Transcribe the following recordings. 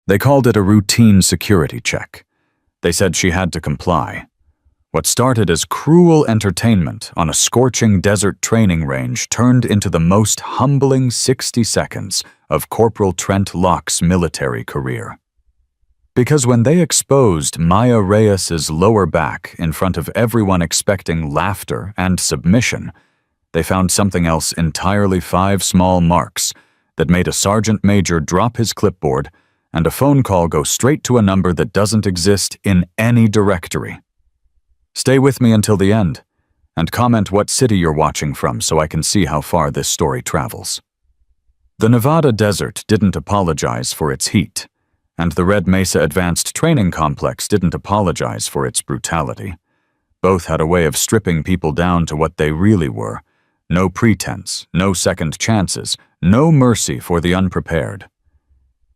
They called it a routine security check. They said she had to comply. What started as cruel entertainment on a scorching desert training range turned into the most humbling 60 seconds of Corporal Trent Locke's military career. Because when they exposed Maya Reyes's lower back in front of everyone expecting laughter and submission, they found something else entirely: 5 small marks that made a sergeant major drop his clipboard and a phone call go straight to a number that doesn't exist in any directory. Stay with me until the end, and comment what city you're watching from so I can see how far this story travels. The Nevada desert didn't apologize for its heat, and the Red Mesa Advanced Training Complex didn't apologize for its brutality. Both had a way of stripping people down to what they really were. No pretense, no second chances, no mercy for the unprepared.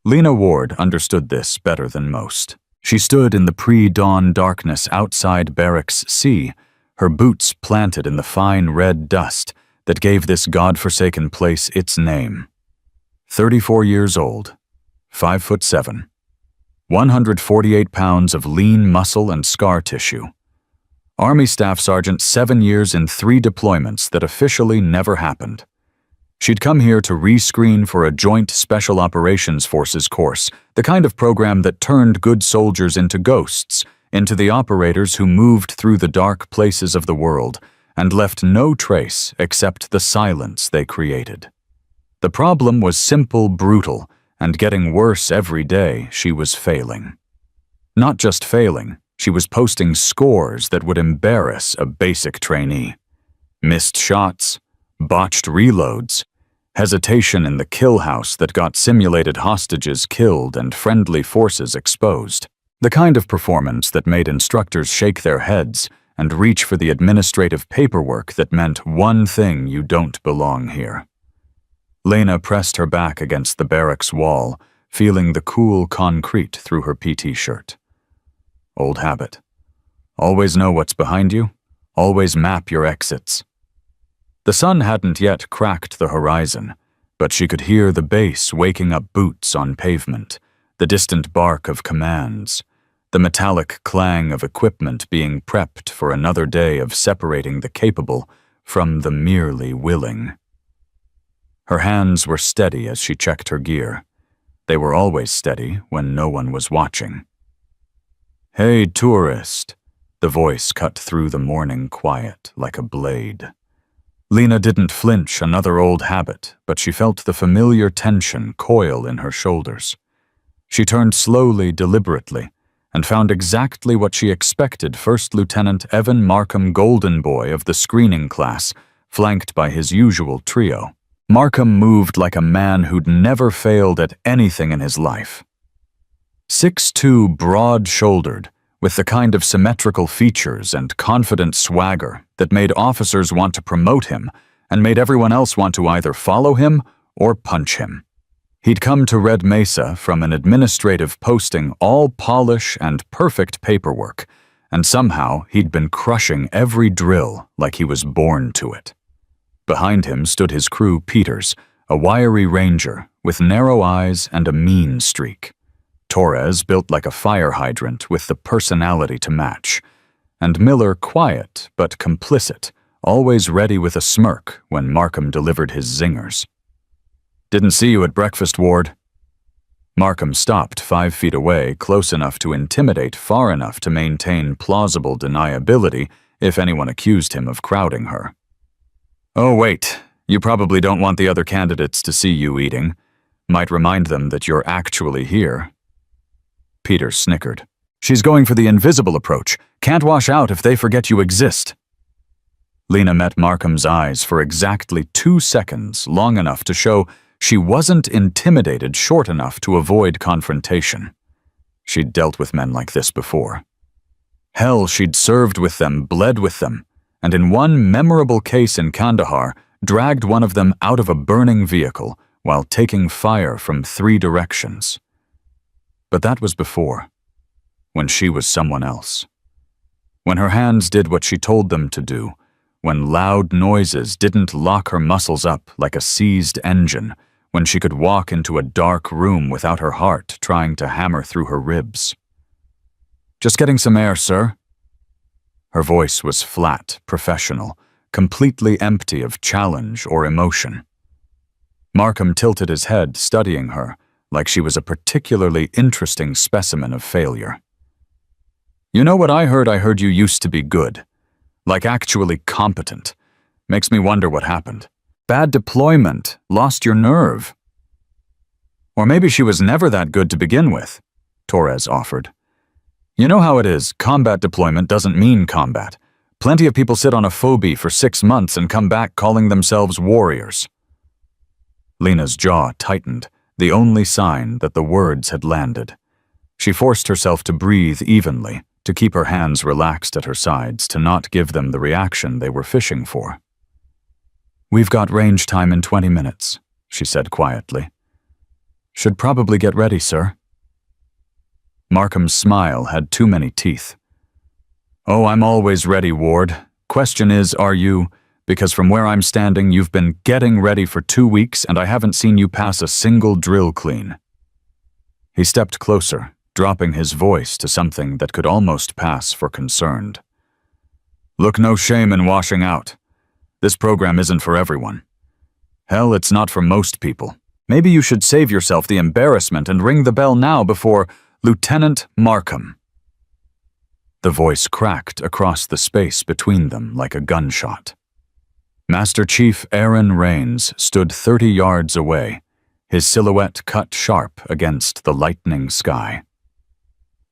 Lena Ward understood this better than most. She stood in the pre-dawn darkness outside Barracks C, her boots planted in the fine red dust that gave this godforsaken place its name. 34 years old, 5'7", 148 pounds of lean muscle and scar tissue. Army Staff Sergeant, 7 years in 3 deployments that officially never happened. She'd come here to rescreen for a Joint Special Operations Forces course, the kind of program that turned good soldiers into ghosts, into the operators who moved through the dark places of the world and left no trace except the silence they created. The problem was simple, brutal, and getting worse every day. She was failing. Not just failing, she was posting scores that would embarrass a basic trainee. Missed shots, botched reloads, hesitation in the kill house that got simulated hostages killed and friendly forces exposed. The kind of performance that made instructors shake their heads and reach for the administrative paperwork that meant one thing: you don't belong here. Lena pressed her back against the barracks wall, feeling the cool concrete through her PT shirt. Old habit. Always know what's behind you. Always map your exits. The sun hadn't yet cracked the horizon, but she could hear the bass waking up boots on pavement, the distant bark of commands, the metallic clang of equipment being prepped for another day of separating the capable from the merely willing. Her hands were steady as she checked her gear. They were always steady when no one was watching. "Hey, tourist," the voice cut through the morning quiet like a blade. Lena didn't flinch, another old habit, but she felt the familiar tension coil in her shoulders. She turned slowly, deliberately, and found exactly what she expected: First Lieutenant Evan Markham Goldenboy of the screening class, flanked by his usual trio. Markham moved like a man who'd never failed at anything in his life. 6'2", broad-shouldered, with the kind of symmetrical features and confident swagger that made officers want to promote him and made everyone else want to either follow him or punch him. He'd come to Red Mesa from an administrative posting, all polish and perfect paperwork, and somehow he'd been crushing every drill like he was born to it. Behind him stood his crew Peters, a wiry ranger with narrow eyes and a mean streak. Torres, built like a fire hydrant with the personality to match, and Miller, quiet but complicit, always ready with a smirk when Markham delivered his zingers. "Didn't see you at breakfast, Ward." Markham stopped 5 feet away, close enough to intimidate, far enough to maintain plausible deniability if anyone accused him of crowding her. "Oh, wait, you probably don't want the other candidates to see you eating. Might remind them that you're actually here." Peter snickered. "She's going for the invisible approach. Can't wash out if they forget you exist." Lena met Markham's eyes for exactly 2 seconds, long enough to show she wasn't intimidated, short enough to avoid confrontation. She'd dealt with men like this before. Hell, she'd served with them, bled with them, and in one memorable case in Kandahar, dragged one of them out of a burning vehicle while taking fire from 3 directions. But that was before, when she was someone else. When her hands did what she told them to do, when loud noises didn't lock her muscles up like a seized engine, when she could walk into a dark room without her heart trying to hammer through her ribs. "Just getting some air, sir." Her voice was flat, professional, completely empty of challenge or emotion. Markham tilted his head, studying her, like she was a particularly interesting specimen of failure. "You know what I heard? I heard you used to be good. Like actually competent. Makes me wonder what happened. Bad deployment, lost your nerve." "Or maybe she was never that good to begin with," Torres offered. "You know how it is, combat deployment doesn't mean combat. Plenty of people sit on a phobie for 6 months and come back calling themselves warriors." Lena's jaw tightened, the only sign that the words had landed. She forced herself to breathe evenly, to keep her hands relaxed at her sides, to not give them the reaction they were fishing for. "We've got range time in 20 minutes, she said quietly. "Should probably get ready, sir." Markham's smile had too many teeth. "Oh, I'm always ready, Ward. Question is, are you? Because from where I'm standing, you've been getting ready for 2 weeks and I haven't seen you pass a single drill clean." He stepped closer, dropping his voice to something that could almost pass for concerned. "Look, no shame in washing out. This program isn't for everyone. Hell, it's not for most people. Maybe you should save yourself the embarrassment and ring the bell now before Lieutenant Markham." The voice cracked across the space between them like a gunshot. Master Chief Aaron Rains stood 30 yards away, his silhouette cut sharp against the lightening sky.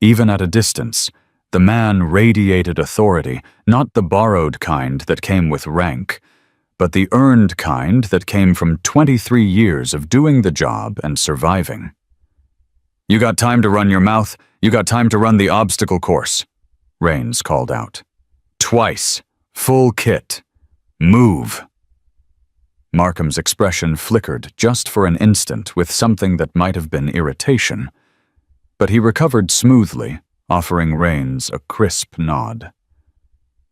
Even at a distance, the man radiated authority, not the borrowed kind that came with rank, but the earned kind that came from 23 years of doing the job and surviving. "You got time to run your mouth? You got time to run the obstacle course," Rains called out. "Twice. Full kit. Move." Markham's expression flickered just for an instant with something that might have been irritation, but he recovered smoothly, offering Rains a crisp nod.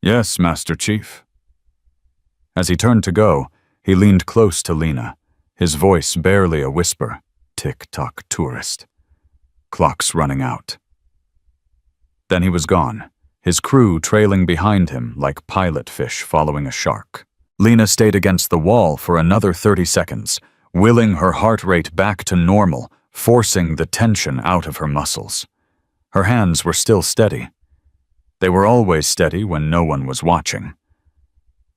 "Yes, Master Chief." As he turned to go, he leaned close to Lena, his voice barely a whisper. "Tick-tock, tourist. Clock's running out." Then he was gone, his crew trailing behind him like pilot fish following a shark. Lena stayed against the wall for another 30 seconds, willing her heart rate back to normal, forcing the tension out of her muscles. Her hands were still steady. They were always steady when no one was watching.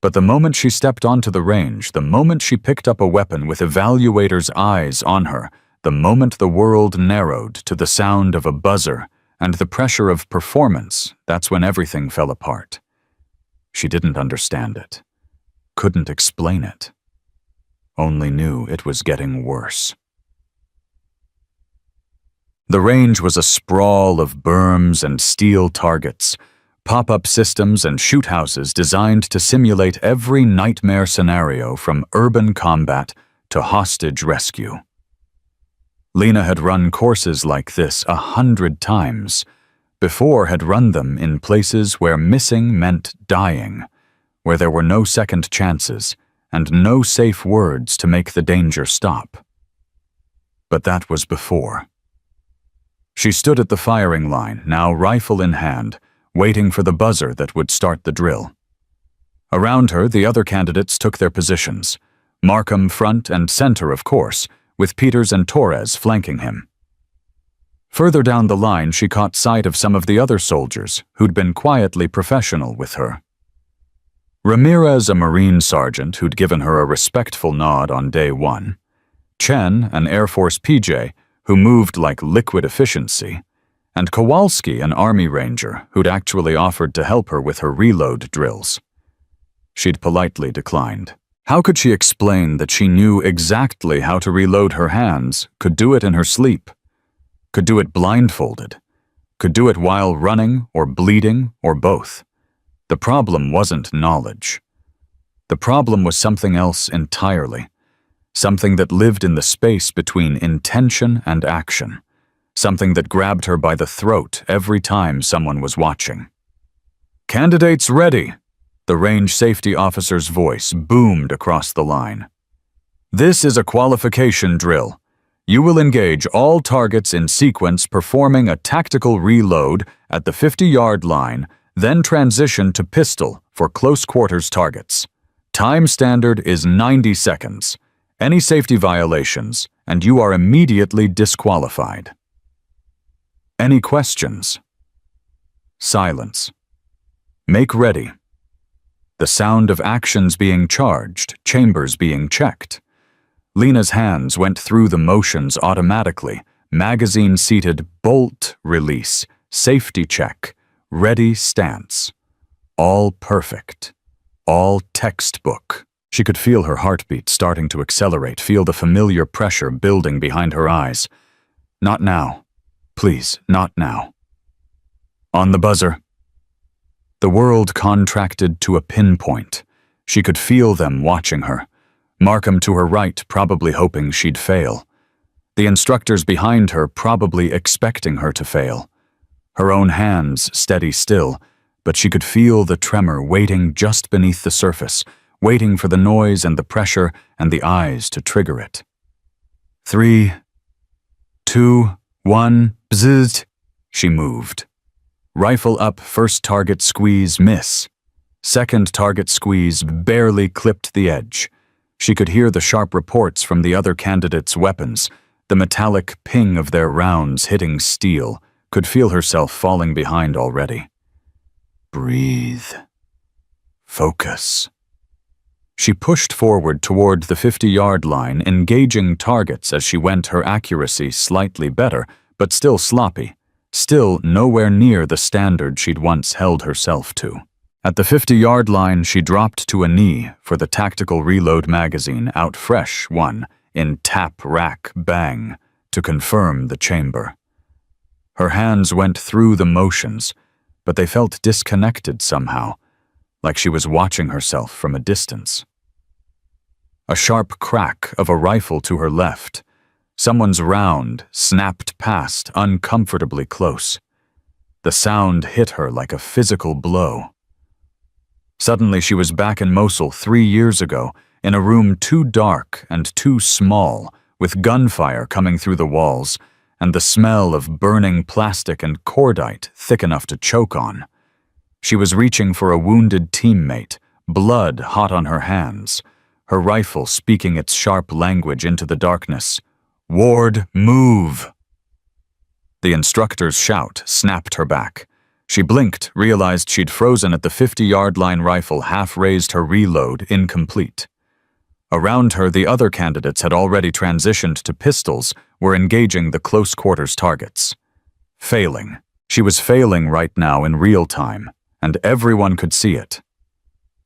But the moment she stepped onto the range, the moment she picked up a weapon with evaluators' eyes on her, the moment the world narrowed to the sound of a buzzer and the pressure of performance, that's when everything fell apart. She didn't understand it, couldn't explain it, only knew it was getting worse. The range was a sprawl of berms and steel targets, pop-up systems and shoot houses designed to simulate every nightmare scenario from urban combat to hostage rescue. Lena had run courses like this 100 times, before had run them in places where missing meant dying, where there were no second chances and no safe words to make the danger stop. But that was before. She stood at the firing line, now rifle in hand, waiting for the buzzer that would start the drill. Around her, the other candidates took their positions, Markham front and center, of course, with Peters and Torres flanking him. Further down the line, she caught sight of some of the other soldiers who'd been quietly professional with her. Ramirez, a Marine sergeant who'd given her a respectful nod on day one. Chen, an Air Force PJ, who moved like liquid efficiency, and Kowalski, an Army Ranger, who'd actually offered to help her with her reload drills. She'd politely declined. How could she explain that she knew exactly how to reload her hands, could do it in her sleep, could do it blindfolded, could do it while running or bleeding or both? The problem wasn't knowledge. The problem was something else entirely, something that lived in the space between intention and action, something that grabbed her by the throat every time someone was watching. "Candidates ready!" The range safety officer's voice boomed across the line. This is a qualification drill. You will engage all targets in sequence performing a tactical reload at the 50-yard line, then transition to pistol for close quarters targets. Time standard is 90 seconds. Any safety violations, and you are immediately disqualified. Any questions? Silence. Make ready. The sound of actions being charged, chambers being checked. Lena's hands went through the motions automatically. Magazine seated, bolt release, safety check, ready stance. All perfect. All textbook. She could feel her heartbeat starting to accelerate, feel the familiar pressure building behind her eyes. Not now. Please, not now. On the buzzer. The world contracted to a pinpoint. She could feel them watching her. Markham to her right, probably hoping she'd fail. The instructors behind her probably expecting her to fail. Her own hands steady still, but she could feel the tremor waiting just beneath the surface, waiting for the noise and the pressure and the eyes to trigger it. 3, 2, 1, bzzzt. She moved. Rifle up, first target squeeze, miss. Second target squeeze barely clipped the edge. She could hear the sharp reports from the other candidates' weapons, the metallic ping of their rounds hitting steel, could feel herself falling behind already. Breathe. Focus. She pushed forward toward the 50-yard line, engaging targets as she went, her accuracy slightly better, but still sloppy, still nowhere near the standard she'd once held herself to. At the 50-yard line, she dropped to a knee for the tactical reload magazine, out fresh one, in tap, rack, bang, to confirm the chamber. Her hands went through the motions, but they felt disconnected somehow, like she was watching herself from a distance. A sharp crack of a rifle to her left. Someone's round snapped past, uncomfortably close. The sound hit her like a physical blow. Suddenly she was back in Mosul 3 years ago, in a room too dark and too small, with gunfire coming through the walls, and the smell of burning plastic and cordite thick enough to choke on. She was reaching for a wounded teammate, blood hot on her hands, her rifle speaking its sharp language into the darkness. "Ward, move!" The instructor's shout snapped her back. She blinked, realized she'd frozen at the 50-yard line, rifle half raised, her reload incomplete. Around her, the other candidates had already transitioned to pistols, were engaging the close quarters targets. Failing. She was failing right now in real time, and everyone could see it.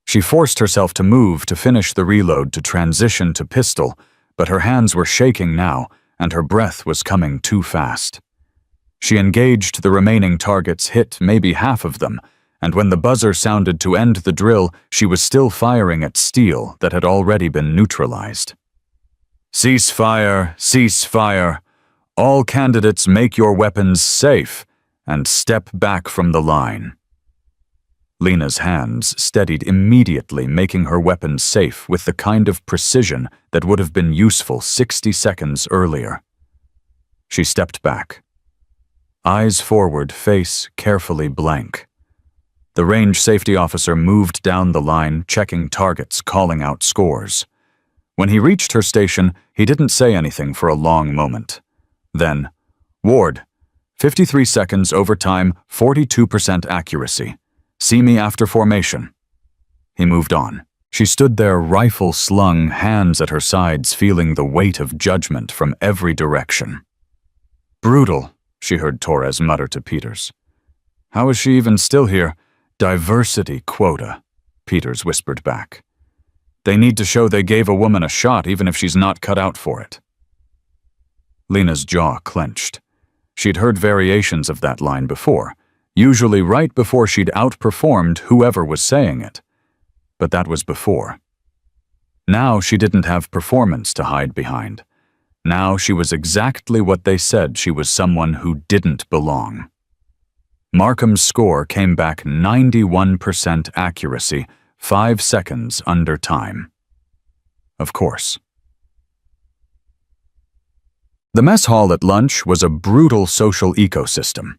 She forced herself to move to finish the reload, to transition to pistol, but her hands were shaking now, and her breath was coming too fast. She engaged the remaining targets, hit maybe half of them, and when the buzzer sounded to end the drill, she was still firing at steel that had already been neutralized. "Cease fire, cease fire. All candidates, make your weapons safe and step back from the line." Lena's hands steadied immediately, making her weapons safe with the kind of precision that would have been useful 60 seconds earlier. She stepped back. Eyes forward, face carefully blank. The range safety officer moved down the line, checking targets, calling out scores. When he reached her station, he didn't say anything for a long moment. Then, "Ward, 53 seconds overtime, 42% accuracy. See me after formation." He moved on. She stood there, rifle slung, hands at her sides, feeling the weight of judgment from every direction. "Brutal," she heard Torres mutter to Peters. "How is she even still here?" "Diversity quota," Peters whispered back. "They need to show they gave a woman a shot even if she's not cut out for it." Lena's jaw clenched. She'd heard variations of that line before, usually right before she'd outperformed whoever was saying it. But that was before. Now she didn't have performance to hide behind. Now she was exactly what they said. She was someone who didn't belong. Markham's score came back 91% accuracy, 5 seconds under time. Of course. The mess hall at lunch was a brutal social ecosystem.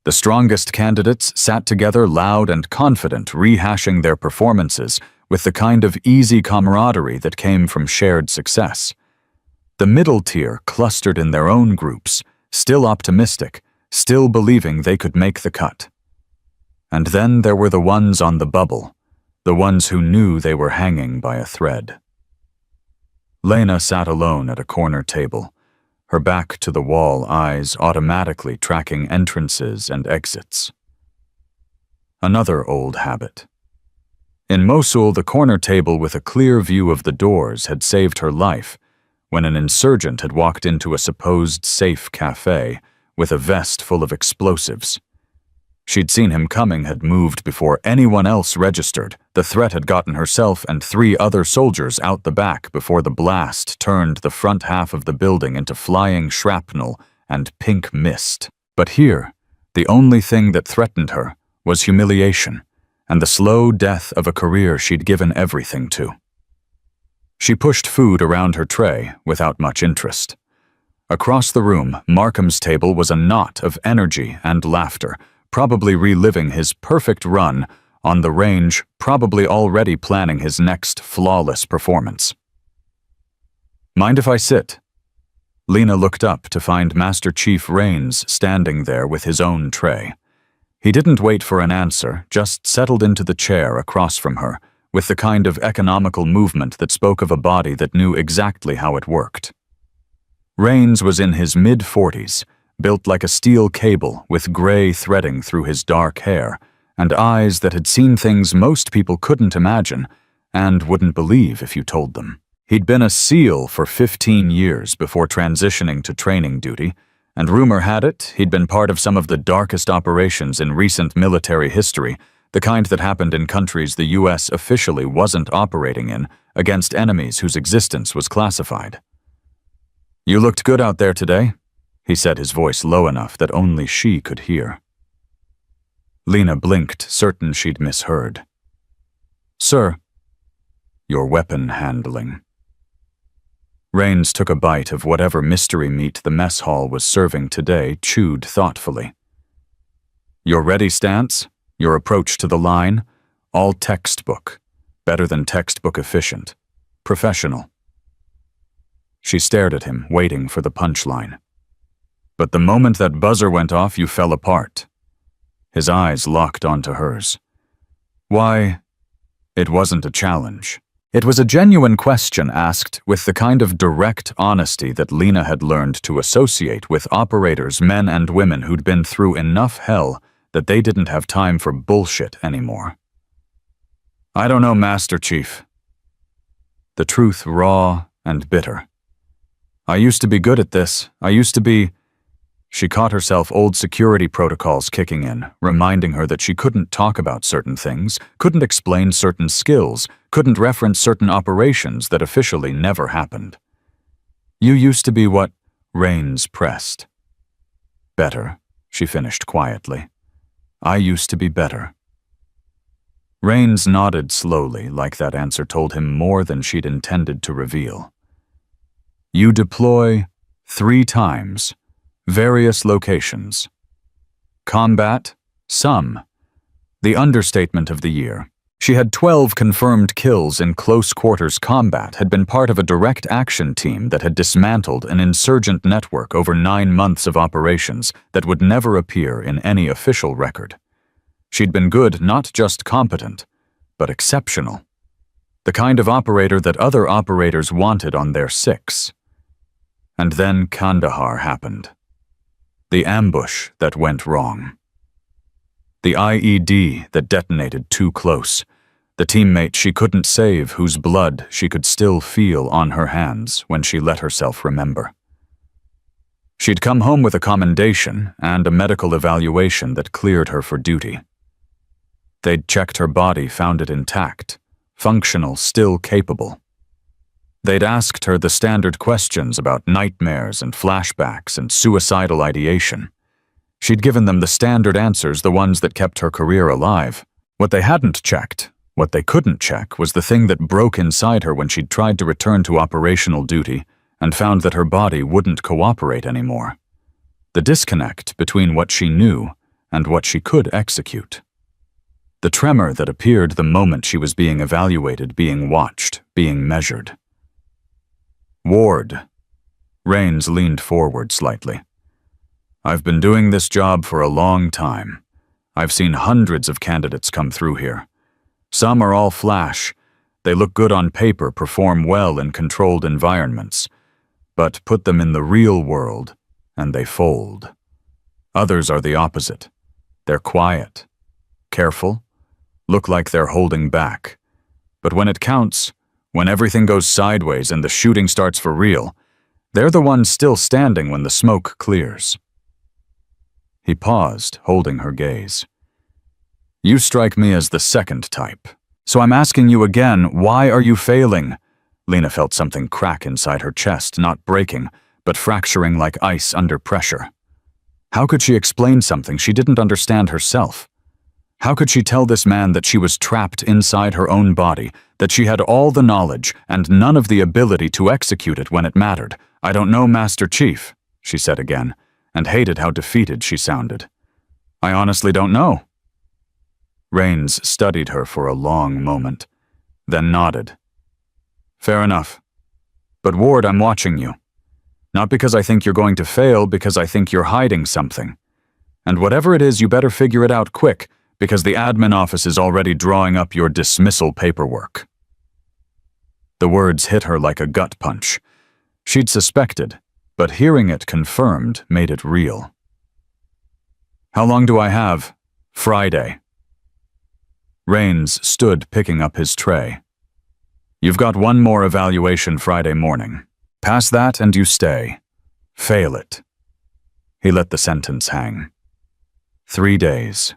The strongest candidates sat together loud and confident, rehashing their performances with the kind of easy camaraderie that came from shared success. The middle tier clustered in their own groups, still optimistic, still believing they could make the cut. And then there were the ones on the bubble, the ones who knew they were hanging by a thread. Lena sat alone at a corner table, her back to the wall, eyes automatically tracking entrances and exits. Another old habit. In Mosul, the corner table with a clear view of the doors had saved her life when an insurgent had walked into a supposed safe cafe with a vest full of explosives. She'd seen him coming, had moved before anyone else registered. The threat had gotten herself and 3 other soldiers out the back before the blast turned the front half of the building into flying shrapnel and pink mist. But here, the only thing that threatened her was humiliation and the slow death of a career she'd given everything to. She pushed food around her tray without much interest. Across the room, Markham's table was a knot of energy and laughter, probably reliving his perfect run on the range, probably already planning his next flawless performance. "Mind if I sit?" Lena looked up to find Master Chief Rains standing there with his own tray. He didn't wait for an answer, just settled into the chair across from her, with the kind of economical movement that spoke of a body that knew exactly how it worked. Rains was in his mid-40s, built like a steel cable with gray threading through his dark hair, and eyes that had seen things most people couldn't imagine and wouldn't believe if you told them. He'd been a SEAL for 15 years before transitioning to training duty, and rumor had it he'd been part of some of the darkest operations in recent military history, the kind that happened in countries the US officially wasn't operating in, against enemies whose existence was classified. "You looked good out there today," he said, his voice low enough that only she could hear. Lena blinked, certain she'd misheard. "Sir." "Your weapon handling." Rains took a bite of whatever mystery meat the mess hall was serving today, chewed thoughtfully. "Your ready stance, your approach to the line, all textbook, better than textbook efficient, professional." She stared at him, waiting for the punchline. "But the moment that buzzer went off, you fell apart." His eyes locked onto hers. "Why?" It wasn't a challenge. It was a genuine question asked with the kind of direct honesty that Lena had learned to associate with operators, men and women who'd been through enough hell that they didn't have time for bullshit anymore. "I don't know, Master Chief." The truth raw and bitter. "I used to be good at this. I used to be..." She caught herself, old security protocols kicking in, reminding her that she couldn't talk about certain things, couldn't explain certain skills, couldn't reference certain operations that officially never happened. "You used to be what?" Rains pressed. "Better," she finished quietly. "I used to be better." Rains nodded slowly, like that answer told him more than she'd intended to reveal. "You deploy 3 times. Various locations. Combat, some. The understatement of the year. She had 12 confirmed kills in close quarters combat, had been part of a direct action team that had dismantled an insurgent network over 9 months of operations that would never appear in any official record. She'd been good, not just competent, but exceptional. The kind of operator that other operators wanted on their 6. And then Kandahar happened. The ambush that went wrong. The IED that detonated too close. The teammate she couldn't save, whose blood she could still feel on her hands when she let herself remember. She'd come home with a commendation and a medical evaluation that cleared her for duty. They'd checked her body, found it intact, functional, still capable. They'd asked her the standard questions about nightmares and flashbacks and suicidal ideation. She'd given them the standard answers, the ones that kept her career alive. What they hadn't checked, what they couldn't check, was the thing that broke inside her when she'd tried to return to operational duty and found that her body wouldn't cooperate anymore. The disconnect between what she knew and what she could execute. The tremor that appeared the moment she was being evaluated, being watched, being measured. Ward. Rains leaned forward slightly. I've been doing this job for a long time. I've seen hundreds of candidates come through here. Some are all flash. They look good on paper, perform well in controlled environments. But put them in the real world, and they fold. Others are the opposite. They're quiet, careful, look like they're holding back. But when it counts, when everything goes sideways and the shooting starts for real, they're the ones still standing when the smoke clears. He paused, holding her gaze. You strike me as the second type. So I'm asking you again, why are you failing? Lena felt something crack inside her chest, not breaking, but fracturing like ice under pressure. How could she explain something she didn't understand herself? How could she tell this man that she was trapped inside her own body, that she had all the knowledge and none of the ability to execute it when it mattered? I don't know, Master Chief, she said again, and hated how defeated she sounded. I honestly don't know. Rains studied her for a long moment, then nodded. Fair enough. But Ward, I'm watching you. Not because I think you're going to fail, because I think you're hiding something. And whatever it is, you better figure it out quick, because the admin office is already drawing up your dismissal paperwork. The words hit her like a gut punch. She'd suspected, but hearing it confirmed made it real. How long do I have? Friday. Rains stood picking up his tray. You've got one more evaluation Friday morning. Pass that and you stay. Fail it. He let the sentence hang. 3 days.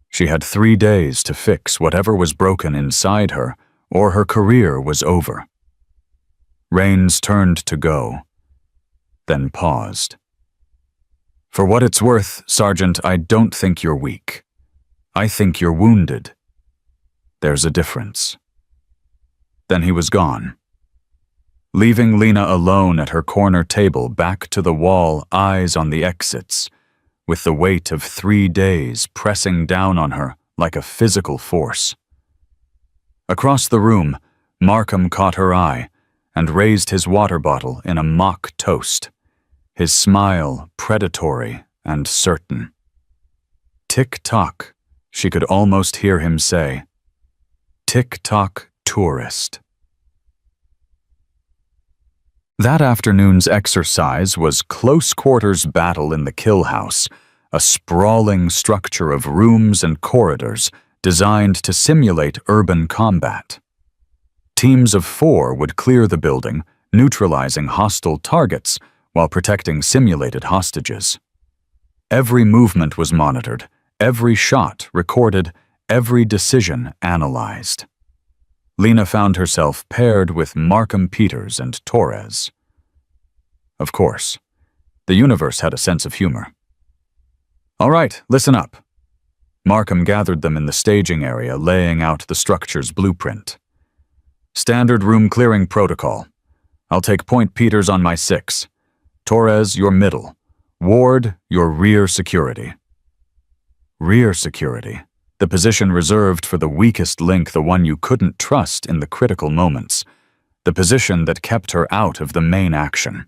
She had 3 days to fix whatever was broken inside her, or her career was over. Rains turned to go, then paused. For what it's worth, Sergeant, I don't think you're weak. I think you're wounded. There's a difference. Then he was gone, leaving Lena alone at her corner table, back to the wall, eyes on the exits, with the weight of 3 days pressing down on her like a physical force. Across the room, Markham caught her eye and raised his water bottle in a mock toast, his smile predatory and certain. Tick-tock, she could almost hear him say. Tick-tock, tourist. That afternoon's exercise was close-quarters battle in the kill house, a sprawling structure of rooms and corridors designed to simulate urban combat. Teams of 4 would clear the building, neutralizing hostile targets while protecting simulated hostages. Every movement was monitored, every shot recorded, every decision analyzed. Lena found herself paired with Markham Peters and Torres. Of course, the universe had a sense of humor. All right, listen up. Markham gathered them in the staging area, laying out the structure's blueprint. Standard room clearing protocol. I'll take Point Peters on my 6. Torres, your middle. Ward, your rear security. Rear security. The position reserved for the weakest link, the one you couldn't trust in the critical moments. The position that kept her out of the main action.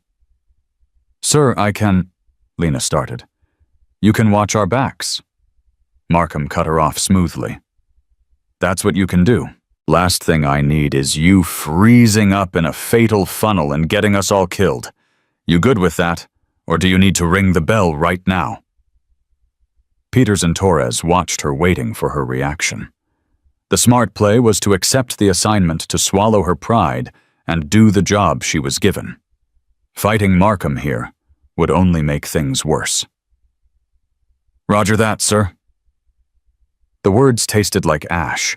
Sir, I can... Lena started. You can watch our backs. Markham cut her off smoothly. That's what you can do. Last thing I need is you freezing up in a fatal funnel and getting us all killed. You good with that, or do you need to ring the bell right now? Peters and Torres watched her, waiting for her reaction. The smart play was to accept the assignment, to swallow her pride and do the job she was given. Fighting Markham here would only make things worse. Roger that, sir. The words tasted like ash.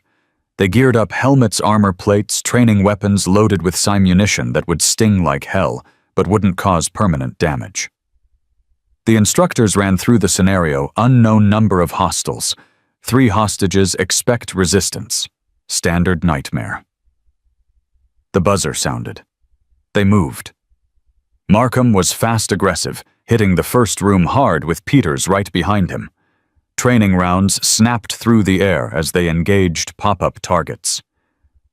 They geared up helmets, armor plates, training weapons loaded with simunition that would sting like hell, but wouldn't cause permanent damage. The instructors ran through the scenario, unknown number of hostiles. 3 hostages, expect resistance. Standard nightmare. The buzzer sounded. They moved. Markham was fast aggressive, hitting the first room hard with Peters right behind him. Training rounds snapped through the air as they engaged pop-up targets.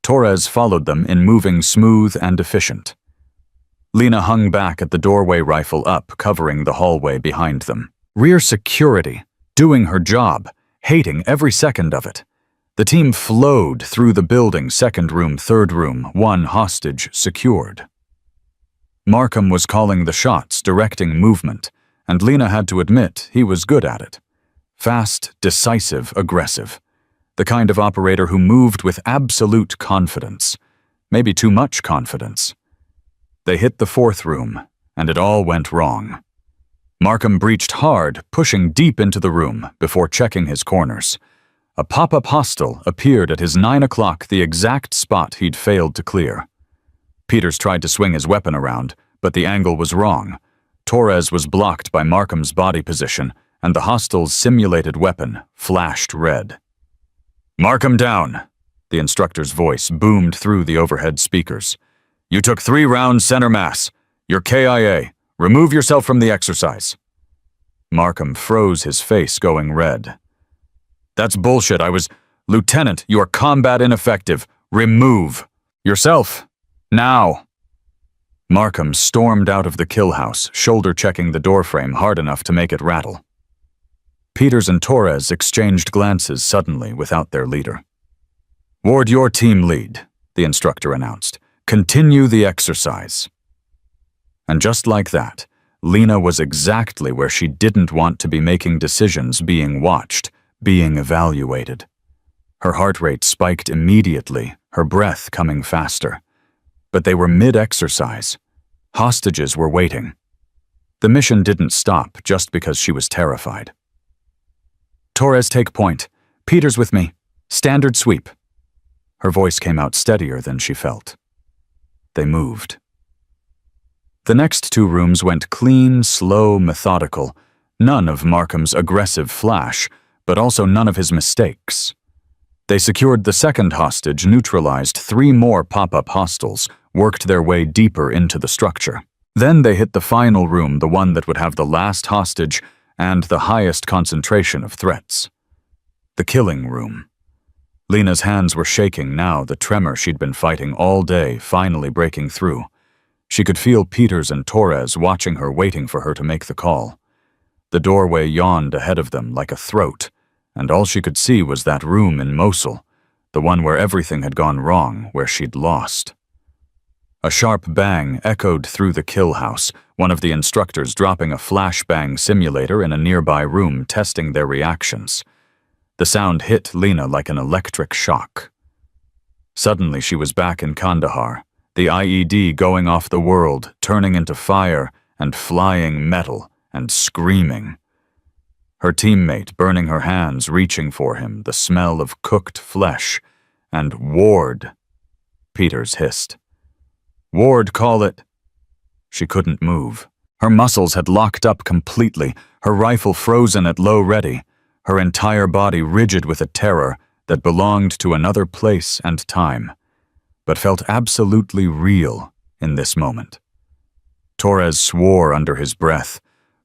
Torres followed them in moving smooth and efficient. Lena hung back at the doorway, rifle up, covering the hallway behind them. Rear security, doing her job, hating every second of it. The team flowed through the building, second room, third room, one hostage secured. Markham was calling the shots, directing movement, and Lena had to admit he was good at it. Fast, decisive, aggressive. The kind of operator who moved with absolute confidence. Maybe too much confidence. They hit the fourth room, and it all went wrong. Markham breached hard, pushing deep into the room before checking his corners. A pop-up hostile appeared at his 9 o'clock, the exact spot he'd failed to clear. Peters tried to swing his weapon around, but the angle was wrong. Torres was blocked by Markham's body position, and the hostile's simulated weapon flashed red. "Markham down," the instructor's voice boomed through the overhead speakers. "You took 3 rounds center mass. You're KIA. Remove yourself from the exercise." Markham froze, his face going red. "That's bullshit. Lieutenant, you are combat ineffective. Remove yourself. Now." Markham stormed out of the kill house, shoulder-checking the doorframe hard enough to make it rattle. Peters and Torres exchanged glances suddenly without their leader. "Ward, your team lead," the instructor announced. "Continue the exercise." And just like that, Lena was exactly where she didn't want to be, making decisions, being watched, being evaluated. Her heart rate spiked immediately, her breath coming faster. But they were mid-exercise. Hostages were waiting. The mission didn't stop just because she was terrified. "Torres, take point. Peters with me. Standard sweep." Her voice came out steadier than she felt. They moved. The next 2 rooms went clean, slow, methodical. None of Markham's aggressive flash, but also none of his mistakes. They secured the second hostage, neutralized 3 more pop-up hostiles, worked their way deeper into the structure. Then they hit the final room, the one that would have the last hostage and the highest concentration of threats. The killing room. Lena's hands were shaking now, the tremor she'd been fighting all day finally breaking through. She could feel Peters and Torres watching her, waiting for her to make the call. The doorway yawned ahead of them like a throat, and all she could see was that room in Mosul, the one where everything had gone wrong, where she'd lost. A sharp bang echoed through the kill house, one of the instructors dropping a flashbang simulator in a nearby room, testing their reactions. The sound hit Lena like an electric shock. Suddenly she was back in Kandahar, the IED going off the world, turning into fire and flying metal and screaming. Her teammate burning her hands, reaching for him, the smell of cooked flesh, and "Ward," Peters hissed. "Ward, call it." She couldn't move. Her muscles had locked up completely, her rifle frozen at low ready, her entire body rigid with a terror that belonged to another place and time, but felt absolutely real in this moment. Torres swore under his breath,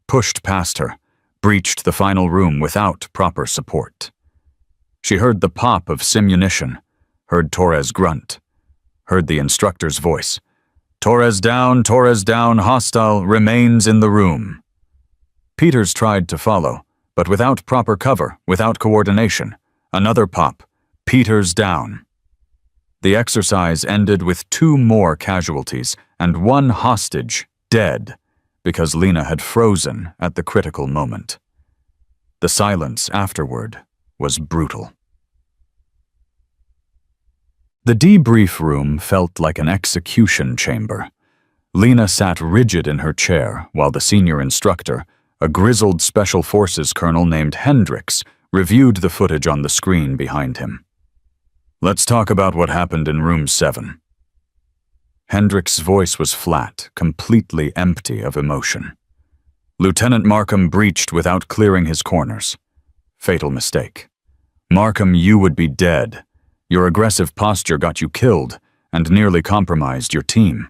pushed past her, breached the final room without proper support. She heard the pop of simunition, heard Torres grunt, heard the instructor's voice. Torres down, hostile remains in the room." Peters tried to follow, but without proper cover, without coordination. Another pop. Peters down. The exercise ended with 2 more casualties and 1 hostage dead because Lena had frozen at the critical moment. The silence afterward was brutal. The debrief room felt like an execution chamber. Lena sat rigid in her chair while the senior instructor, a grizzled Special Forces colonel named Hendricks, reviewed the footage on the screen behind him. "Let's talk about what happened in room 7. Hendricks' voice was flat, completely empty of emotion. "Lieutenant Markham breached without clearing his corners. Fatal mistake. Markham, you would be dead. Your aggressive posture got you killed and nearly compromised your team."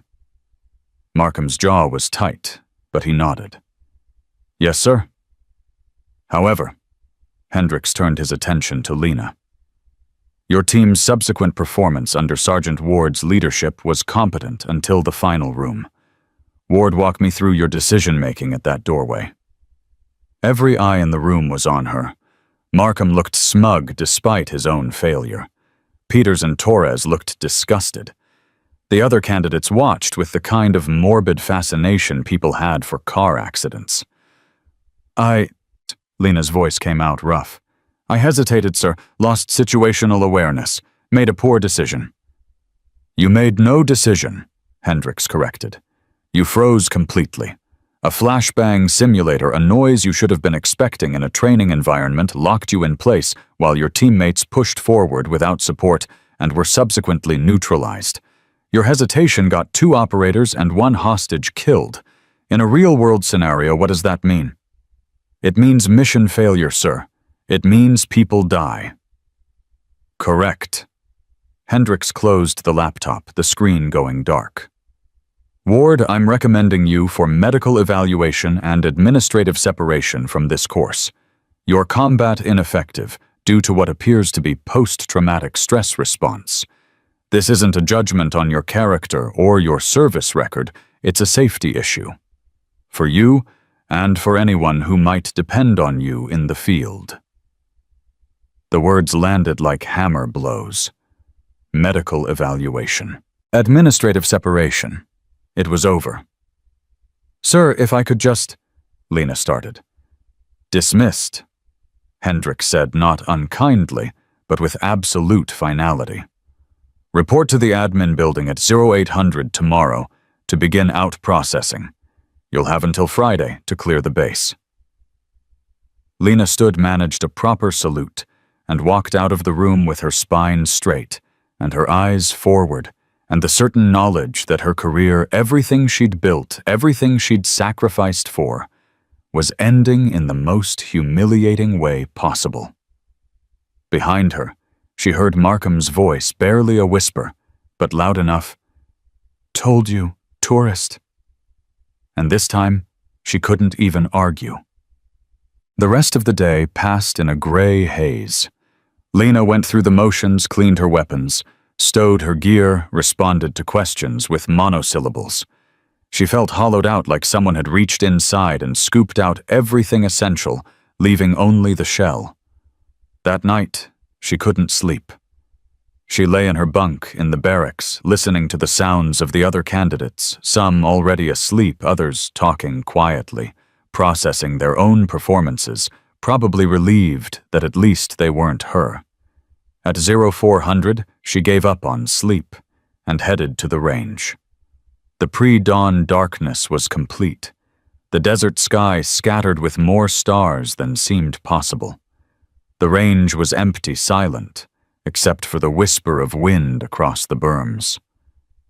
Markham's jaw was tight, but he nodded. Yes, sir. However, Hendricks turned his attention to Lena. Your team's subsequent performance under Sergeant Ward's leadership was competent until the final room. Ward walked me through your decision-making at that doorway. Every eye in the room was on her. Markham looked smug despite his own failure. Peters and Torres looked disgusted. The other candidates watched with the kind of morbid fascination people had for car accidents. Lena's voice came out rough. I hesitated, sir, lost situational awareness, made a poor decision. You made no decision, Hendricks corrected. You froze completely. A flashbang simulator, a noise you should have been expecting in a training environment, locked you in place while your teammates pushed forward without support and were subsequently neutralized. Your hesitation got 2 operators and 1 hostage killed. In a real-world scenario, what does that mean? It means mission failure, sir. It means people die. Correct. Hendricks closed the laptop, the screen going dark. Ward, I'm recommending you for medical evaluation and administrative separation from this course. Your combat ineffective due to what appears to be post-traumatic stress response. This isn't a judgment on your character or your service record, it's a safety issue. For you, and for anyone who might depend on you in the field. The words landed like hammer blows. Medical evaluation. Administrative separation. It was over. Sir, if I could just... Lena started. Dismissed. Hendricks said not unkindly, but with absolute finality. Report to the admin building at 0800 tomorrow to begin out processing. You'll have until Friday to clear the base. Lena managed a proper salute and walked out of the room with her spine straight and her eyes forward, and the certain knowledge that her career, everything she'd built, everything she'd sacrificed for, was ending in the most humiliating way possible. Behind her, she heard Markham's voice, barely a whisper, but loud enough. Told you, tourist. And this time, she couldn't even argue. The rest of the day passed in a gray haze. Lena went through the motions, cleaned her weapons, stowed her gear, responded to questions with monosyllables. She felt hollowed out like someone had reached inside and scooped out everything essential, leaving only the shell. That night, she couldn't sleep. She lay in her bunk in the barracks, listening to the sounds of the other candidates, some already asleep, others talking quietly, processing their own performances, probably relieved that at least they weren't her. At 0400, she gave up on sleep and headed to the range. The pre-dawn darkness was complete, the desert sky scattered with more stars than seemed possible. The range was empty, silent, except for the whisper of wind across the berms.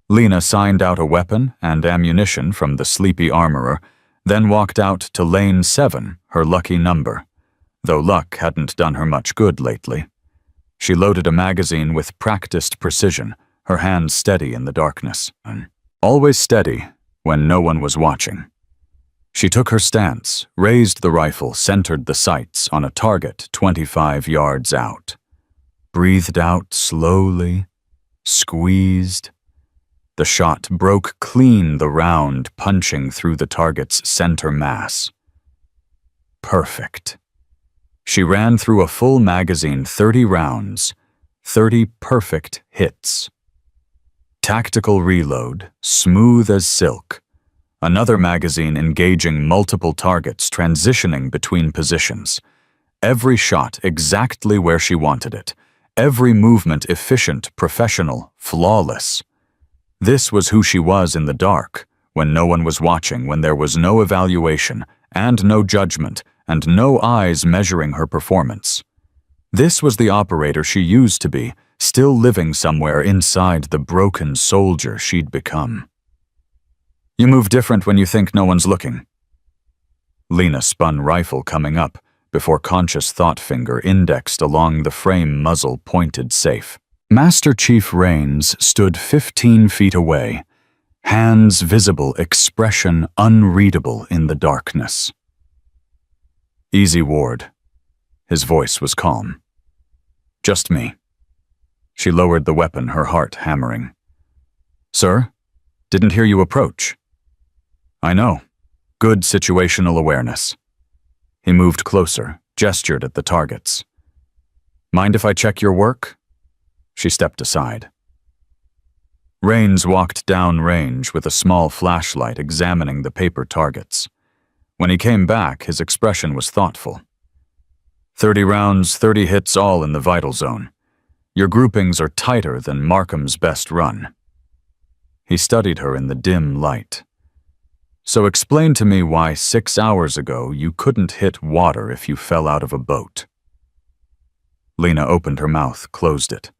Lena signed out a weapon and ammunition from the sleepy armorer, then walked out to lane 7, her lucky number, though luck hadn't done her much good lately. She loaded a magazine with practiced precision, her hands steady in the darkness. Always steady when no one was watching. She took her stance, raised the rifle, centered the sights on a target 25 yards out. Breathed out slowly, squeezed. The shot broke clean the round, punching through the target's center mass. Perfect. She ran through a full magazine, 30 rounds, 30 perfect hits. Tactical reload, smooth as silk. Another magazine engaging multiple targets, transitioning between positions. Every shot exactly where she wanted it. Every movement efficient, professional, flawless. This was who she was in the dark, when no one was watching, when there was no evaluation, and no judgment, and no eyes measuring her performance. This was the operator she used to be, still living somewhere inside the broken soldier she'd become. You move different when you think no one's looking. Lena spun rifle coming up, before conscious thought finger indexed along the frame muzzle pointed safe. Master Chief Rains stood 15 feet away, Hands visible, expression unreadable in the darkness. "Easy, Ward." His voice was calm. "Just me." She lowered the weapon, her heart hammering. "Sir? Didn't hear you approach." "I know. Good situational awareness." He moved closer, gestured at the targets. "Mind if I check your work?" She stepped aside. Rains walked down range with a small flashlight examining the paper targets. When he came back, his expression was thoughtful. 30 rounds, 30 hits, all in the vital zone. Your groupings are tighter than Markham's best run." He studied her in the dim light. "So explain to me why 6 hours ago you couldn't hit water if you fell out of a boat." Lena opened her mouth, closed it.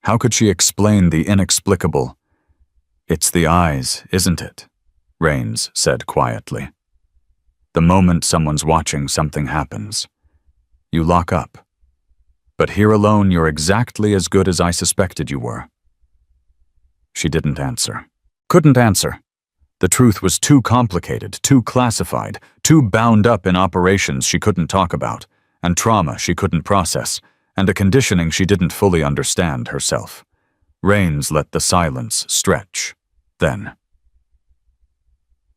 How could she explain the inexplicable? "It's the eyes, isn't it?" Rains said quietly. "The moment someone's watching, something happens. You lock up. But here alone, you're exactly as good as I suspected you were." She didn't answer. Couldn't answer. The truth was too complicated, too classified, too bound up in operations she couldn't talk about, and trauma she couldn't process, and a conditioning she didn't fully understand herself. Rains let the silence stretch. Then,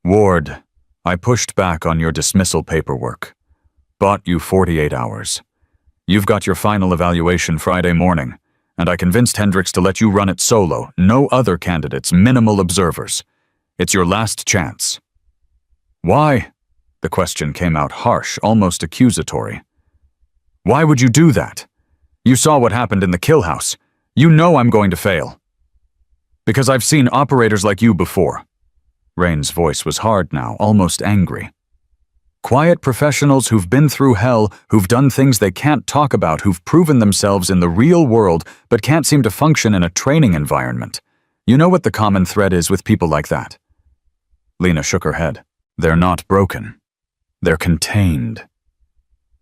"Ward, I pushed back on your dismissal paperwork. Bought you 48 hours. You've got your final evaluation Friday morning, and I convinced Hendricks to let you run it solo, no other candidates, minimal observers. It's your last chance." "Why?" The question came out harsh, almost accusatory. "Why would you do that? You saw what happened in the kill house. You know I'm going to fail." "Because I've seen operators like you before." Rain's voice was hard now, almost angry. "Quiet professionals who've been through hell, who've done things they can't talk about, who've proven themselves in the real world but can't seem to function in a training environment. You know what the common thread is with people like that?" Lena shook her head. "They're not broken. They're contained."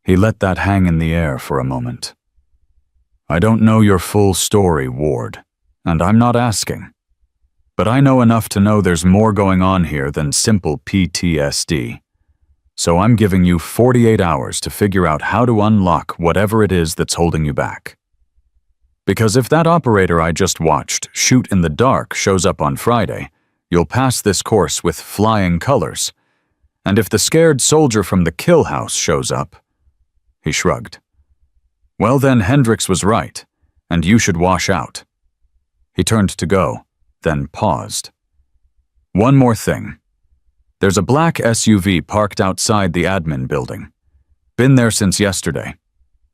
He let that hang in the air for a moment. "I don't know your full story, Ward, and I'm not asking. But I know enough to know there's more going on here than simple PTSD. So I'm giving you 48 hours to figure out how to unlock whatever it is that's holding you back. Because if that operator I just watched shoot in the dark shows up on Friday, you'll pass this course with flying colors. And if the scared soldier from the kill house shows up," he shrugged, "well then Hendricks was right, and you should wash out." He turned to go, then paused. "One more thing. There's a black SUV parked outside the admin building. Been there since yesterday.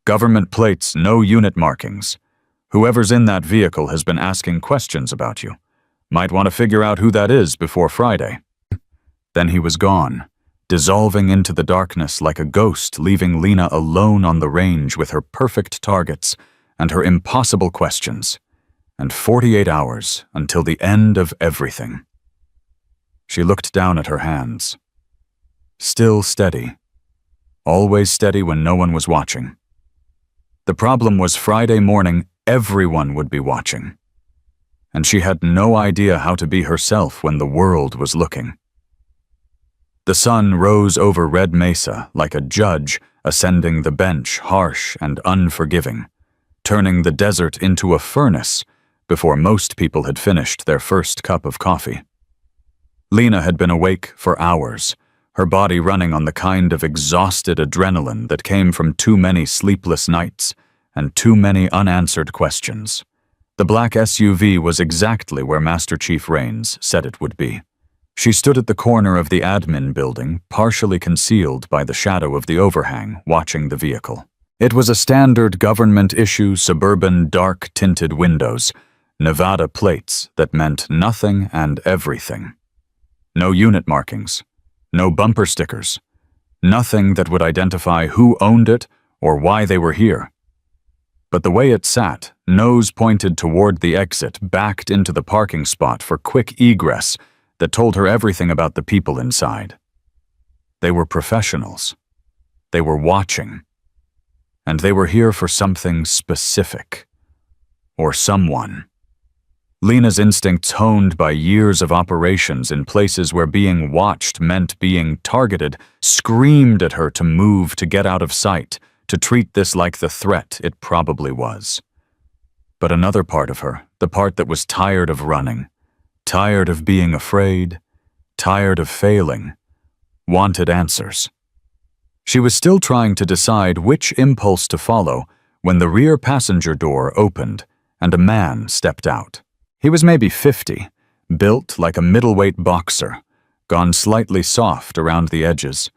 Government plates, no unit markings. Whoever's in that vehicle has been asking questions about you. Might want to figure out who that is before Friday." Then he was gone, dissolving into the darkness like a ghost, leaving Lena alone on the range with her perfect targets and her impossible questions. And 48 hours until the end of everything. She looked down at her hands. Still steady. Always steady when no one was watching. The problem was Friday morning, everyone would be watching. And she had no idea how to be herself when the world was looking. The sun rose over Red Mesa like a judge ascending the bench, harsh and unforgiving, turning the desert into a furnace before most people had finished their first cup of coffee. Lena had been awake for hours, her body running on the kind of exhausted adrenaline that came from too many sleepless nights and too many unanswered questions. The black SUV was exactly where Master Chief Rains said it would be. She stood at the corner of the admin building, partially concealed by the shadow of the overhang, watching the vehicle. It was a standard government-issue suburban dark-tinted windows, Nevada plates that meant nothing and everything. No unit markings, no bumper stickers, nothing that would identify who owned it or why they were here. But the way it sat, nose pointed toward the exit, backed into the parking spot for quick egress that told her everything about the people inside. They were professionals. They were watching. And they were here for something specific. Or someone. Lena's instincts, honed by years of operations in places where being watched meant being targeted, screamed at her to move, to get out of sight, to treat this like the threat it probably was. But another part of her, the part that was tired of running, tired of being afraid, tired of failing, wanted answers. She was still trying to decide which impulse to follow when the rear passenger door opened and a man stepped out. He was maybe 50, built like a middleweight boxer, gone slightly soft around the edges,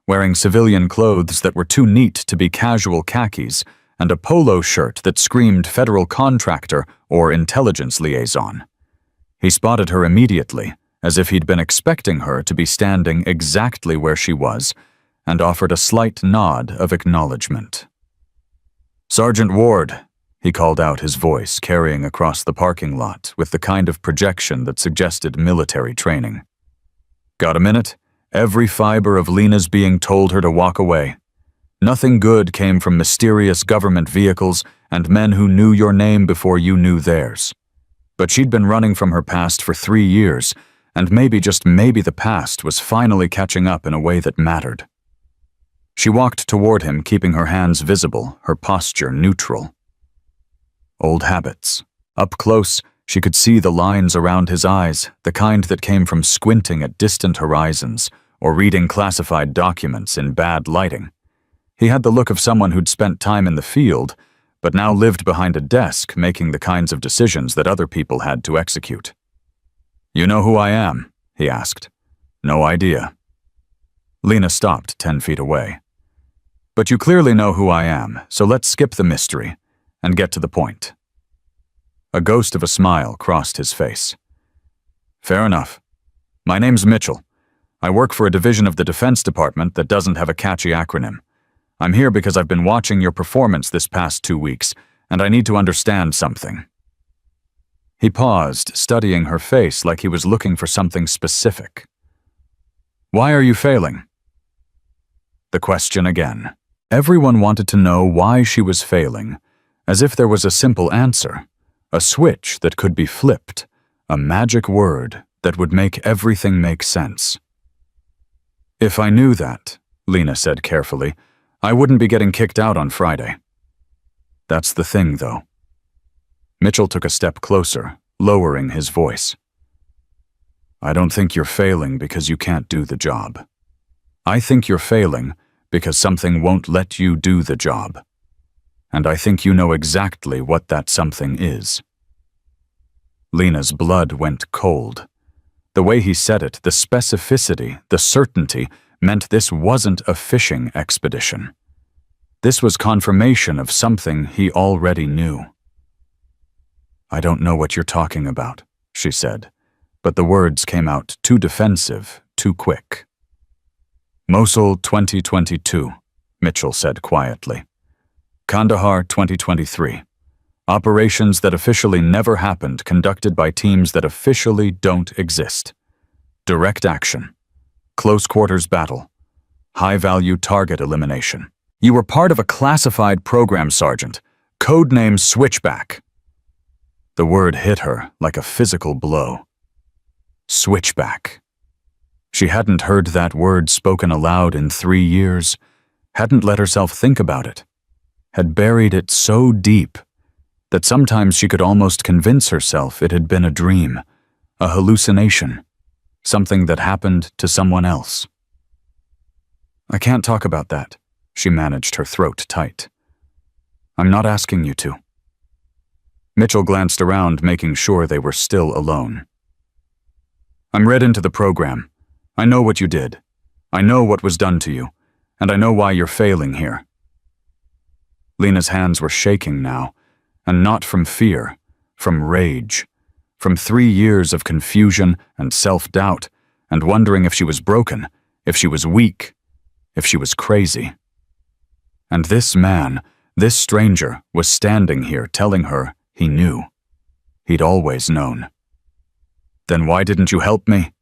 wearing civilian clothes that were too neat to be casual khakis and a polo shirt that screamed federal contractor or intelligence liaison. He spotted her immediately, as if he'd been expecting her to be standing exactly where she was, and offered a slight nod of acknowledgement. "Sergeant Ward," he called out, his voice carrying across the parking lot with the kind of projection that suggested military training. "Got a minute?" Every fiber of Lena's being told her to walk away. Nothing good came from mysterious government vehicles and men who knew your name before you knew theirs. But she'd been running from her past for 3 years, and maybe, just maybe, the past was finally catching up in a way that mattered. She walked toward him, keeping her hands visible, her posture neutral. Old habits. Up close, she could see the lines around his eyes, the kind that came from squinting at distant horizons or reading classified documents in bad lighting. He had the look of someone who'd spent time in the field, but now lived behind a desk making the kinds of decisions that other people had to execute. "You know who I am?" he asked. "No idea." Lena stopped 10 feet away. "But you clearly know who I am, so let's skip the mystery and get to the point." A ghost of a smile crossed his face. "Fair enough. My name's Mitchell. I work for a division of the Defense Department that doesn't have a catchy acronym. I'm here because I've been watching your performance this past 2 weeks, and I need to understand something." He paused, studying her face like he was looking for something specific. "Why are you failing?" The question again. Everyone wanted to know why she was failing, as if there was a simple answer, a switch that could be flipped, a magic word that would make everything make sense. "If I knew that," Lena said carefully, "I wouldn't be getting kicked out on Friday." "That's the thing, though." Mitchell took a step closer, lowering his voice. "I don't think you're failing because you can't do the job. I think you're failing because something won't let you do the job. And I think you know exactly what that something is." Lena's blood went cold. The way he said it, the specificity, the certainty, meant this wasn't a fishing expedition. This was confirmation of something he already knew. "I don't know what you're talking about," she said, but the words came out too defensive, too quick. "Mosul 2022, Mitchell said quietly. "Kandahar 2023. Operations that officially never happened, conducted by teams that officially don't exist. Direct action. Close quarters battle. High-value target elimination. You were part of a classified program, Sergeant. Codename Switchback." The word hit her like a physical blow. Switchback. She hadn't heard that word spoken aloud in 3 years, hadn't let herself think about it, had buried it so deep that sometimes she could almost convince herself it had been a dream, a hallucination, something that happened to someone else. "I can't talk about that," she managed, her throat tight. "I'm not asking you to." Mitchell glanced around, making sure they were still alone. "I'm read into the program. I know what you did. I know what was done to you, and I know why you're failing here." Lena's hands were shaking now, and not from fear, from rage, from 3 years of confusion and self-doubt, and wondering if she was broken, if she was weak, if she was crazy. And this man, this stranger, was standing here telling her he knew. He'd always known. "Then why didn't you help me?"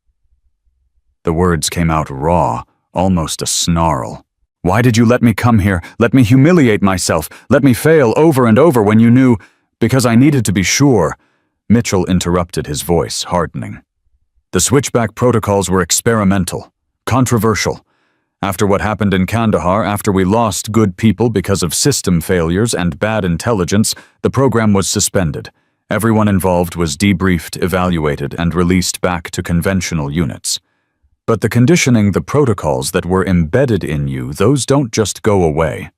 The words came out raw, almost a snarl. "Why did you let me come here, let me humiliate myself, let me fail over and over when you knew?" "Because I needed to be sure. Mitchell interrupted, his voice hardening. The switchback protocols were experimental, controversial. After what happened in Kandahar, after we lost good people because of system failures and bad intelligence, the program was suspended. Everyone involved was debriefed, evaluated, and released back to conventional units. But the conditioning, the protocols that were embedded in you, those don't just go away.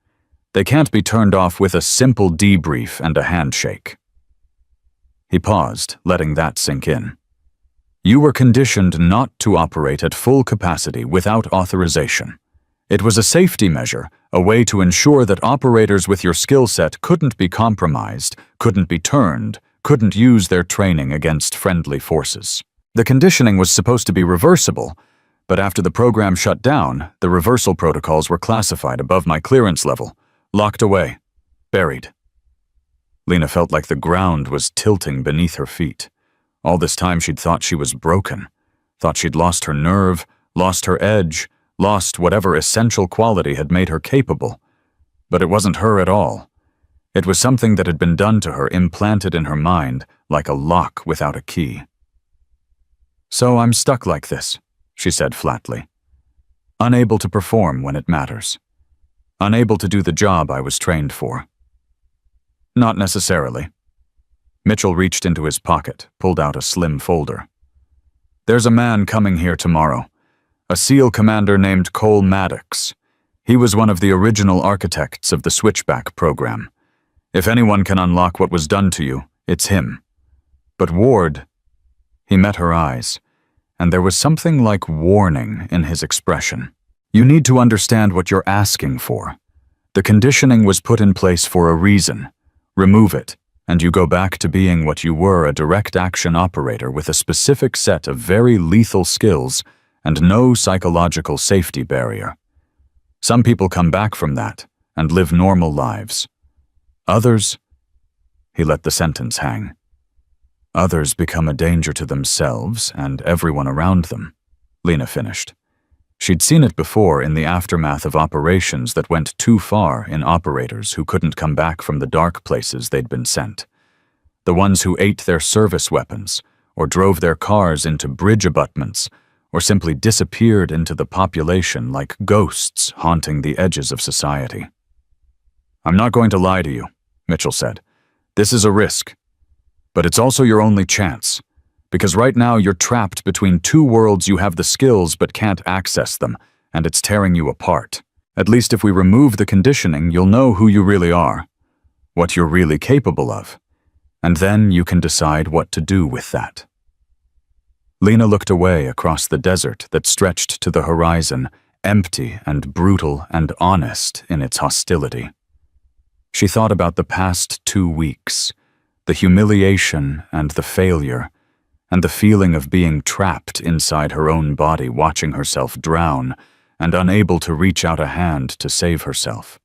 They can't be turned off with a simple debrief and a handshake. He paused, letting that sink in. You were conditioned not to operate at full capacity without authorization. It was a safety measure, a way to ensure that operators with your skill set couldn't be compromised, couldn't be turned, couldn't use their training against friendly forces. The conditioning was supposed to be reversible, but after the program shut down, the reversal protocols were classified above my clearance level, locked away, buried. Lena felt like the ground was tilting beneath her feet. All this time she'd thought she was broken, thought she'd lost her nerve, lost her edge, lost whatever essential quality had made her capable. But it wasn't her at all. It was something that had been done to her, implanted in her mind, like a lock without a key. So I'm stuck like this, she said flatly. Unable to perform when it matters. Unable to do the job I was trained for. Not necessarily. Mitchell reached into his pocket, pulled out a slim folder. There's a man coming here tomorrow. A SEAL commander named Cole Maddox. He was one of the original architects of the Switchback program. If anyone can unlock what was done to you, it's him. But Ward... He met her eyes, and there was something like warning in his expression. You need to understand what you're asking for. The conditioning was put in place for a reason. Remove it, and you go back to being what you were, a direct action operator with a specific set of very lethal skills and no psychological safety barrier. Some people come back from that and live normal lives. Others, he let the sentence hang. Others become a danger to themselves and everyone around them, Lena finished. She'd seen it before in the aftermath of operations that went too far in operators who couldn't come back from the dark places they'd been sent. The ones who ate their service weapons, or drove their cars into bridge abutments, or simply disappeared into the population like ghosts haunting the edges of society. I'm not going to lie to you, Mitchell said. This is a risk. But it's also your only chance. Because right now you're trapped between two worlds. You have the skills but can't access them, and it's tearing you apart. At least if we remove the conditioning, you'll know who you really are, what you're really capable of, and then you can decide what to do with that. Lena looked away across the desert that stretched to the horizon, empty and brutal and honest in its hostility. She thought about the past 2 weeks, the humiliation and the failure, and the feeling of being trapped inside her own body, watching herself drown and unable to reach out a hand to save herself.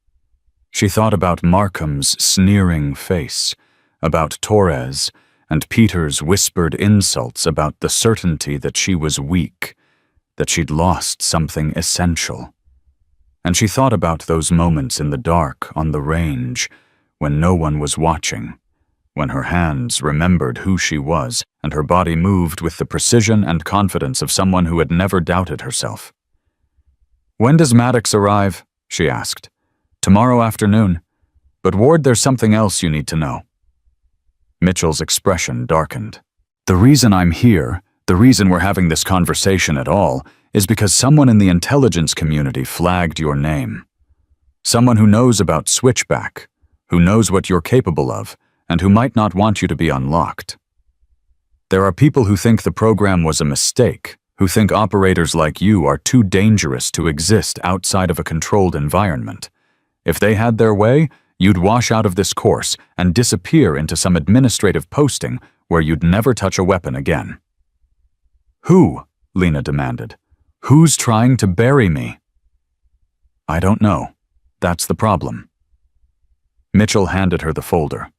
She thought about Markham's sneering face, about Torres and Peter's whispered insults, about the certainty that she was weak, that she'd lost something essential. And she thought about those moments in the dark on the range when no one was watching, when her hands remembered who she was and her body moved with the precision and confidence of someone who had never doubted herself. When does Maddox arrive? She asked. Tomorrow afternoon. But Ward, there's something else you need to know. Mitchell's expression darkened. The reason I'm here, the reason we're having this conversation at all, is because someone in the intelligence community flagged your name. Someone who knows about Switchback, who knows what you're capable of, and who might not want you to be unlocked. There are people who think the program was a mistake, who think operators like you are too dangerous to exist outside of a controlled environment. If they had their way, you'd wash out of this course and disappear into some administrative posting where you'd never touch a weapon again. Who? Lena demanded. Who's trying to bury me? I don't know. That's the problem. Mitchell handed her the folder.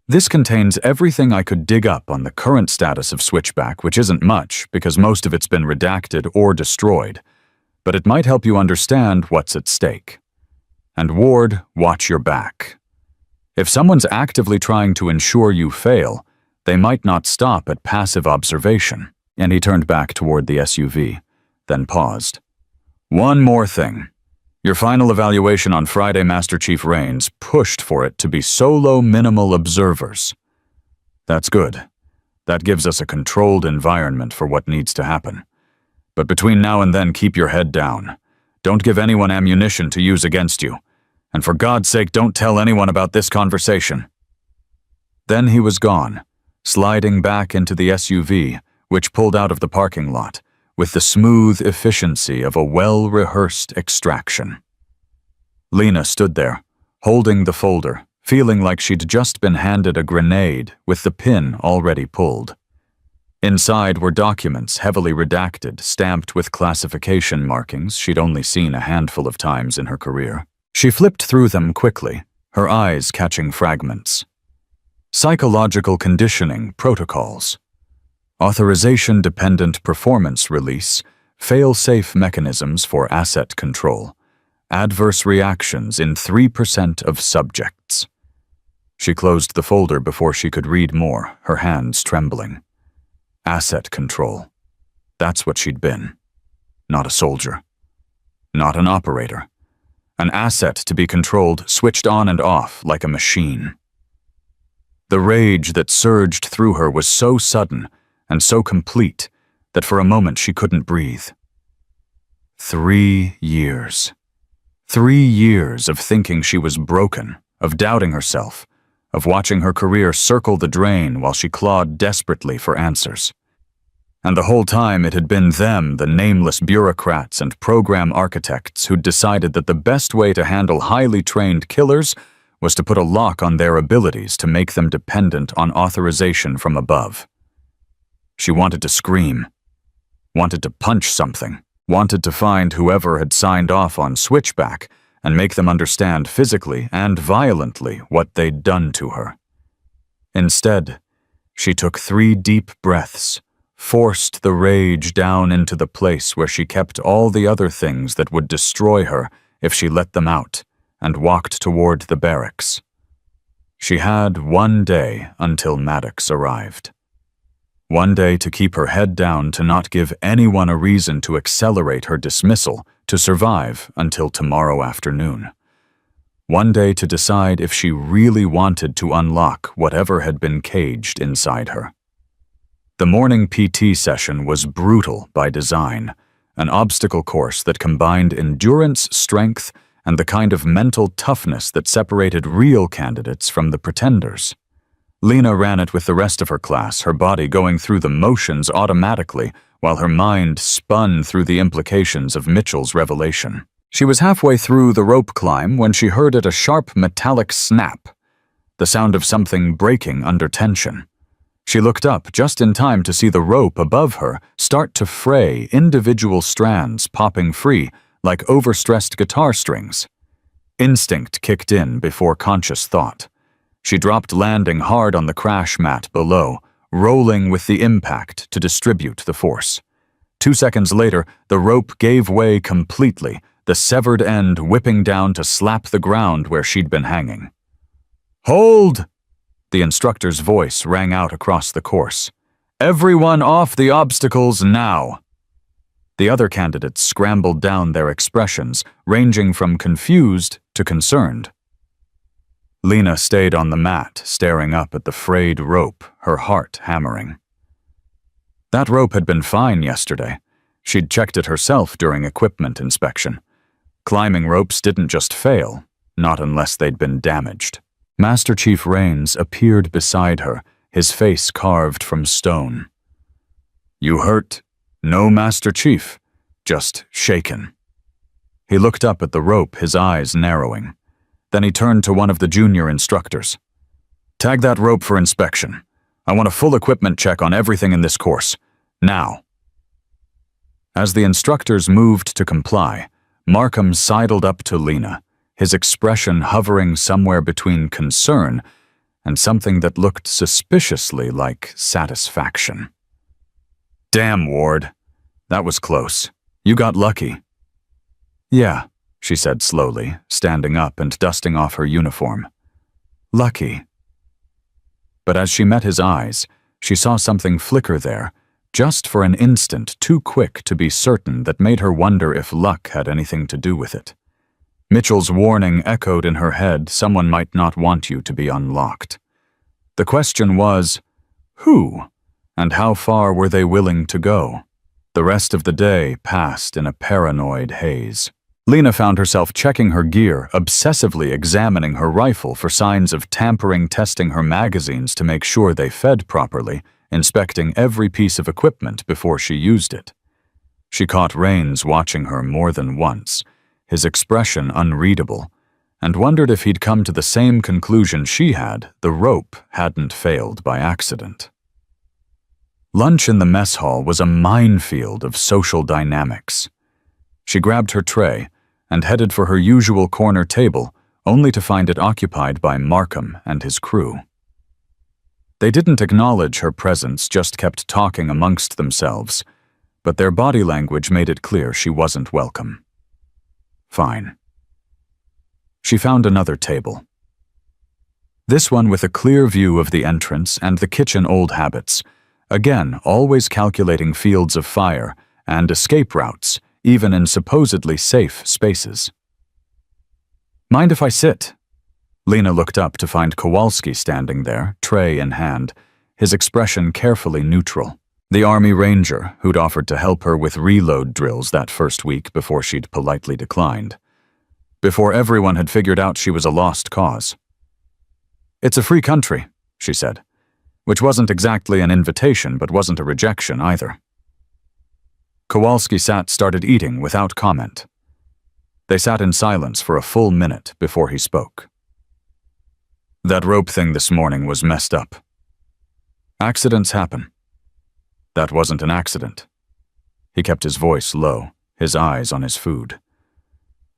This contains everything I could dig up on the current status of Switchback, which isn't much because most of it's been redacted or destroyed, but it might help you understand what's at stake. And Ward, watch your back. If someone's actively trying to ensure you fail, They might not stop at passive observation, and he turned back toward the SUV, then paused. One more thing. Your final evaluation on Friday, Master Chief Rains pushed for it to be solo minimal observers. That's good. That gives us a controlled environment for what needs to happen. But between now and then, keep your head down. Don't give anyone ammunition to use against you. And for God's sake, don't tell anyone about this conversation. Then he was gone, sliding back into the SUV, which pulled out of the parking lot, with the smooth efficiency of a well-rehearsed extraction. Lena stood there, holding the folder, feeling like she'd just been handed a grenade with the pin already pulled. Inside were documents heavily redacted, stamped with classification markings she'd only seen a handful of times in her career. She flipped through them quickly, her eyes catching fragments. Psychological conditioning protocols. Authorization-dependent performance release, fail-safe mechanisms for asset control, adverse reactions in 3% of subjects. She closed the folder before she could read more, her hands trembling. Asset control. That's what she'd been. Not a soldier. Not an operator. An asset to be controlled, switched on and off like a machine. The rage that surged through her was so sudden and so complete that for a moment she couldn't breathe. 3 years. 3 years of thinking she was broken, of doubting herself, of watching her career circle the drain while she clawed desperately for answers. And the whole time it had been them, the nameless bureaucrats and program architects, who'd decided that the best way to handle highly trained killers was to put a lock on their abilities to make them dependent on authorization from above. She wanted to scream, wanted to punch something, wanted to find whoever had signed off on Switchback and make them understand physically and violently what they'd done to her. Instead, she took 3 deep breaths, forced the rage down into the place where she kept all the other things that would destroy her if she let them out, and walked toward the barracks. She had 1 day until Maddox arrived. 1 day to keep her head down, to not give anyone a reason to accelerate her dismissal, to survive until tomorrow afternoon. 1 day to decide if she really wanted to unlock whatever had been caged inside her. The morning PT session was brutal by design, an obstacle course that combined endurance, strength, and the kind of mental toughness that separated real candidates from the pretenders. Lena ran it with the rest of her class, her body going through the motions automatically while her mind spun through the implications of Mitchell's revelation. She was halfway through the rope climb when she heard it a sharp metallic snap, the sound of something breaking under tension. She looked up just in time to see the rope above her start to fray, individual strands popping free like overstressed guitar strings. Instinct kicked in before conscious thought. She dropped, landing hard on the crash mat below, rolling with the impact to distribute the force. 2 seconds later, the rope gave way completely, the severed end whipping down to slap the ground where she'd been hanging. "Hold!" The instructor's voice rang out across the course. "Everyone off the obstacles now!" The other candidates scrambled down, their expressions ranging from confused to concerned. Lena stayed on the mat, staring up at the frayed rope, her heart hammering. That rope had been fine yesterday. She'd checked it herself during equipment inspection. Climbing ropes didn't just fail, not unless they'd been damaged. Master Chief Rains appeared beside her, his face carved from stone. "You hurt? No, Master Chief. Just shaken." He looked up at the rope, his eyes narrowing. Then he turned to one of the junior instructors. "Tag that rope for inspection. I want a full equipment check on everything in this course. Now." As the instructors moved to comply, Markham sidled up to Lena, his expression hovering somewhere between concern and something that looked suspiciously like satisfaction. "Damn, Ward. That was close. You got lucky." "Yeah," she said slowly, standing up and dusting off her uniform. "Lucky." But as she met his eyes, she saw something flicker there, just for an instant too quick to be certain, that made her wonder if luck had anything to do with it. Mitchell's warning echoed in her head, someone might not want you to be unlocked. The question was, who? And how far were they willing to go? The rest of the day passed in a paranoid haze. Lena found herself checking her gear, obsessively examining her rifle for signs of tampering, testing her magazines to make sure they fed properly, inspecting every piece of equipment before she used it. She caught Rains watching her more than once, his expression unreadable, and wondered if he'd come to the same conclusion she had: the rope hadn't failed by accident. Lunch in the mess hall was a minefield of social dynamics. She grabbed her tray and headed for her usual corner table, only to find it occupied by Markham and his crew. They didn't acknowledge her presence, just kept talking amongst themselves, but their body language made it clear she wasn't welcome. Fine. She found another table. This one with a clear view of the entrance and the kitchen old habits, again always calculating fields of fire and escape routes, even in supposedly safe spaces. Mind if I sit? Lena looked up to find Kowalski standing there, tray in hand, his expression carefully neutral. The Army Ranger who'd offered to help her with reload drills that first week before she'd politely declined. Before everyone had figured out she was a lost cause. "It's a free country," she said, which wasn't exactly an invitation but wasn't a rejection either. Kowalski started eating without comment. They sat in silence for a full minute before he spoke. "That rope thing this morning was messed up. Accidents happen. That wasn't an accident." He kept his voice low, his eyes on his food.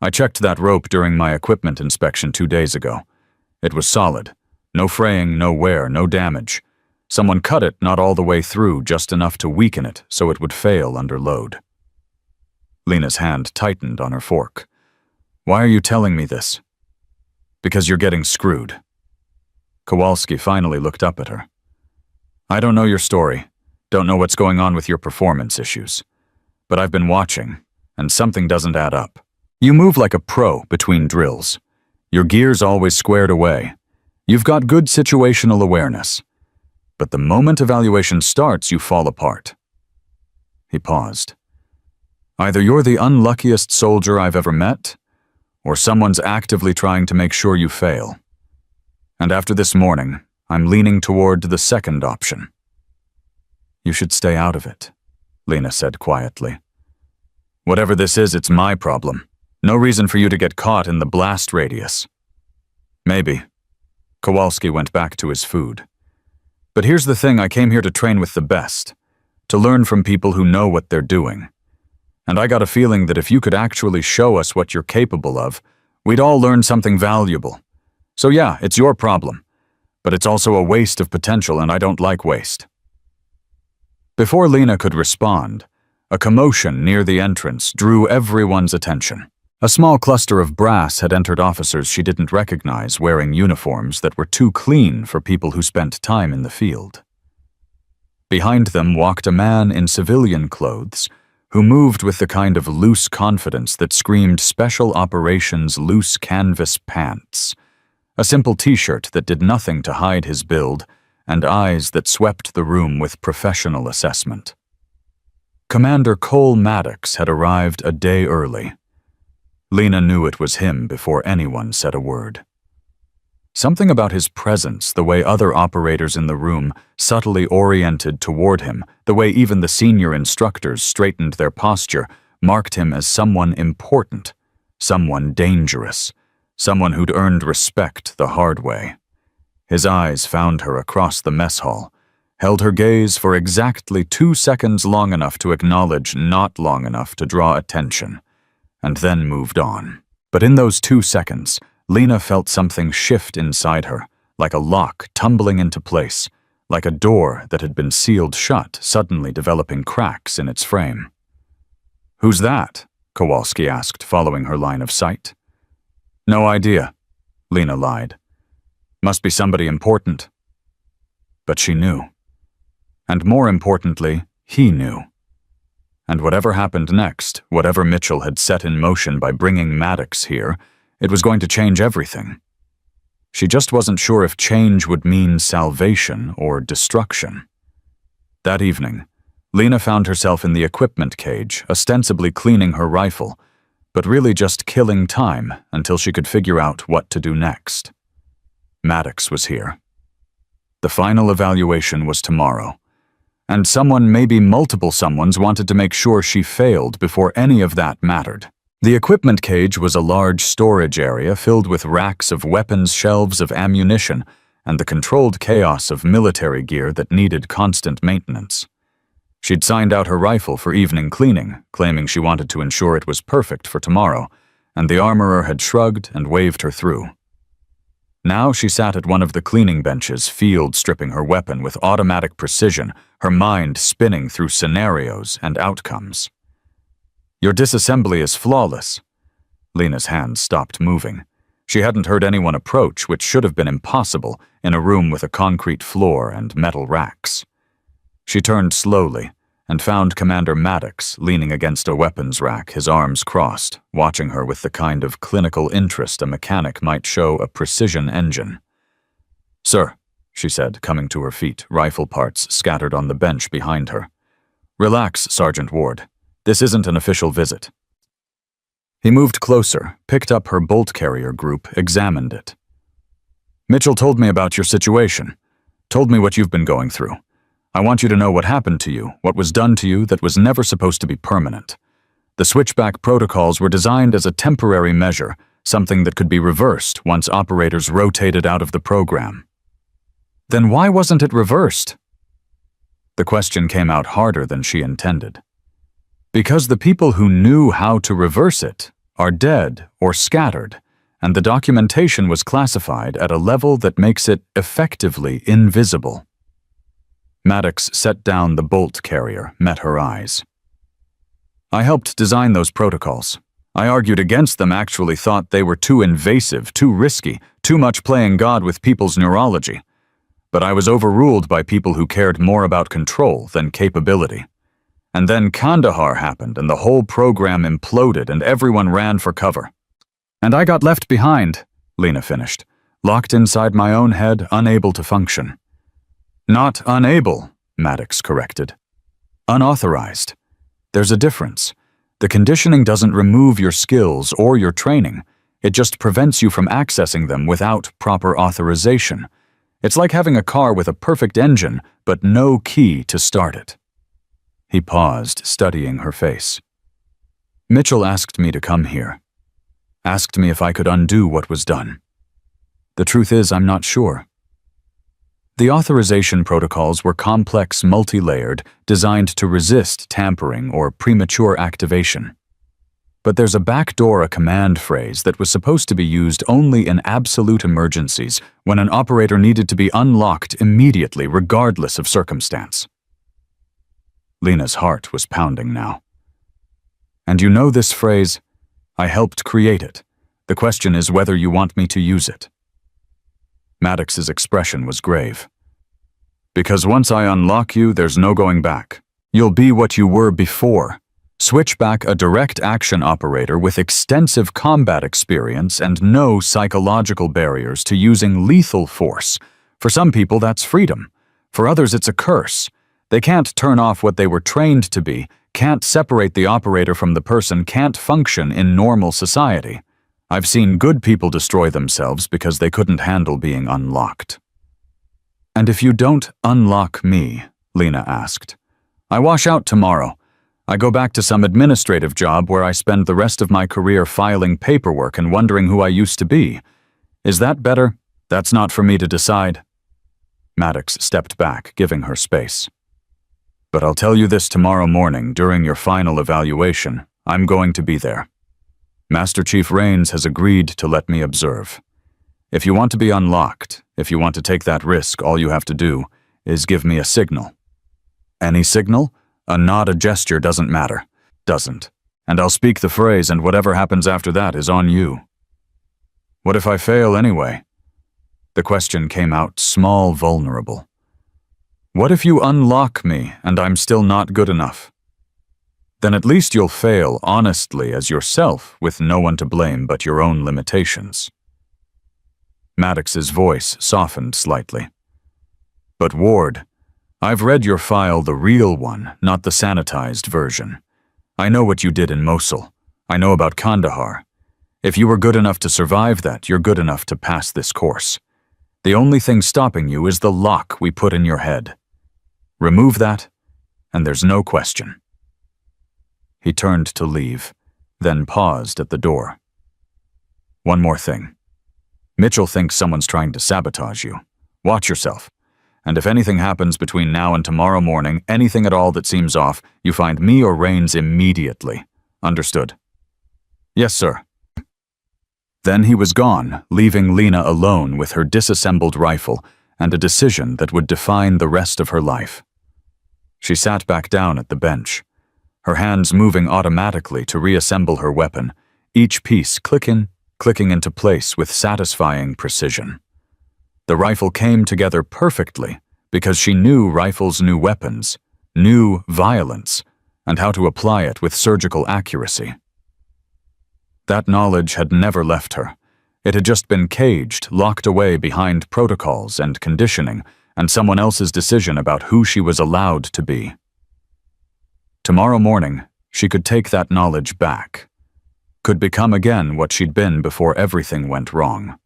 "I checked that rope during my equipment inspection 2 days ago. It was solid. No fraying, no wear, no damage. Someone cut it not all the way through, just enough to weaken it so it would fail under load." Lena's hand tightened on her fork. "Why are you telling me this?" "Because you're getting screwed." Kowalski finally looked up at her. "I don't know your story. Don't know what's going on with your performance issues. But I've been watching, and something doesn't add up. You move like a pro between drills. Your gear's always squared away. You've got good situational awareness. But the moment evaluation starts, you fall apart." He paused. "Either you're the unluckiest soldier I've ever met, or someone's actively trying to make sure you fail. And after this morning, I'm leaning toward the second option." "You should stay out of it," Lena said quietly. "Whatever this is, it's my problem. No reason for you to get caught in the blast radius." "Maybe." Kowalski went back to his food. "But here's the thing, I came here to train with the best, to learn from people who know what they're doing. And I got a feeling that if you could actually show us what you're capable of, we'd all learn something valuable. So yeah, it's your problem, but it's also a waste of potential, and I don't like waste." Before Lena could respond, a commotion near the entrance drew everyone's attention. A small cluster of brass had entered officers she didn't recognize, wearing uniforms that were too clean for people who spent time in the field. Behind them walked a man in civilian clothes who moved with the kind of loose confidence that screamed Special Operations loose canvas pants, a simple t-shirt that did nothing to hide his build, and eyes that swept the room with professional assessment. Commander Cole Maddox had arrived a day early. Lena knew it was him before anyone said a word. Something about his presence, the way other operators in the room subtly oriented toward him, the way even the senior instructors straightened their posture, marked him as someone important, someone dangerous, someone who'd earned respect the hard way. His eyes found her across the mess hall, held her gaze for exactly 2 seconds, long enough to acknowledge, not long enough to draw attention, and then moved on. But in those 2 seconds, Lena felt something shift inside her, like a lock tumbling into place, like a door that had been sealed shut, suddenly developing cracks in its frame. "Who's that?" Kowalski asked, following her line of sight. "No idea," Lena lied. "Must be somebody important." But she knew. And more importantly, he knew. And whatever happened next, whatever Mitchell had set in motion by bringing Maddox here, it was going to change everything. She just wasn't sure if change would mean salvation or destruction. That evening, Lena found herself in the equipment cage, ostensibly cleaning her rifle, but really just killing time until she could figure out what to do next. Maddox was here. The final evaluation was tomorrow, and someone, maybe multiple someones, wanted to make sure she failed before any of that mattered. The equipment cage was a large storage area filled with racks of weapons, shelves of ammunition, and the controlled chaos of military gear that needed constant maintenance. She'd signed out her rifle for evening cleaning, claiming she wanted to ensure it was perfect for tomorrow, and the armorer had shrugged and waved her through. Now she sat at one of the cleaning benches, field stripping her weapon with automatic precision, her mind spinning through scenarios and outcomes. "Your disassembly is flawless." Lena's hands stopped moving. She hadn't heard anyone approach, which should have been impossible, in a room with a concrete floor and metal racks. She turned slowly and found Commander Maddox leaning against a weapons rack, his arms crossed, watching her with the kind of clinical interest a mechanic might show a precision engine. "Sir," she said, coming to her feet, rifle parts scattered on the bench behind her. "Relax, Sergeant Ward. This isn't an official visit." He moved closer, picked up her bolt carrier group, examined it. "Mitchell told me about your situation, told me what you've been going through. I want you to know what happened to you, what was done to you that was never supposed to be permanent. The switchback protocols were designed as a temporary measure, something that could be reversed once operators rotated out of the program." "Then why wasn't it reversed?" The question came out harder than she intended. "Because the people who knew how to reverse it are dead or scattered, and the documentation was classified at a level that makes it effectively invisible." Maddox set down the bolt carrier, met her eyes. "I helped design those protocols. I argued against them, actually thought they were too invasive, too risky, too much playing God with people's neurology. But I was overruled by people who cared more about control than capability. And then Kandahar happened, and the whole program imploded, and everyone ran for cover. And I got left behind," Lena finished, "locked inside my own head, unable to function." "Not unable," Maddox corrected. "Unauthorized. There's a difference. The conditioning doesn't remove your skills or your training. It just prevents you from accessing them without proper authorization. It's like having a car with a perfect engine, but no key to start it." He paused, studying her face. "Mitchell asked me to come here. Asked me if I could undo what was done. The truth is, I'm not sure." The authorization protocols were complex, multi-layered, designed to resist tampering or premature activation. But there's a backdoor, a command phrase that was supposed to be used only in absolute emergencies, when an operator needed to be unlocked immediately, regardless of circumstance. Lena's heart was pounding now. "And you know this phrase? I helped create it. The question is whether you want me to use it." Maddox's expression was grave. "Because once I unlock you, there's no going back. You'll be what you were before. Switchback, a direct action operator with extensive combat experience and no psychological barriers to using lethal force. For some people, that's freedom. For others, it's a curse. They can't turn off what they were trained to be, can't separate the operator from the person, can't function in normal society. I've seen good people destroy themselves because they couldn't handle being unlocked." "And if you don't unlock me," Lena asked, "I wash out tomorrow. I go back to some administrative job where I spend the rest of my career filing paperwork and wondering who I used to be. Is that better? That's not for me to decide." Maddox stepped back, giving her space. "But I'll tell you this tomorrow morning during your final evaluation. I'm going to be there. Master Chief Rains has agreed to let me observe. If you want to be unlocked, if you want to take that risk, all you have to do is give me a signal." "Any signal? A nod, a gesture doesn't matter." "Doesn't. And I'll speak the phrase, and whatever happens after that is on you." "What if I fail anyway?" The question came out small, vulnerable. What if you unlock me and I'm still not good enough? Then at least you'll fail honestly as yourself with no one to blame but your own limitations. Maddox's voice softened slightly. But Ward, I've read your file, the real one, not the sanitized version. I know what you did in Mosul. I know about Kandahar. If you were good enough to survive that, you're good enough to pass this course. The only thing stopping you is the lock we put in your head. Remove that, and there's no question. He turned to leave, then paused at the door. One more thing. Mitchell thinks someone's trying to sabotage you. Watch yourself. And if anything happens between now and tomorrow morning, anything at all that seems off, you find me or Rains immediately. Understood? Yes, sir. Then he was gone, leaving Lena alone with her disassembled rifle and a decision that would define the rest of her life. She sat back down at the bench, her hands moving automatically to reassemble her weapon, each piece clicking into place with satisfying precision. The rifle came together perfectly because she knew rifles knew weapons, knew violence, and how to apply it with surgical accuracy. That knowledge had never left her. It had just been caged, locked away behind protocols and conditioning and someone else's decision about who she was allowed to be. Tomorrow morning, she could take that knowledge back, could become again what she'd been before everything went wrong,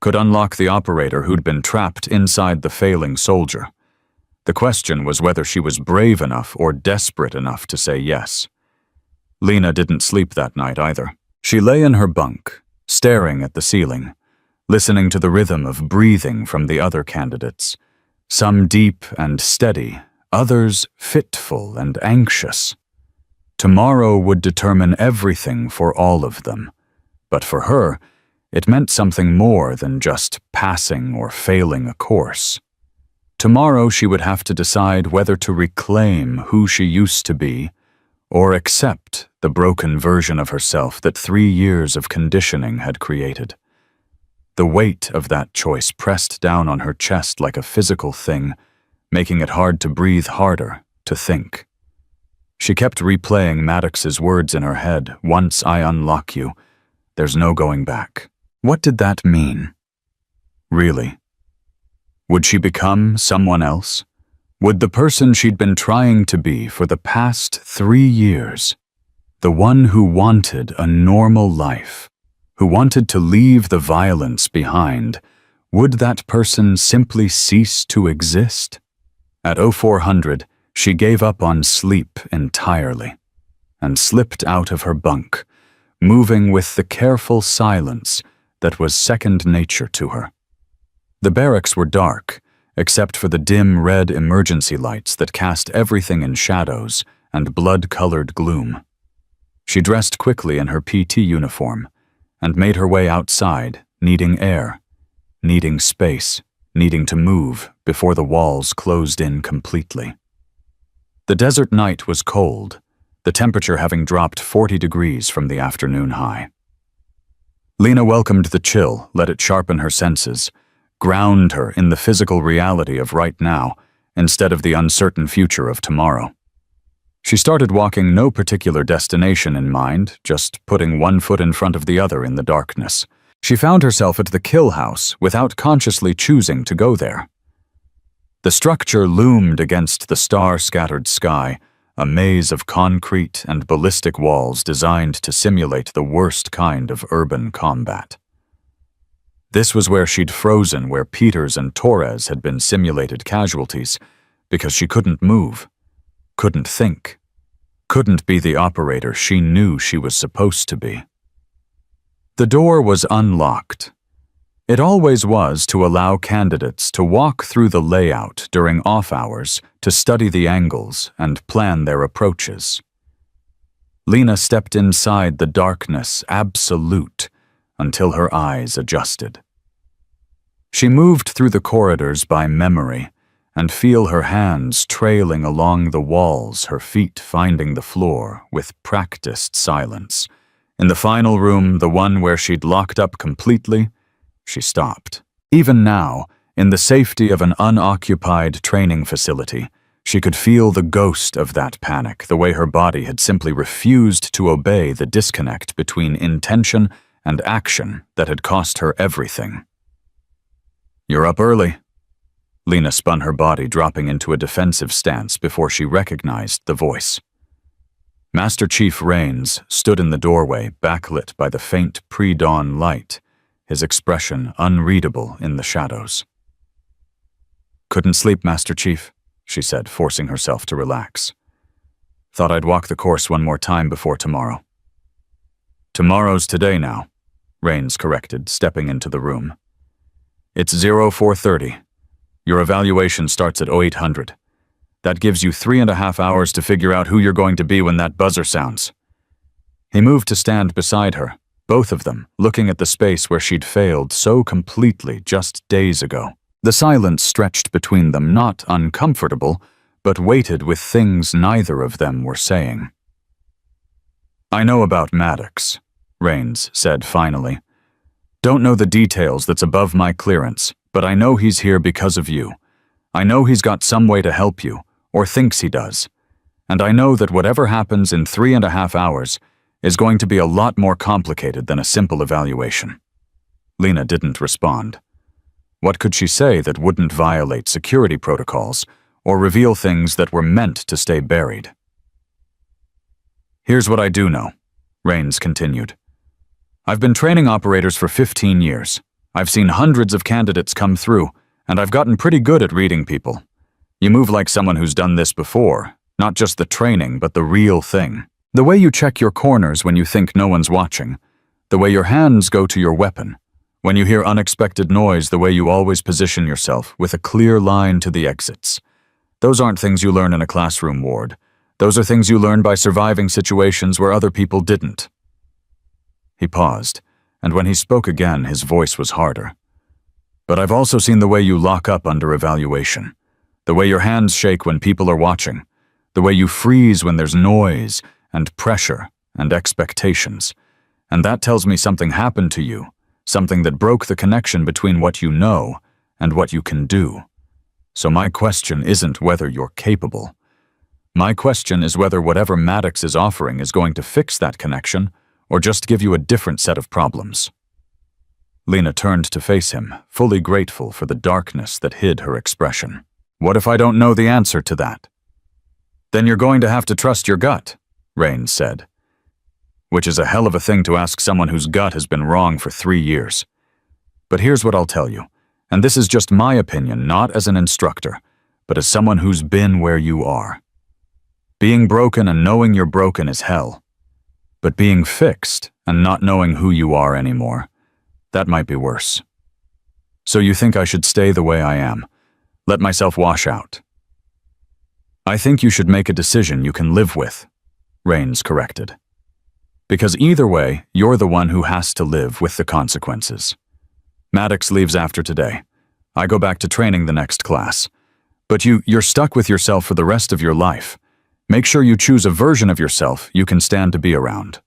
could unlock the operator who'd been trapped inside the failing soldier. The question was whether she was brave enough or desperate enough to say yes. Lena didn't sleep that night either. She lay in her bunk, staring at the ceiling, listening to the rhythm of breathing from the other candidates, some deep and steady, others fitful and anxious. Tomorrow would determine everything for all of them, but for her, it meant something more than just passing or failing a course. Tomorrow she would have to decide whether to reclaim who she used to be or accept the broken version of herself that 3 years of conditioning had created. The weight of that choice pressed down on her chest like a physical thing, making it hard to breathe harder, to think. She kept replaying Maddox's words in her head, "Once I unlock you, there's no going back." What did that mean? Really? Would she become someone else? Would the person she'd been trying to be for the past 3 years, the one who wanted a normal life, who wanted to leave the violence behind, would that person simply cease to exist? At 0400, she gave up on sleep entirely and slipped out of her bunk, moving with the careful silence that was second nature to her. The barracks were dark, except for the dim red emergency lights that cast everything in shadows and blood-colored gloom. She dressed quickly in her PT uniform and made her way outside, needing air, needing space, needing to move before the walls closed in completely. The desert night was cold, the temperature having dropped 40 degrees from the afternoon high. Lena welcomed the chill, let it sharpen her senses, ground her in the physical reality of right now instead of the uncertain future of tomorrow. She started walking no particular destination in mind, just putting one foot in front of the other in the darkness. She found herself at the kill house without consciously choosing to go there. The structure loomed against the star-scattered sky, a maze of concrete and ballistic walls designed to simulate the worst kind of urban combat. This was where she'd frozen where Peters and Torres had been simulated casualties, because she couldn't move, couldn't think, couldn't be the operator she knew she was supposed to be. The door was unlocked. It always was to allow candidates to walk through the layout during off hours to study the angles and plan their approaches. Lena stepped inside the darkness absolute until her eyes adjusted. She moved through the corridors by memory and feel her hands trailing along the walls, her feet finding the floor with practiced silence. In the final room, the one where she'd locked up completely, she stopped. Even now, In the safety of an unoccupied training facility, she could feel the ghost of that panic, the way her body had simply refused to obey the disconnect between intention and action that had cost her everything. "You're up early." Lena spun her body, dropping into a defensive stance before she recognized the voice. Master Chief Rains stood in the doorway, backlit by the faint pre-dawn light, his expression unreadable in the shadows. "Couldn't sleep, Master Chief," she said, forcing herself to relax. "Thought I'd walk the course one more time before tomorrow." "Tomorrow's today now," Rains corrected, stepping into the room. "It's 0430. Your evaluation starts at 0800. That gives you 3.5 hours to figure out who you're going to be when that buzzer sounds." He moved to stand beside her, both of them looking at the space where she'd failed so completely just days ago. The silence stretched between them, not uncomfortable, but weighted with things neither of them were saying. "I know about Maddox," Rains said finally. "Don't know the details, that's above my clearance, but I know he's here because of you. I know he's got some way to help you, or thinks he does. And I know that whatever happens in 3.5 hours is going to be a lot more complicated than a simple evaluation." Lena didn't respond. What could she say that wouldn't violate security protocols or reveal things that were meant to stay buried? "Here's what I do know," Rains continued. "I've been training operators for 15 years. I've seen hundreds of candidates come through, and I've gotten pretty good at reading people. You move like someone who's done this before, not just the training, but the real thing. The way you check your corners when you think no one's watching, the way your hands go to your weapon, when you hear unexpected noise, the way you always position yourself with a clear line to the exits. Those aren't things you learn in a classroom ward. Those are things you learn by surviving situations where other people didn't." He paused, and when he spoke again, his voice was harder. "But I've also seen the way you lock up under evaluation, the way your hands shake when people are watching, the way you freeze when there's noise and pressure and expectations. And that tells me something happened to you, something that broke the connection between what you know and what you can do. So my question isn't whether you're capable. My question is whether whatever Maddox is offering is going to fix that connection or just give you a different set of problems." Lena turned to face him, fully grateful for the darkness that hid her expression. "What if I don't know the answer to that?" "Then you're going to have to trust your gut," Rains said. "Which is a hell of a thing to ask someone whose gut has been wrong for 3 years. But here's what I'll tell you, and this is just my opinion, not as an instructor, but as someone who's been where you are. Being broken and knowing you're broken is hell. But being fixed and not knowing who you are anymore, that might be worse. So you think I should stay the way I am, let myself wash out?" "I think you should make a decision you can live with," Rains corrected. "Because either way, you're the one who has to live with the consequences. Maddox leaves after today. I go back to training the next class. But you're stuck with yourself for the rest of your life. Make sure you choose a version of yourself you can stand to be around."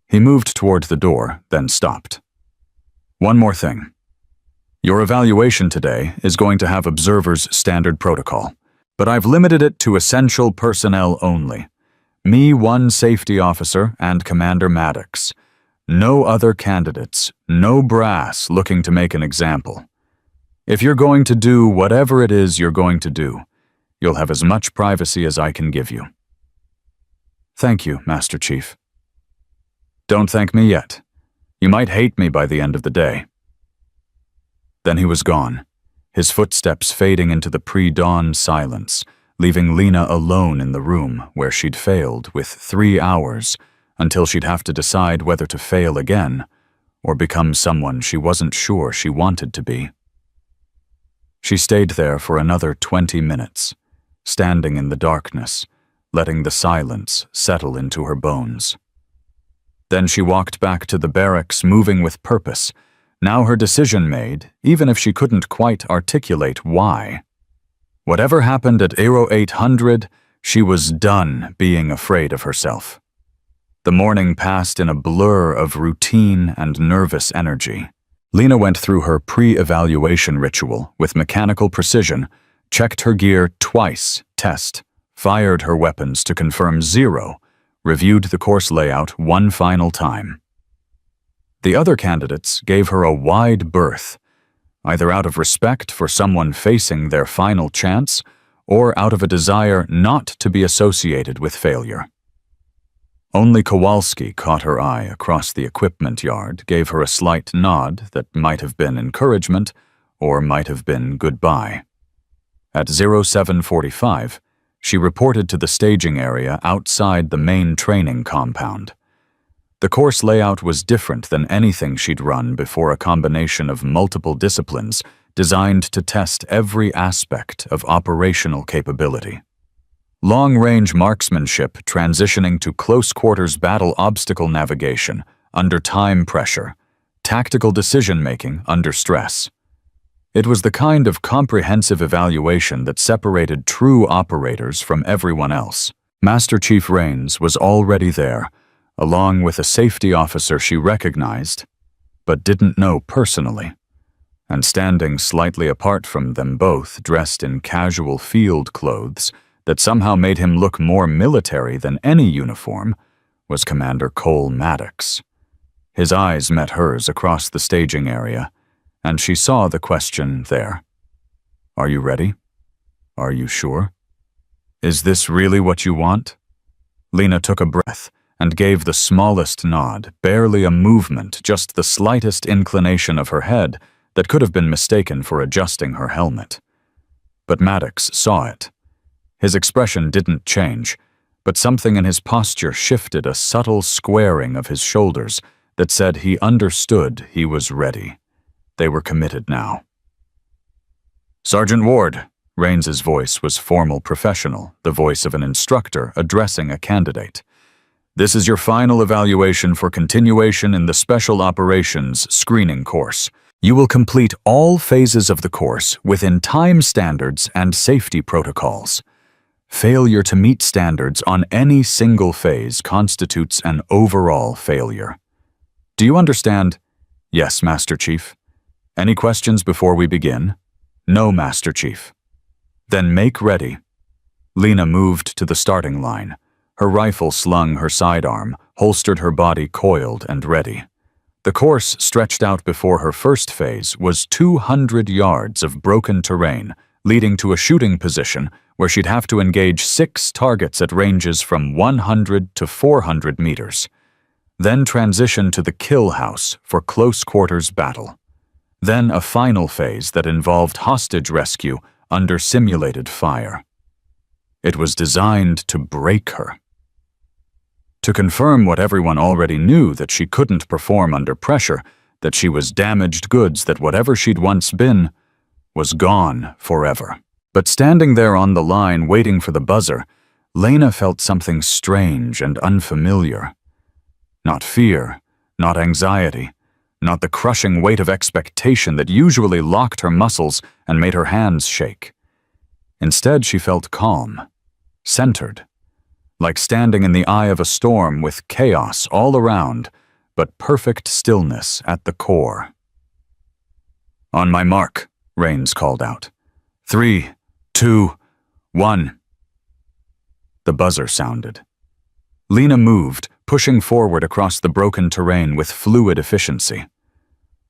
He moved toward the door, then stopped. "One more thing. Your evaluation today is going to have observers' standard protocol, but I've limited it to essential personnel only. Me, one safety officer, and Commander Maddox. No other candidates, no brass looking to make an example. If you're going to do whatever it is you're going to do, you'll have as much privacy as I can give you." "Thank you, Master Chief." "Don't thank me yet. You might hate me by the end of the day." Then he was gone, his footsteps fading into the pre-dawn silence, leaving Lena alone in the room where she'd failed with 3 hours until she'd have to decide whether to fail again or become someone she wasn't sure she wanted to be. She stayed there for another 20 minutes, standing in the darkness, letting the silence settle into her bones. Then she walked back to the barracks, moving with purpose, now her decision made, even if she couldn't quite articulate why. Whatever happened at 0800, she was done being afraid of herself. The morning passed in a blur of routine and nervous energy. Lena went through her pre-evaluation ritual with mechanical precision, checked her gear twice, test, fired her weapons to confirm 0, reviewed the course layout one final time. The other candidates gave her a wide berth, either out of respect for someone facing their final chance or out of a desire not to be associated with failure. Only Kowalski caught her eye across the equipment yard, gave her a slight nod that might have been encouragement or might have been goodbye. At 0745, she reported to the staging area outside the main training compound. The course layout was different than anything she'd run before, a combination of multiple disciplines designed to test every aspect of operational capability. Long-range marksmanship transitioning to close-quarters battle obstacle navigation under time pressure, tactical decision-making under stress. It was the kind of comprehensive evaluation that separated true operators from everyone else. Master Chief Rains was already there, along with a safety officer she recognized, but didn't know personally. And standing slightly apart from them both, dressed in casual field clothes that somehow made him look more military than any uniform, was Commander Cole Maddox. His eyes met hers across the staging area, and she saw the question there. Are you ready? Are you sure? Is this really what you want? Lena took a breath and gave the smallest nod, barely a movement, just the slightest inclination of her head that could have been mistaken for adjusting her helmet. But Maddox saw it. His expression didn't change, but something in his posture shifted, a subtle squaring of his shoulders that said he understood he was ready. They were committed now. Sergeant Ward, Rains's voice was formal, professional, the voice of an instructor addressing a candidate. This is your final evaluation for continuation in the Special Operations Screening Course. You will complete all phases of the course within time standards and safety protocols. Failure to meet standards on any single phase constitutes an overall failure. Do you understand? Yes, Master Chief. Any questions before we begin? No, Master Chief. Then make ready. Lena moved to the starting line. Her rifle slung her sidearm, holstered her body coiled and ready. The course stretched out before her first phase was 200 yards of broken terrain, leading to a shooting position where she'd have to engage 6 targets at ranges from 100 to 400 meters. Then transition to the kill house for close-quarters battle. Then a final phase that involved hostage rescue under simulated fire. It was designed to break her. To confirm what everyone already knew, that she couldn't perform under pressure, that she was damaged goods, that whatever she'd once been was gone forever. But standing there on the line waiting for the buzzer, Lena felt something strange and unfamiliar. Not fear, not anxiety, not the crushing weight of expectation that usually locked her muscles and made her hands shake. Instead, she felt calm, centered, like standing in the eye of a storm with chaos all around, but perfect stillness at the core. On my mark, Rains called out. 3, 2, 1. The buzzer sounded. Lena moved, pushing forward across the broken terrain with fluid efficiency.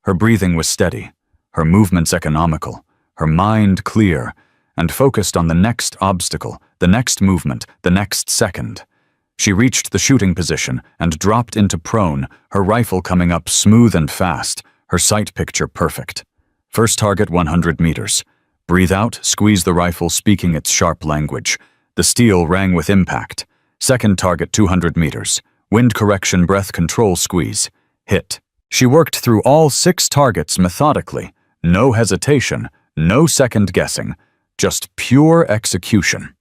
Her breathing was steady, her movements economical, her mind clear, and focused on the next obstacle, the next movement, the next second. She reached the shooting position and dropped into prone, her rifle coming up smooth and fast, her sight picture perfect. First target 100 meters. Breathe out, squeeze the rifle, speaking its sharp language. The steel rang with impact. Second target 200 meters. Wind correction, breath control, squeeze. Hit. She worked through all 6 targets methodically. No hesitation, no second guessing. Just pure execution.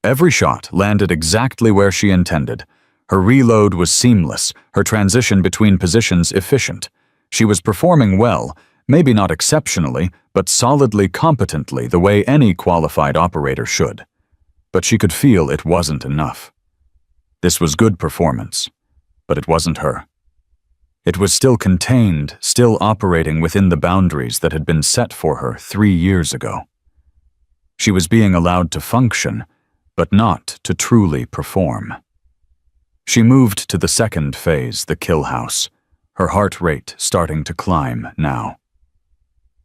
Every shot landed exactly where she intended. Her reload was seamless, her transition between positions efficient. She was performing well, maybe not exceptionally, but solidly competently, the way any qualified operator should. But she could feel it wasn't enough. This was good performance, but it wasn't her. It was still contained, still operating within the boundaries that had been set for her 3 years ago. She was being allowed to function, but not to truly perform. She moved to the second phase, the kill house, her heart rate starting to climb now.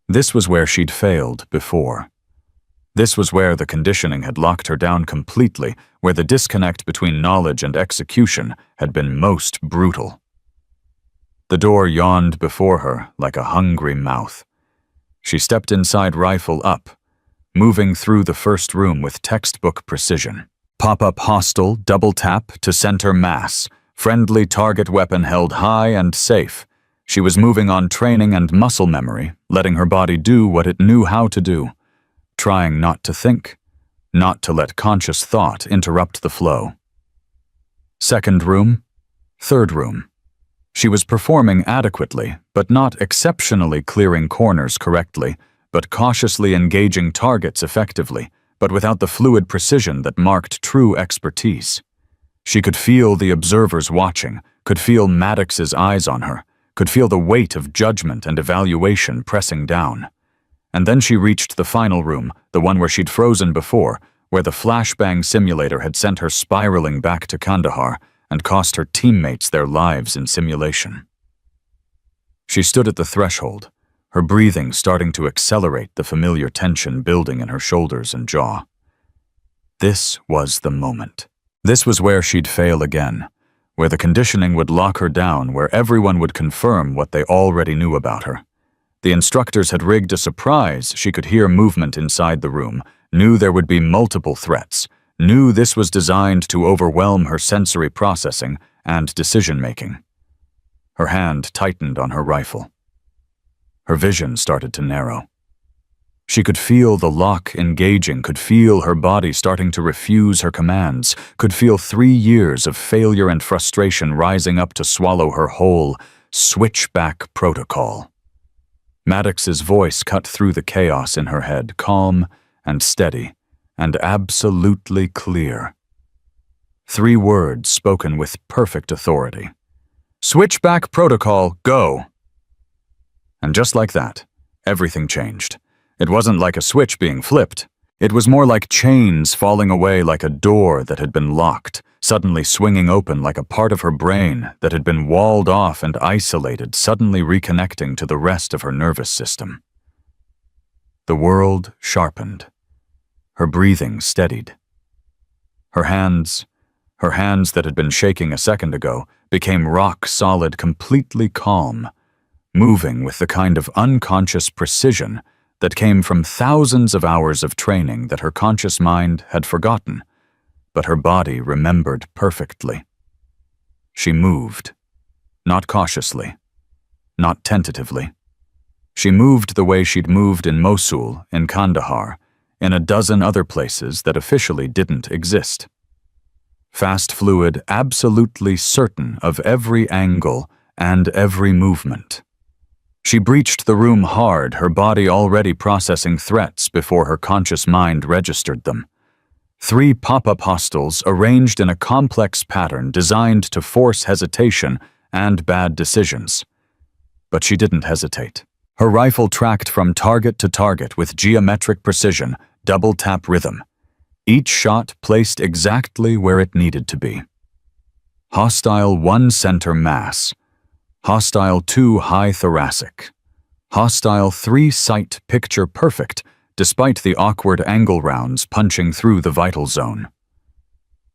This was where she'd failed before. This was where the conditioning had locked her down completely, where the disconnect between knowledge and execution had been most brutal. The door yawned before her like a hungry mouth. She stepped inside, rifle up, moving through the first room with textbook precision. Pop-up hostile, double tap to center mass, friendly target weapon held high and safe. She was moving on training and muscle memory, letting her body do what it knew how to do, trying not to think, not to let conscious thought interrupt the flow. Second room, third room. She was performing adequately, but not exceptionally clearing corners correctly, but cautiously engaging targets effectively, but without the fluid precision that marked true expertise. She could feel the observers watching, could feel Maddox's eyes on her, could feel the weight of judgment and evaluation pressing down. And then she reached the final room, the one where she'd frozen before, where the flashbang simulator had sent her spiraling back to Kandahar and cost her teammates their lives in simulation. She stood at the threshold, her breathing starting to accelerate, the familiar tension building in her shoulders and jaw. This was the moment. This was where she'd fail again, where the conditioning would lock her down, where everyone would confirm what they already knew about her. The instructors had rigged a surprise. She could hear movement inside the room, knew there would be multiple threats, knew this was designed to overwhelm her sensory processing and decision-making. Her hand tightened on her rifle. Her vision started to narrow. She could feel the lock engaging, could feel her body starting to refuse her commands, could feel 3 years of failure and frustration rising up to swallow her whole switchback protocol. Maddox's voice cut through the chaos in her head, calm and steady and absolutely clear. 3 words spoken with perfect authority. "Switchback protocol, go!" And just like that, everything changed. It wasn't like a switch being flipped. It was more like chains falling away, like a door that had been locked, suddenly swinging open, like a part of her brain that had been walled off and isolated, suddenly reconnecting to the rest of her nervous system. The world sharpened. Her breathing steadied. Her hands that had been shaking a second ago, became rock-solid, completely calm, moving with the kind of unconscious precision that came from thousands of hours of training that her conscious mind had forgotten, but her body remembered perfectly. She moved, not cautiously, not tentatively. She moved the way she'd moved in Mosul, in Kandahar, in a dozen other places that officially didn't exist. Fast, fluid, absolutely certain of every angle and every movement. She breached the room hard, her body already processing threats before her conscious mind registered them. 3 pop-up hostiles arranged in a complex pattern designed to force hesitation and bad decisions. But she didn't hesitate. Her rifle tracked from target to target with geometric precision, double-tap rhythm. Each shot placed exactly where it needed to be. Hostile 1 center mass. Hostile 2 high thoracic. Hostile 3 sight picture perfect, despite the awkward angle rounds punching through the vital zone.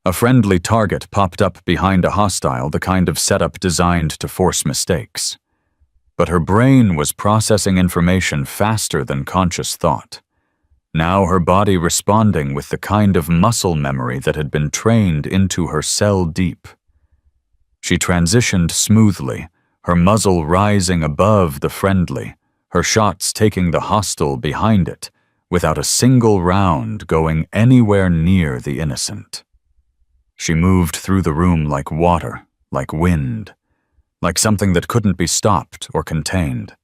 A friendly target popped up behind a hostile, the kind of setup designed to force mistakes. But her brain was processing information faster than conscious thought. Now her body responding with the kind of muscle memory that had been trained into her cell deep. She transitioned smoothly, her muzzle rising above the friendly, her shots taking the hostile behind it, without a single round going anywhere near the innocent. She moved through the room like water, like wind, like something that couldn't be stopped or contained.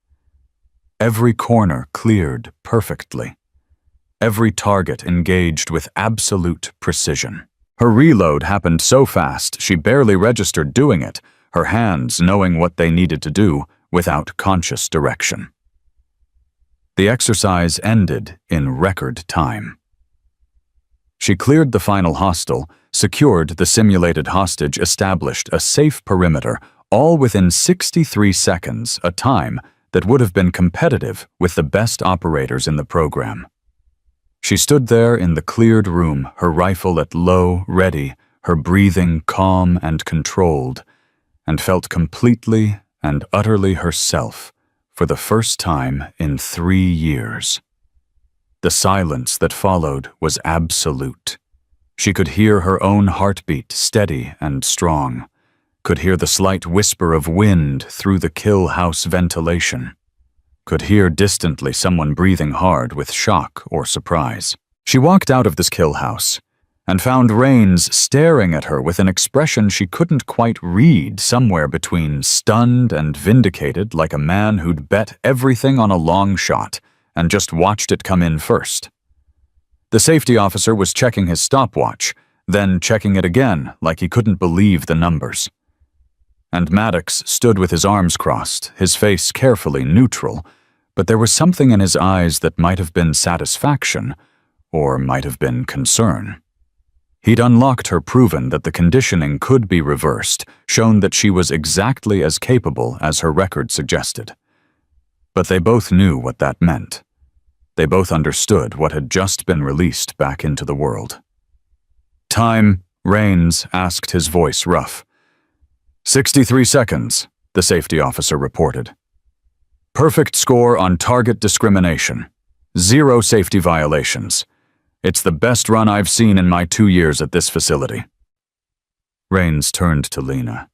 Every corner cleared perfectly. Every target engaged with absolute precision. Her reload happened so fast she barely registered doing it. her hands knowing what they needed to do without conscious direction. The exercise ended in record time. She cleared the final hostel, secured the simulated hostage, established a safe perimeter, all within 63 seconds, a time that would have been competitive with the best operators in the program. She stood there in the cleared room, her rifle at low, ready, her breathing calm and controlled, and felt completely and utterly herself for the first time in 3 years. The silence that followed was absolute. She could hear her own heartbeat, steady and strong, could hear the slight whisper of wind through the kill house ventilation, could hear distantly someone breathing hard with shock or surprise. She walked out of this kill house and found Rains staring at her with an expression she couldn't quite read, somewhere between stunned and vindicated, like a man who'd bet everything on a long shot and just watched it come in first. The safety officer was checking his stopwatch, then checking it again like he couldn't believe the numbers. And Maddox stood with his arms crossed, his face carefully neutral, but there was something in his eyes that might have been satisfaction, or might have been concern. He'd unlocked her, proven that the conditioning could be reversed, shown that she was exactly as capable as her record suggested. But they both knew what that meant. They both understood what had just been released back into the world. "Time," Rains asked, his voice rough. 63 seconds, the safety officer reported. "Perfect score on target discrimination. 0 safety violations. It's the best run I've seen in my 2 years at this facility." Rains turned to Lena,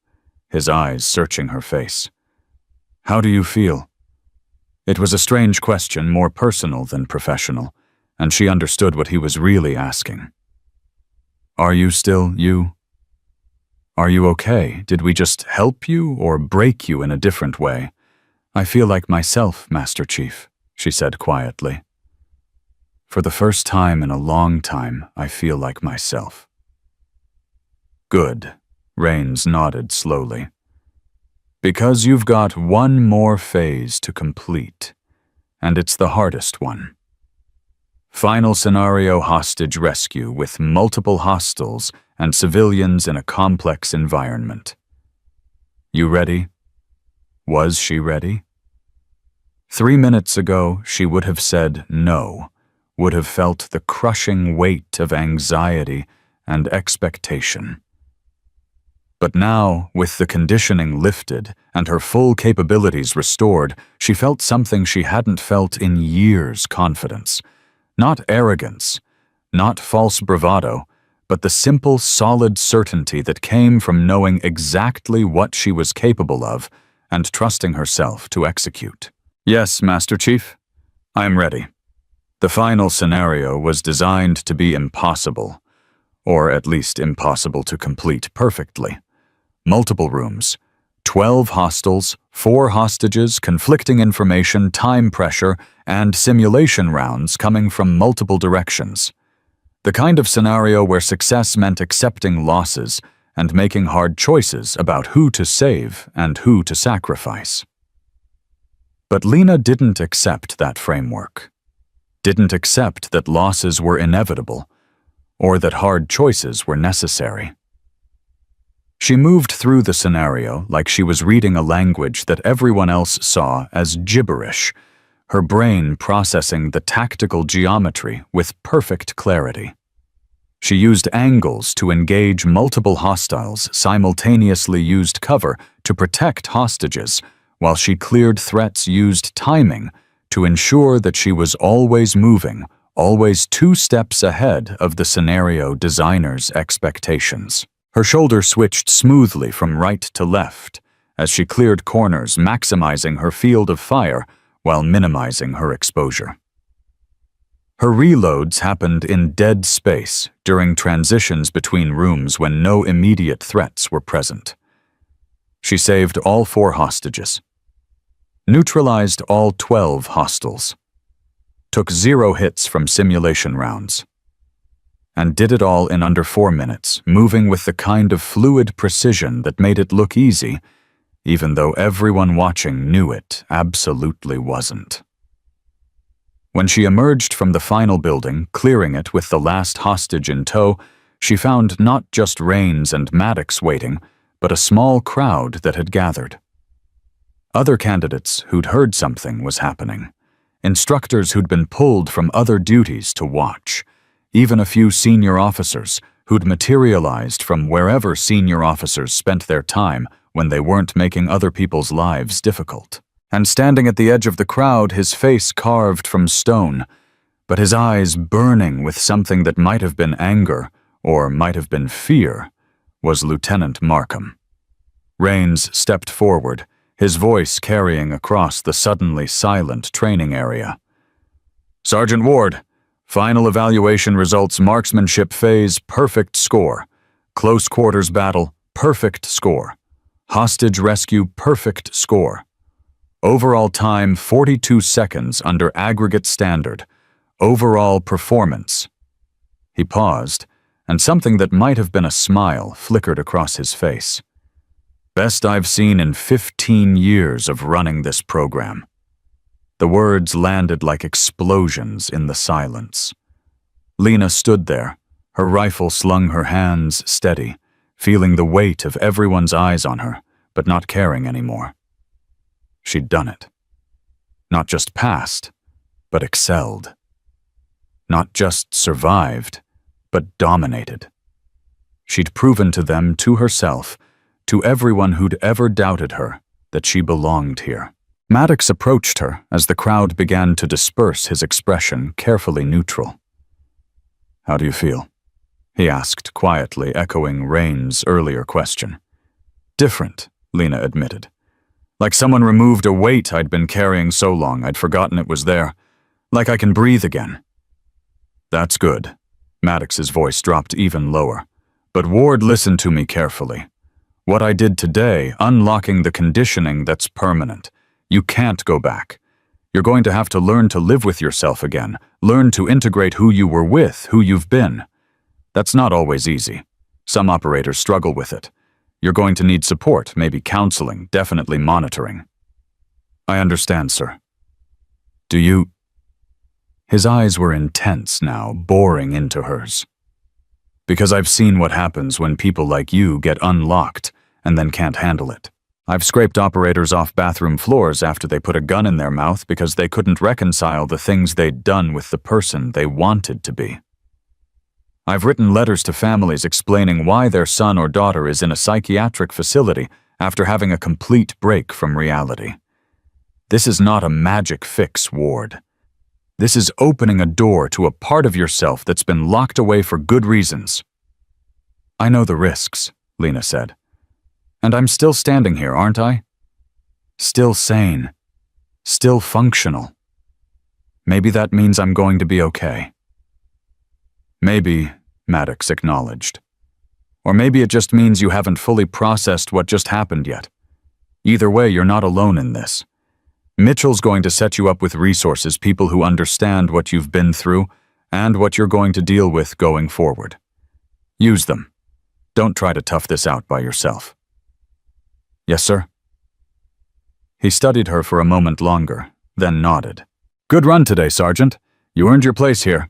his eyes searching her face. "How do you feel?" It was a strange question, more personal than professional, and she understood what he was really asking. "Are you still you? Are you okay? Did we just help you or break you in a different way?" "I feel like myself, Master Chief," she said quietly. "For the first time in a long time, I feel like myself." "Good," Rains nodded slowly. "Because you've got one more phase to complete, and it's the hardest one. Final scenario hostage rescue with multiple hostiles and civilians in a complex environment. You ready?" Was she ready? 3 minutes ago, she would have said no, would have felt the crushing weight of anxiety and expectation. But now, with the conditioning lifted and her full capabilities restored, she felt something she hadn't felt in years: confidence. Not arrogance, not false bravado, but the simple, solid certainty that came from knowing exactly what she was capable of and trusting herself to execute. "Yes, Master Chief, I'm ready." The final scenario was designed to be impossible, or at least impossible to complete perfectly. Multiple rooms, 12 hostiles, 4 hostages, conflicting information, time pressure, and simulation rounds coming from multiple directions. The kind of scenario where success meant accepting losses and making hard choices about who to save and who to sacrifice. But Lena didn't accept that framework. Didn't accept that losses were inevitable, or that hard choices were necessary. She moved through the scenario like she was reading a language that everyone else saw as gibberish, her brain processing the tactical geometry with perfect clarity. She used angles to engage multiple hostiles, simultaneously used cover to protect hostages, while she cleared threats, used timing to ensure that she was always moving, always 2 steps ahead of the scenario designer's expectations. Her shoulder switched smoothly from right to left as she cleared corners, maximizing her field of fire while minimizing her exposure. Her reloads happened in dead space during transitions between rooms when no immediate threats were present. She saved all 4 hostages, neutralized all 12 hostiles, took 0 hits from simulation rounds, and did it all in under 4 minutes, moving with the kind of fluid precision that made it look easy, even though everyone watching knew it absolutely wasn't. When she emerged from the final building, clearing it with the last hostage in tow, she found not just Rains and Maddox waiting, but a small crowd that had gathered. Other candidates who'd heard something was happening, instructors who'd been pulled from other duties to watch, even a few senior officers who'd materialized from wherever senior officers spent their time when they weren't making other people's lives difficult. And standing at the edge of the crowd, his face carved from stone, but his eyes burning with something that might have been anger or might have been fear, was Lieutenant Markham. Rains stepped forward, his voice carrying across the suddenly silent training area. "Sergeant Ward, final evaluation results marksmanship phase, perfect score. Close quarters battle, perfect score. Hostage rescue, perfect score. Overall time, 42 seconds under aggregate standard. Overall performance." He paused, and something that might have been a smile flickered across his face. "Best I've seen in 15 years of running this program." The words landed like explosions in the silence. Lena stood there, her rifle slung her hands steady, feeling the weight of everyone's eyes on her, but not caring anymore. She'd done it. Not just passed, but excelled. Not just survived, but dominated. She'd proven to them, to herself, to everyone who'd ever doubted her, that she belonged here. Maddox approached her as the crowd began to disperse, his expression carefully neutral. "How do you feel?" he asked quietly, echoing Rain's earlier question. "Different," Lena admitted. "Like someone removed a weight I'd been carrying so long I'd forgotten it was there. Like I can breathe again." "That's good." Maddox's voice dropped even lower. "But Ward, listen to me carefully. What I did today, unlocking the conditioning that's permanent. You can't go back. You're going to have to learn to live with yourself again, learn to integrate who you were with, who you've been. That's not always easy. Some operators struggle with it. You're going to need support, maybe counseling, definitely monitoring." "I understand, sir." "Do you—" His eyes were intense now, boring into hers. "Because I've seen what happens when people like you get unlocked and then can't handle it. I've scraped operators off bathroom floors after they put a gun in their mouth because they couldn't reconcile the things they'd done with the person they wanted to be. I've written letters to families explaining why their son or daughter is in a psychiatric facility after having a complete break from reality. This is not a magic fix, Ward. This is opening a door to a part of yourself that's been locked away for good reasons." "I know the risks," Lena said. "And I'm still standing here, aren't I? Still sane. Still functional. Maybe that means I'm going to be okay." "Maybe," Maddox acknowledged. "Or maybe it just means you haven't fully processed what just happened yet. Either way, you're not alone in this. Mitchell's going to set you up with resources, people who understand what you've been through and what you're going to deal with going forward. Use them. Don't try to tough this out by yourself." "Yes, sir." He studied her for a moment longer, then nodded. "Good run today, Sergeant. You earned your place here."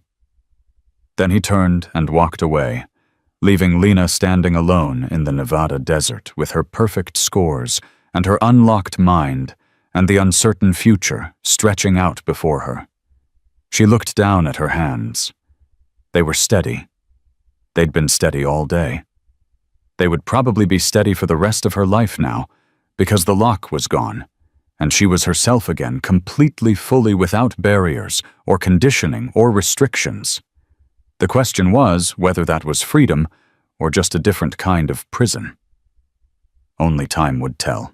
Then he turned and walked away, leaving Lena standing alone in the Nevada desert with her perfect scores and her unlocked mind and the uncertain future stretching out before her. She looked down at her hands. They were steady. They'd been steady all day. They would probably be steady for the rest of her life now, because the lock was gone, and she was herself again, completely, fully without barriers or conditioning or restrictions. The question was whether that was freedom or just a different kind of prison. Only time would tell.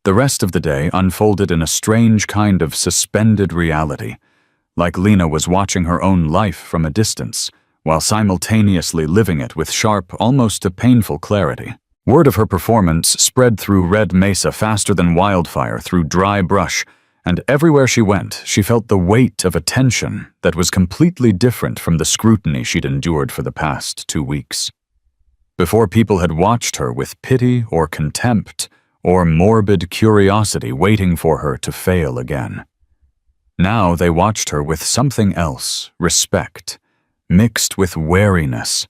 The rest of the day unfolded in a strange kind of suspended reality, like Lena was watching her own life from a distance, while simultaneously living it with sharp, almost to painful clarity. Word of her performance spread through Red Mesa faster than wildfire through dry brush, and everywhere she went, she felt the weight of attention that was completely different from the scrutiny she'd endured for the past 2 weeks. Before, people had watched her with pity or contempt or morbid curiosity, waiting for her to fail again. Now they watched her with something else, respect, mixed with wariness,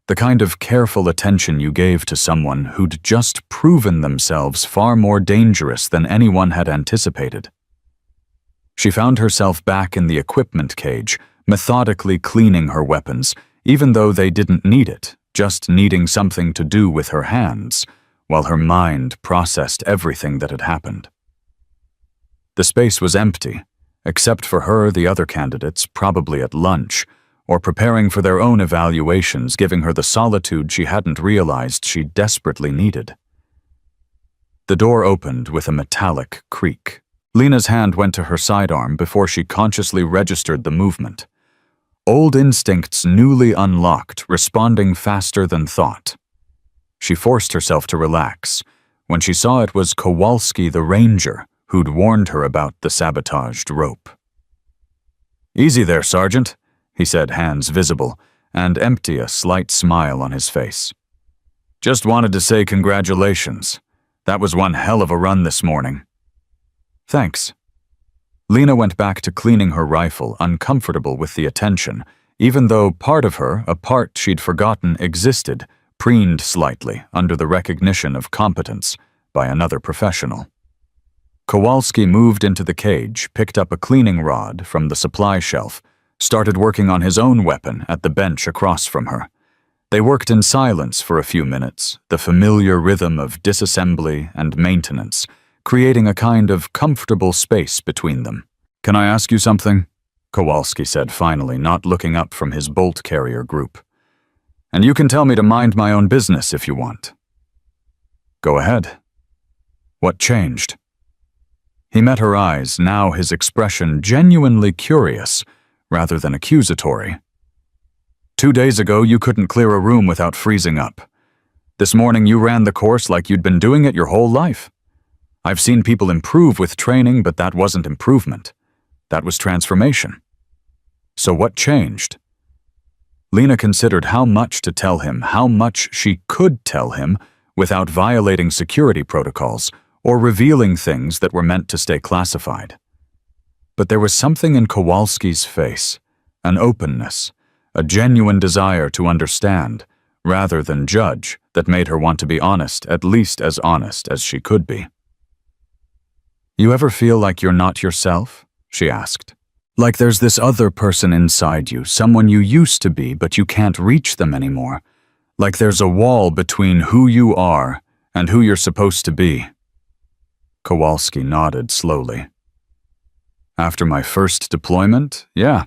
the kind of careful attention you gave to someone who'd just proven themselves far more dangerous than anyone had anticipated. She found herself back in the equipment cage, methodically cleaning her weapons, even though they didn't need it, just needing something to do with her hands, while her mind processed everything that had happened. The space was empty, except for her, the other candidates, probably at lunch, or preparing for their own evaluations, giving her the solitude she hadn't realized she desperately needed. The door opened with a metallic creak. Lena's hand went to her sidearm before she consciously registered the movement. Old instincts newly unlocked, responding faster than thought. She forced herself to relax when she saw it was Kowalski the Ranger who'd warned her about the sabotaged rope. "Easy there, Sergeant," he said, hands visible, and empty, a slight smile on his face. "Just wanted to say congratulations. That was one hell of a run this morning." "Thanks." Lena went back to cleaning her rifle, uncomfortable with the attention, even though part of her, a part she'd forgotten existed, preened slightly under the recognition of competence by another professional. Kowalski moved into the cage, picked up a cleaning rod from the supply shelf, started working on his own weapon at the bench across from her. They worked in silence for a few minutes, the familiar rhythm of disassembly and maintenance, creating a kind of comfortable space between them. "Can I ask you something?" Kowalski said finally, not looking up from his bolt carrier group. "And you can tell me to mind my own business if you want." "Go ahead." "What changed?" He met her eyes, now his expression genuinely curious, rather than accusatory. "2 days ago, you couldn't clear a room without freezing up. This morning, you ran the course like you'd been doing it your whole life. I've seen people improve with training, but that wasn't improvement. That was transformation. So what changed?" Lena considered how much to tell him, how much she could tell him without violating security protocols or revealing things that were meant to stay classified. But there was something in Kowalski's face, an openness, a genuine desire to understand, rather than judge, that made her want to be honest, at least as honest as she could be. "You ever feel like you're not yourself?" she asked. "Like there's this other person inside you, someone you used to be, but you can't reach them anymore. Like there's a wall between who you are and who you're supposed to be." Kowalski nodded slowly. "After my first deployment, yeah.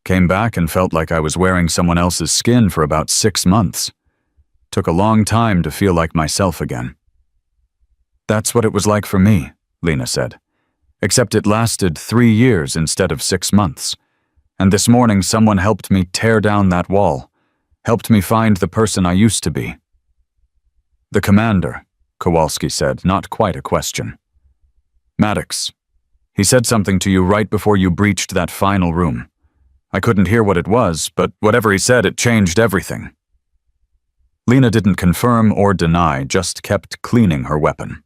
Came back and felt like I was wearing someone else's skin for about 6 months. Took a long time to feel like myself again." "That's what it was like for me," Lena said. "Except it lasted 3 years instead of 6 months. And this morning someone helped me tear down that wall, helped me find the person I used to be." "The commander," Kowalski said, not quite a question. "Maddox. He said something to you right before you breached that final room. I couldn't hear what it was, but whatever he said, it changed everything." Lena didn't confirm or deny, just kept cleaning her weapon.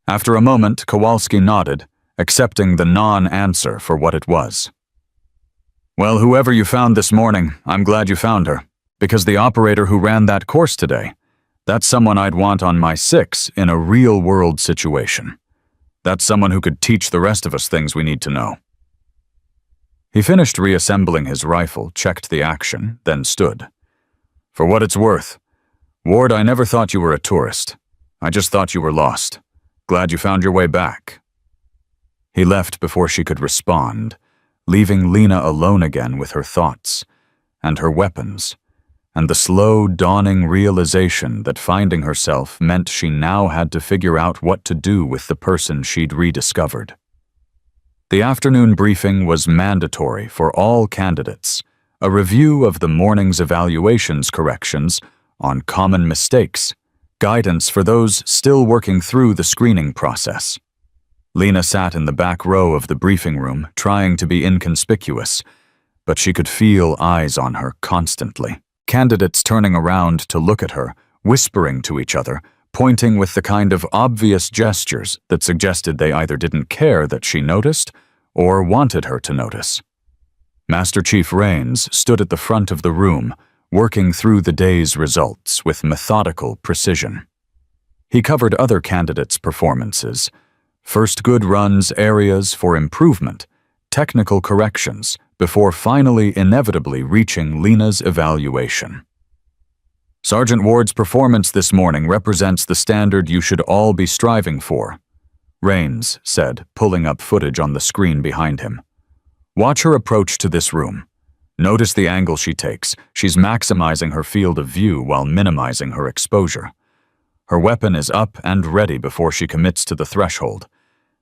After a moment, Kowalski nodded, accepting the non-answer for what it was. "Well, whoever you found this morning, I'm glad you found her, because the operator who ran that course today, that's someone I'd want on my 6 in a real-world situation. That's someone who could teach the rest of us things we need to know." He finished reassembling his rifle, checked the action, then stood. "For what it's worth, Ward, I never thought you were a tourist. I just thought you were lost. Glad you found your way back." He left before she could respond, leaving Lena alone again with her thoughts, and her weapons, and the slow dawning realization that finding herself meant she now had to figure out what to do with the person she'd rediscovered. The afternoon briefing was mandatory for all candidates, a review of the morning's evaluations corrections on common mistakes, guidance for those still working through the screening process. Lena sat in the back row of the briefing room, trying to be inconspicuous, but she could feel eyes on her constantly. Candidates turning around to look at her, whispering to each other, pointing with the kind of obvious gestures that suggested they either didn't care that she noticed or wanted her to notice. Master Chief Rains stood at the front of the room, working through the day's results with methodical precision. He covered other candidates' performances, first good runs, areas for improvement, technical corrections, before finally inevitably reaching Lena's evaluation. Sergeant Ward's performance this morning represents the standard you should all be striving for, Rains said, pulling up footage on the screen behind him. Watch her approach to this room. Notice the angle she takes. She's maximizing her field of view while minimizing her exposure. Her weapon is up and ready before she commits to the threshold.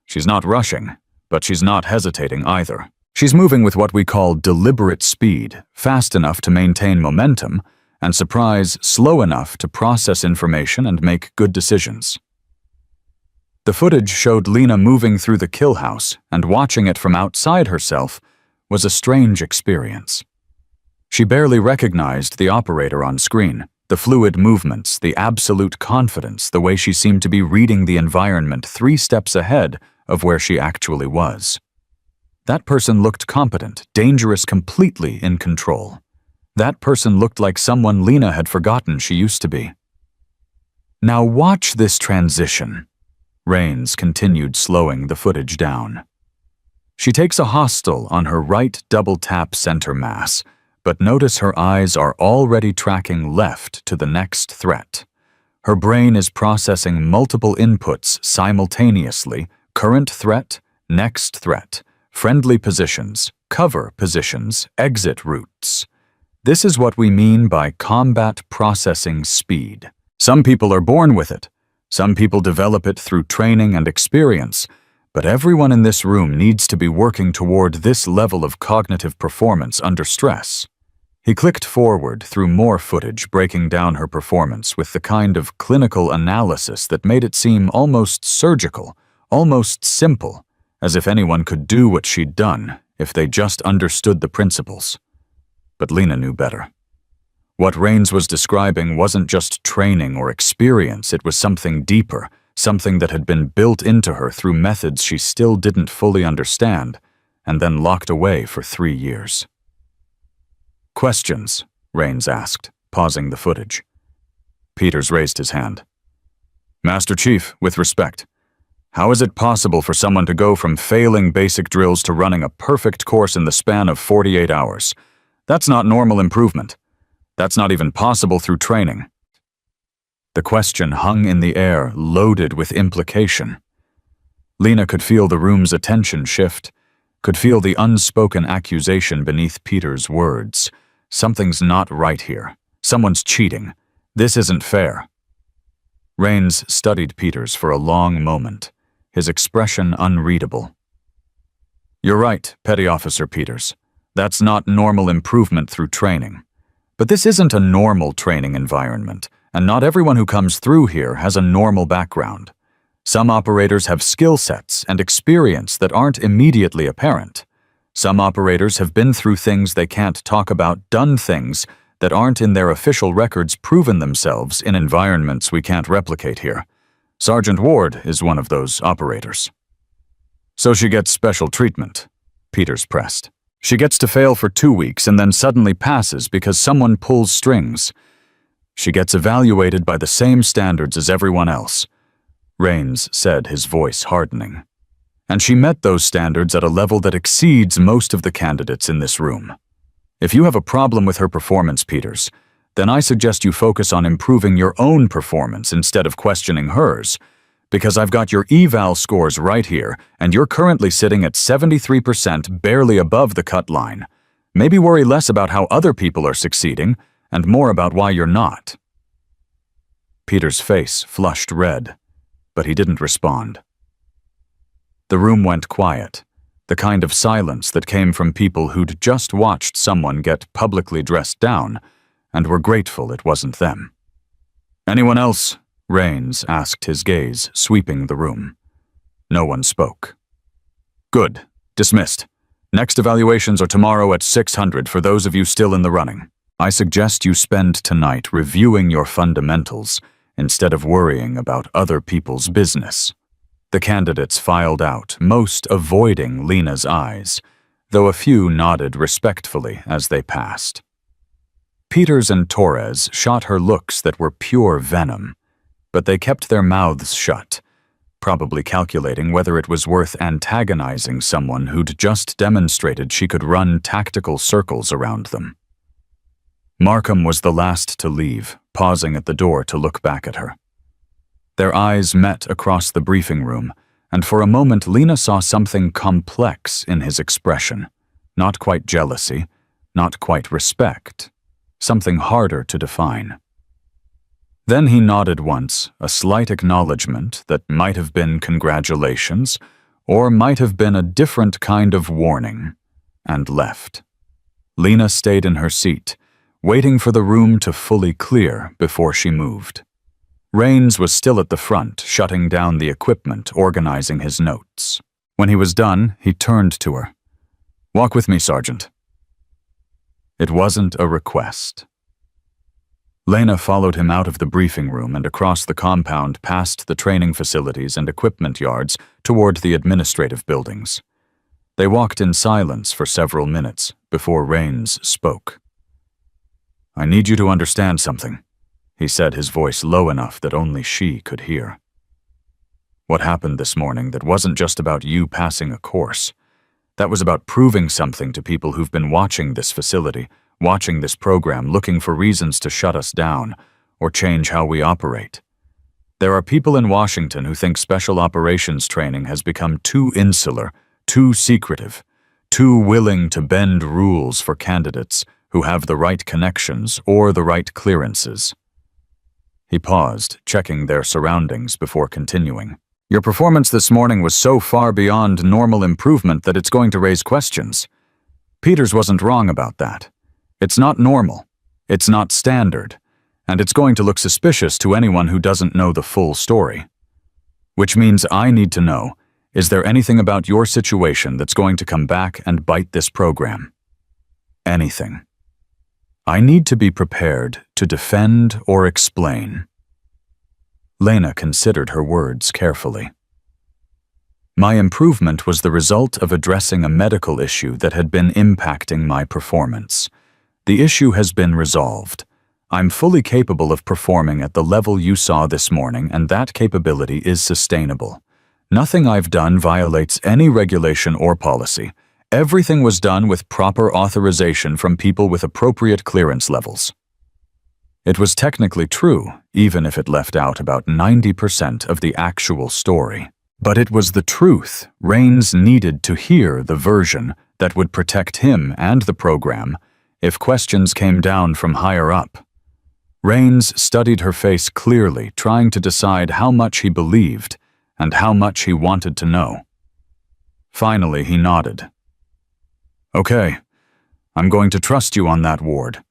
She's not rushing, but she's not hesitating either. She's moving with what we call deliberate speed, fast enough to maintain momentum, and surprise slow enough to process information and make good decisions. The footage showed Lena moving through the kill house, and watching it from outside herself was a strange experience. She barely recognized the operator on screen, the fluid movements, the absolute confidence, the way she seemed to be reading the environment 3 steps ahead of where she actually was. That person looked competent, dangerous, completely in control. That person looked like someone Lena had forgotten she used to be. Now watch this transition. Rains continued, slowing the footage down. She takes a hostile on her right double-tap center mass, but notice her eyes are already tracking left to the next threat. Her brain is processing multiple inputs simultaneously: current threat, next threat, friendly positions, cover positions, exit routes. This is what we mean by combat processing speed. Some people are born with it. Some people develop it through training and experience, but everyone in this room needs to be working toward this level of cognitive performance under stress. He clicked forward through more footage, breaking down her performance with the kind of clinical analysis that made it seem almost surgical, almost simple, as if anyone could do what she'd done if they just understood the principles. But Lena knew better. What Rains was describing wasn't just training or experience, it was something deeper, something that had been built into her through methods she still didn't fully understand, and then locked away for 3 years. Questions? Rains asked, pausing the footage. Peters raised his hand. Master Chief, with respect, how is it possible for someone to go from failing basic drills to running a perfect course in the span of 48 hours? That's not normal improvement. That's not even possible through training. The question hung in the air, loaded with implication. Lena could feel the room's attention shift, could feel the unspoken accusation beneath Peter's words. Something's not right here. Someone's cheating. This isn't fair. Rains studied Peters for a long moment, his expression unreadable. You're right, Petty Officer Peters. That's not normal improvement through training. But this isn't a normal training environment, and not everyone who comes through here has a normal background. Some operators have skill sets and experience that aren't immediately apparent. Some operators have been through things they can't talk about, done things that aren't in their official records, proven themselves in environments we can't replicate here. Sergeant Ward is one of those operators. So she gets special treatment, Peters pressed. She gets to fail for 2 weeks and then suddenly passes because someone pulls strings. She gets evaluated by the same standards as everyone else, Rains said, his voice hardening. And she met those standards at a level that exceeds most of the candidates in this room. If you have a problem with her performance, Peters, then I suggest you focus on improving your own performance instead of questioning hers, because I've got your eval scores right here, and you're currently sitting at 73%, barely above the cut line. Maybe worry less about how other people are succeeding, and more about why you're not. Peter's face flushed red, but he didn't respond. The room went quiet, the kind of silence that came from people who'd just watched someone get publicly dressed down, and were grateful it wasn't them. Anyone else? Rains asked, his gaze sweeping the room. No one spoke. Good. Dismissed. Next evaluations are tomorrow at 600 for those of you still in the running. I suggest you spend tonight reviewing your fundamentals instead of worrying about other people's business. The candidates filed out, most avoiding Lena's eyes, though a few nodded respectfully as they passed. Peters and Torres shot her looks that were pure venom, but they kept their mouths shut, probably calculating whether it was worth antagonizing someone who'd just demonstrated she could run tactical circles around them. Markham was the last to leave, pausing at the door to look back at her. Their eyes met across the briefing room, and for a moment Lena saw something complex in his expression. Not quite jealousy, not quite respect, something harder to define. Then he nodded once, a slight acknowledgement that might have been congratulations, or might have been a different kind of warning, and left. Lena stayed in her seat, waiting for the room to fully clear before she moved. Raines was still at the front, shutting down the equipment, organizing his notes. When he was done, he turned to her. "Walk with me, Sergeant." It wasn't a request. Lena followed him out of the briefing room and across the compound past the training facilities and equipment yards toward the administrative buildings. They walked in silence for several minutes before Raines spoke. "I need you to understand something," he said, his voice low enough that only she could hear. "What happened this morning, that wasn't just about you passing a course. That was about proving something to people who've been watching this facility, watching this program, looking for reasons to shut us down or change how we operate. There are people in Washington who think special operations training has become too insular, too secretive, too willing to bend rules for candidates who have the right connections or the right clearances." He paused, checking their surroundings before continuing. "Your performance this morning was so far beyond normal improvement that it's going to raise questions. Peters wasn't wrong about that. It's not normal, it's not standard, and it's going to look suspicious to anyone who doesn't know the full story. Which means I need to know, is there anything about your situation that's going to come back and bite this program? Anything. I need to be prepared to defend or explain." Lena considered her words carefully. "My improvement was the result of addressing a medical issue that had been impacting my performance. The issue has been resolved. I'm fully capable of performing at the level you saw this morning, and that capability is sustainable. Nothing I've done violates any regulation or policy. Everything was done with proper authorization from people with appropriate clearance levels." It was technically true, even if it left out about 90% of the actual story. But it was the truth. Raines needed to hear the version that would protect him and the program if questions came down from higher up. Raines studied her face clearly, trying to decide how much he believed and how much he wanted to know. Finally, he nodded. "Okay, I'm going to trust you on that, Ward.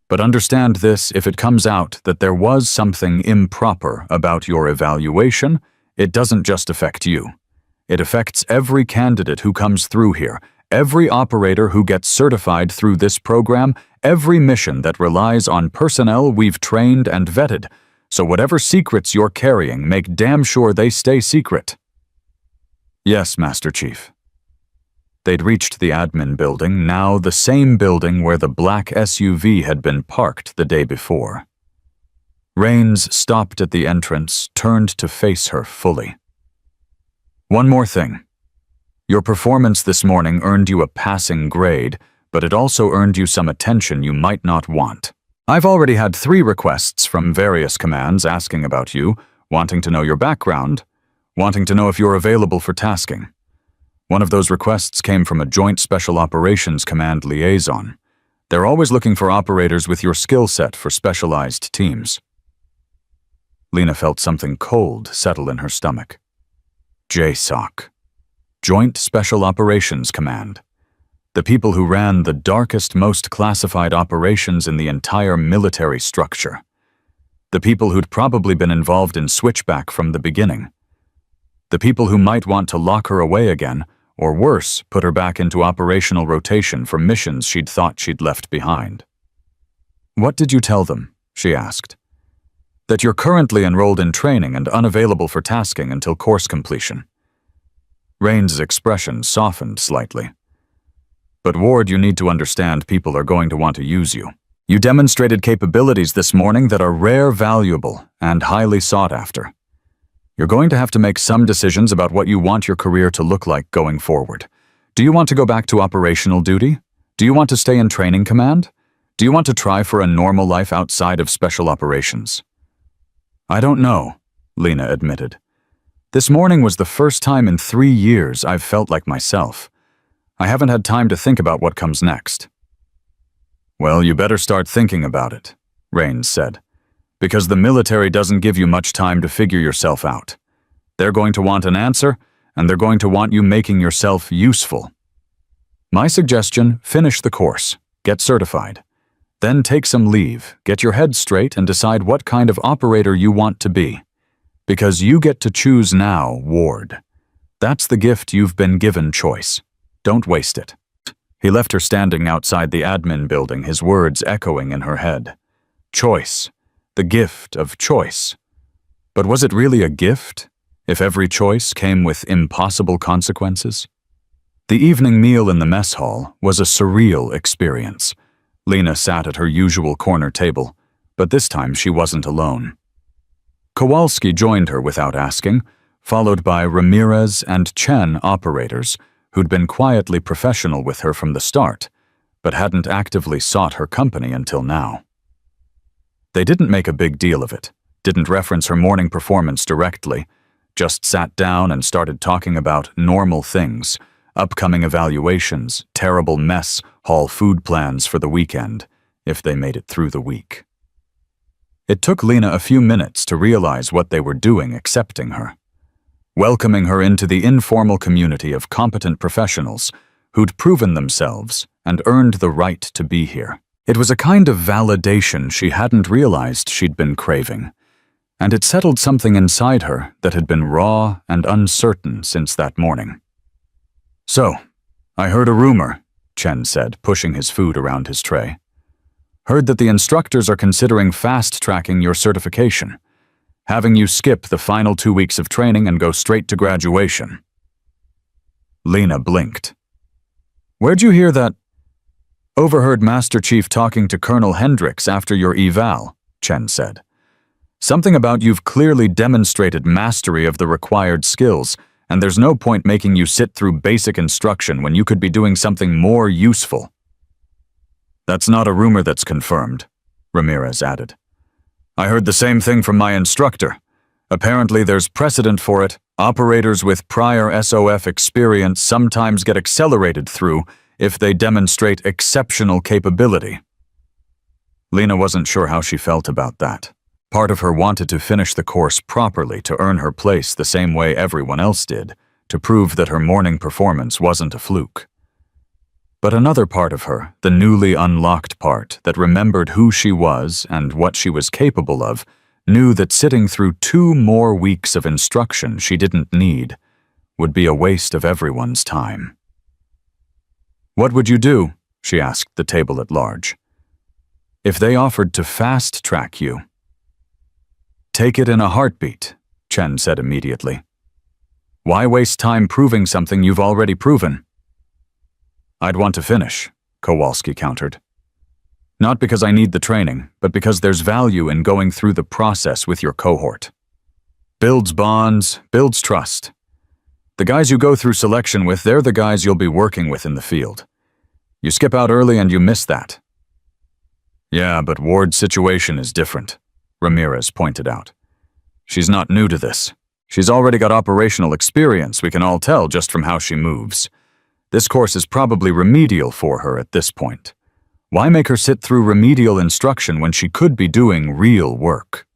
But understand this, if it comes out that there was something improper about your evaluation, it doesn't just affect you. It affects every candidate who comes through here, every operator who gets certified through this program, every mission that relies on personnel we've trained and vetted. So whatever secrets you're carrying, make damn sure they stay secret." "Yes, Master Chief." They'd reached the admin building, now the same building where the black SUV had been parked the day before. Raines stopped at the entrance, turned to face her fully. "One more thing. Your performance this morning earned you a passing grade, but it also earned you some attention you might not want. I've already had 3 requests from various commands asking about you, wanting to know your background, wanting to know if you're available for tasking. One of those requests came from a Joint Special Operations Command liaison. They're always looking for operators with your skill set for specialized teams." Lena felt something cold settle in her stomach. JSOC. Joint Special Operations Command. The people who ran the darkest, most classified operations in the entire military structure. The people who'd probably been involved in Switchback from the beginning. The people who might want to lock her away again, or worse, put her back into operational rotation for missions she'd thought she'd left behind. "What did you tell them?" she asked. "That you're currently enrolled in training and unavailable for tasking until course completion." Rain's expression softened slightly. "But Ward, you need to understand people are going to want to use you. You demonstrated capabilities this morning that are rare, valuable, and highly sought after. You're going to have to make some decisions about what you want your career to look like going forward. Do you want to go back to operational duty? Do you want to stay in training command? Do you want to try for a normal life outside of special operations?" "I don't know," Lena admitted. "This morning was the first time in 3 years I've felt like myself. I haven't had time to think about what comes next." "Well, you better start thinking about it," Rains said, "because the military doesn't give you much time to figure yourself out. They're going to want an answer, and they're going to want you making yourself useful. My suggestion, finish the course, get certified. Then take some leave, get your head straight, and decide what kind of operator you want to be. Because you get to choose now, Ward. That's the gift you've been given, choice. Don't waste it." He left her standing outside the admin building, his words echoing in her head. Choice. The gift of choice. But was it really a gift, if every choice came with impossible consequences? The evening meal in the mess hall was a surreal experience. Lena sat at her usual corner table, but this time she wasn't alone. Kowalski joined her without asking, followed by Ramirez and Chen operators, who'd been quietly professional with her from the start, but hadn't actively sought her company until now. They didn't make a big deal of it, didn't reference her morning performance directly, just sat down and started talking about normal things, upcoming evaluations, terrible mess, hall food plans for the weekend, if they made it through the week. It took Lena a few minutes to realize what they were doing accepting her, welcoming her into the informal community of competent professionals who'd proven themselves and earned the right to be here. It was a kind of validation she hadn't realized she'd been craving, and it settled something inside her that had been raw and uncertain since that morning. "So, I heard a rumor," Chen said, pushing his food around his tray. "Heard that the instructors are considering fast-tracking your certification, having you skip the final 2 weeks of training and go straight to graduation." Lena blinked. "Where'd you hear that?" "Overheard Master Chief talking to Colonel Hendricks after your eval," Chen said. "Something about you've clearly demonstrated mastery of the required skills, and there's no point making you sit through basic instruction when you could be doing something more useful." "That's not a rumor that's confirmed," Ramirez added. "I heard the same thing from my instructor. Apparently there's precedent for it. Operators with prior SOF experience sometimes get accelerated through if they demonstrate exceptional capability." Lena wasn't sure how she felt about that. Part of her wanted to finish the course properly to earn her place the same way everyone else did, to prove that her morning performance wasn't a fluke. But another part of her, the newly unlocked part that remembered who she was and what she was capable of, knew that sitting through 2 more weeks of instruction she didn't need would be a waste of everyone's time. "What would you do?" she asked the table at large. "If they offered to fast-track you?" "Take it in a heartbeat," Chen said immediately. "Why waste time proving something you've already proven?" "I'd want to finish," Kowalski countered. "Not because I need the training, but because there's value in going through the process with your cohort. Builds bonds, builds trust. The guys you go through selection with, they're the guys you'll be working with in the field. You skip out early and you miss that." "Yeah, but Ward's situation is different," Ramirez pointed out. "She's not new to this. She's already got operational experience, we can all tell just from how she moves. This course is probably remedial for her at this point. Why make her sit through remedial instruction when she could be doing real work?"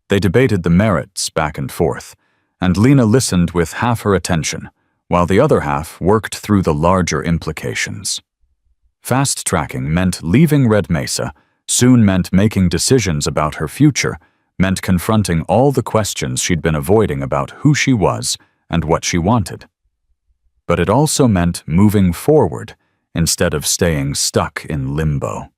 They debated the merits back and forth, and Lena listened with half her attention, while the other half worked through the larger implications. Fast-tracking meant leaving Red Mesa, soon meant making decisions about her future, meant confronting all the questions she'd been avoiding about who she was and what she wanted. But it also meant moving forward instead of staying stuck in limbo.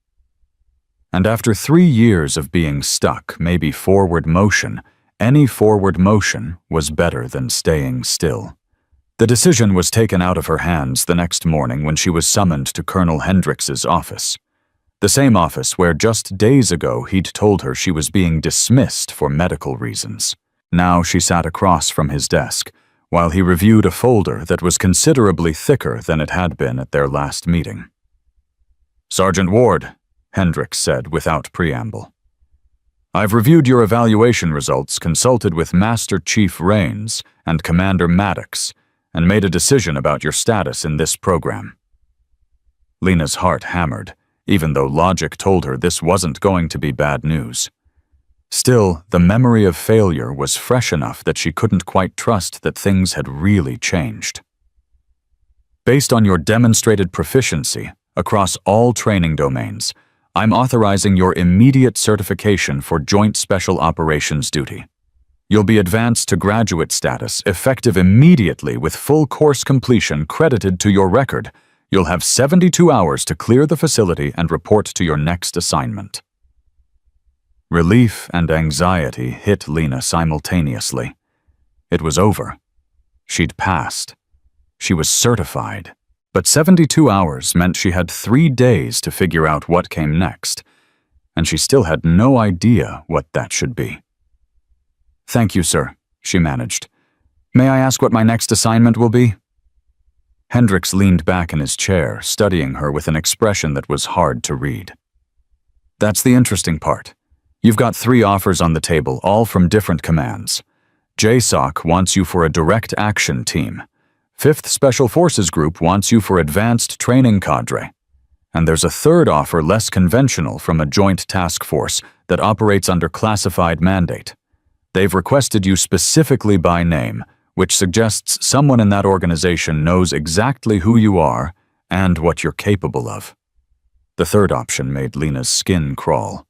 And after 3 years of being stuck, maybe forward motion, any forward motion was better than staying still. The decision was taken out of her hands the next morning when she was summoned to Colonel Hendrix's office. The same office where just days ago he'd told her she was being dismissed for medical reasons. Now she sat across from his desk, while he reviewed a folder that was considerably thicker than it had been at their last meeting. "Sergeant Ward," Hendrix said without preamble, "I've reviewed your evaluation results, consulted with Master Chief Rains and Commander Maddox, and made a decision about your status in this program." Lena's heart hammered, even though logic told her this wasn't going to be bad news. Still, the memory of failure was fresh enough that she couldn't quite trust that things had really changed. "Based on your demonstrated proficiency across all training domains, I'm authorizing your immediate certification for Joint Special Operations duty. You'll be advanced to graduate status, effective immediately with full course completion credited to your record. You'll have 72 hours to clear the facility and report to your next assignment." Relief and anxiety hit Lena simultaneously. It was over. She'd passed. She was certified. But 72 hours meant she had 3 days to figure out what came next, and she still had no idea what that should be. "Thank you, sir," she managed. "May I ask what my next assignment will be?" Hendrix leaned back in his chair, studying her with an expression that was hard to read. "That's the interesting part. You've got 3 offers on the table, all from different commands. JSOC wants you for a direct action team. 5th Special Forces Group wants you for advanced training cadre. And there's a 3rd offer less conventional from a joint task force that operates under classified mandate. They've requested you specifically by name, which suggests someone in that organization knows exactly who you are and what you're capable of." The 3rd option made Lena's skin crawl.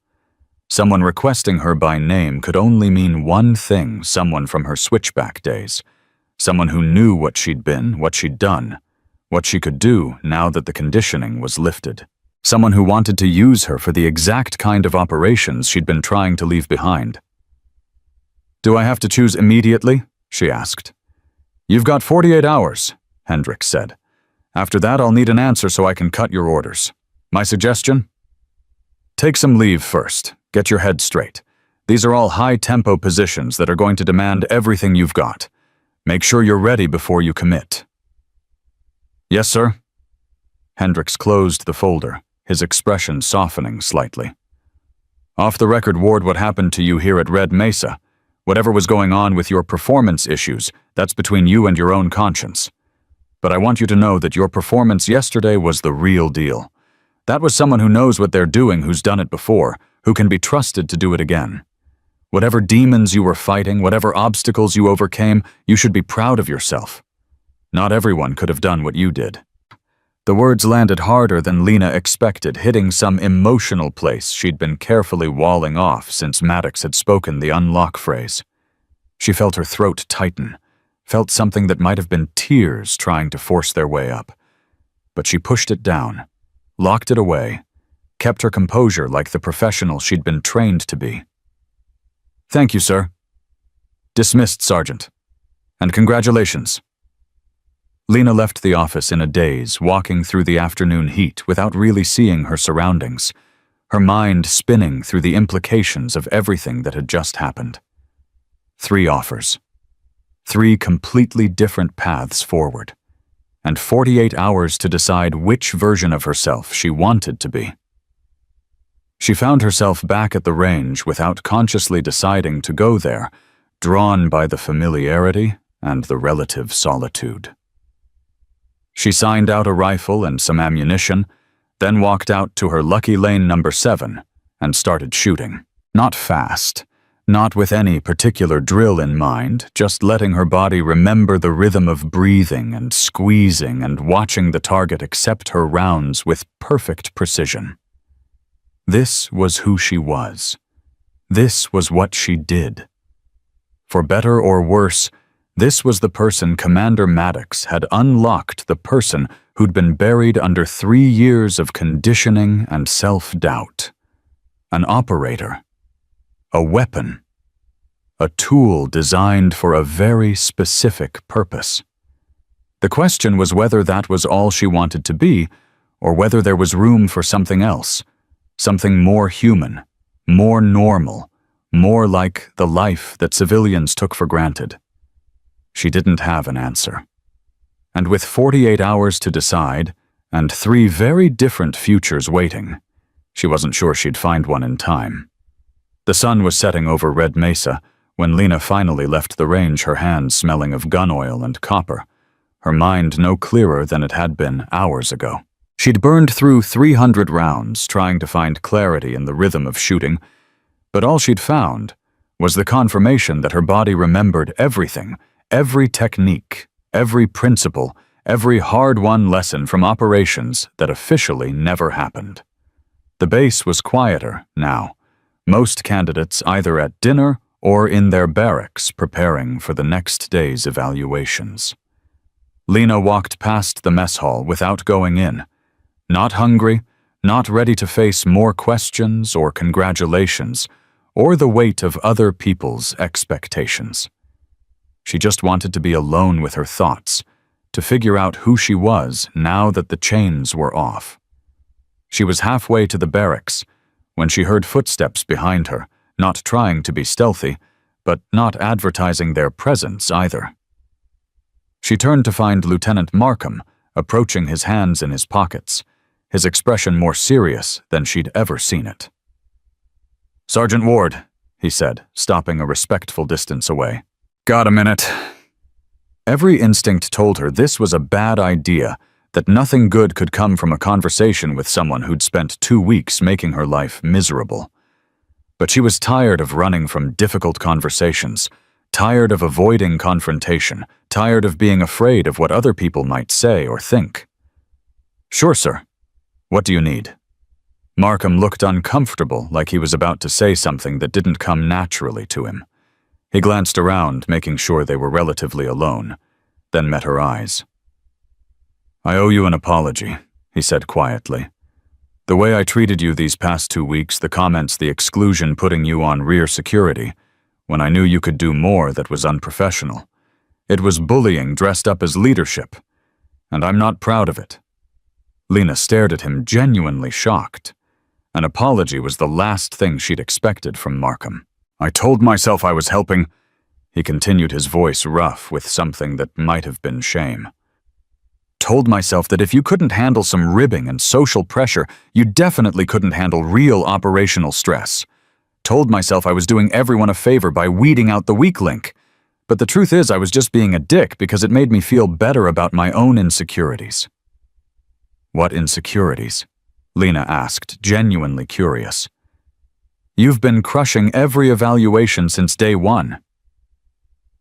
Someone requesting her by name could only mean one thing: someone from her switchback days. Someone who knew what she'd been, what she'd done, what she could do now that the conditioning was lifted. Someone who wanted to use her for the exact kind of operations she'd been trying to leave behind. "Do I have to choose immediately?" she asked. "You've got 48 hours, Hendrix said. "After that, I'll need an answer so I can cut your orders. My suggestion? Take some leave first. Get your head straight. These are all high-tempo positions that are going to demand everything you've got. Make sure you're ready before you commit." "Yes, sir." Hendrix closed the folder, his expression softening slightly. "Off the record, Ward, what happened to you here at Red Mesa? Whatever was going on with your performance issues, that's between you and your own conscience. But I want you to know that your performance yesterday was the real deal. That was someone who knows what they're doing, who's done it before, who can be trusted to do it again. Whatever demons you were fighting, whatever obstacles you overcame, you should be proud of yourself. Not everyone could have done what you did." The words landed harder than Lena expected, hitting some emotional place she'd been carefully walling off since Maddox had spoken the unlock phrase. She felt her throat tighten, felt something that might have been tears trying to force their way up. But she pushed it down, locked it away, kept her composure like the professional she'd been trained to be. "Thank you, sir." "Dismissed, Sergeant. And congratulations." Lena left the office in a daze, walking through the afternoon heat without really seeing her surroundings, her mind spinning through the implications of everything that had just happened. 3 offers. 3 completely different paths forward. And 48 hours to decide which version of herself she wanted to be. She found herself back at the range without consciously deciding to go there, drawn by the familiarity and the relative solitude. She signed out a rifle and some ammunition, then walked out to her lucky lane number 7 and started shooting. Not fast, not with any particular drill in mind, just letting her body remember the rhythm of breathing and squeezing and watching the target accept her rounds with perfect precision. This was who she was. This was what she did. For better or worse, This was the person Commander Maddox had unlocked, the person who'd been buried under 3 years of conditioning and self-doubt. An operator. A weapon. A tool designed for a very specific purpose. The question was whether that was all she wanted to be, or whether there was room for something else, something more human, more normal, more like the life that civilians took for granted. She didn't have an answer. And with 48 hours to decide, and 3 very different futures waiting, she wasn't sure she'd find one in time. The sun was setting over Red Mesa when Lena finally left the range, her hands smelling of gun oil and copper, her mind no clearer than it had been hours ago. She'd burned through 300 rounds trying to find clarity in the rhythm of shooting, but all she'd found was the confirmation that her body remembered everything, every technique, every principle, every hard-won lesson from operations that officially never happened. The base was quieter now, most candidates either at dinner or in their barracks preparing for the next day's evaluations. Lena walked past the mess hall without going in, not hungry, not ready to face more questions or congratulations, or the weight of other people's expectations. She just wanted to be alone with her thoughts, to figure out who she was now that the chains were off. She was halfway to the barracks when she heard footsteps behind her, not trying to be stealthy, but not advertising their presence either. She turned to find Lieutenant Markham approaching, his hands in his pockets, his expression more serious than she'd ever seen it. "Sergeant Ward," he said, stopping a respectful distance away. "Got a minute?" Every instinct told her this was a bad idea, that nothing good could come from a conversation with someone who'd spent 2 weeks making her life miserable. But she was tired of running from difficult conversations, tired of avoiding confrontation, tired of being afraid of what other people might say or think. "Sure, sir. What do you need?" Markham looked uncomfortable, like he was about to say something that didn't come naturally to him. He glanced around, making sure they were relatively alone, then met her eyes. "I owe you an apology," he said quietly. "The way I treated you these past 2 weeks, the comments, the exclusion putting you on rear security, when I knew you could do more, that was unprofessional. It was bullying dressed up as leadership, and I'm not proud of it." Lena stared at him, genuinely shocked. An apology was the last thing she'd expected from Markham. "I told myself I was helping," he continued, his voice rough with something that might have been shame. "Told myself that if you couldn't handle some ribbing and social pressure, you definitely couldn't handle real operational stress. Told myself I was doing everyone a favor by weeding out the weak link. But the truth is I was just being a dick because it made me feel better about my own insecurities." "What insecurities?" Lena asked, genuinely curious. "You've been crushing every evaluation since day 1.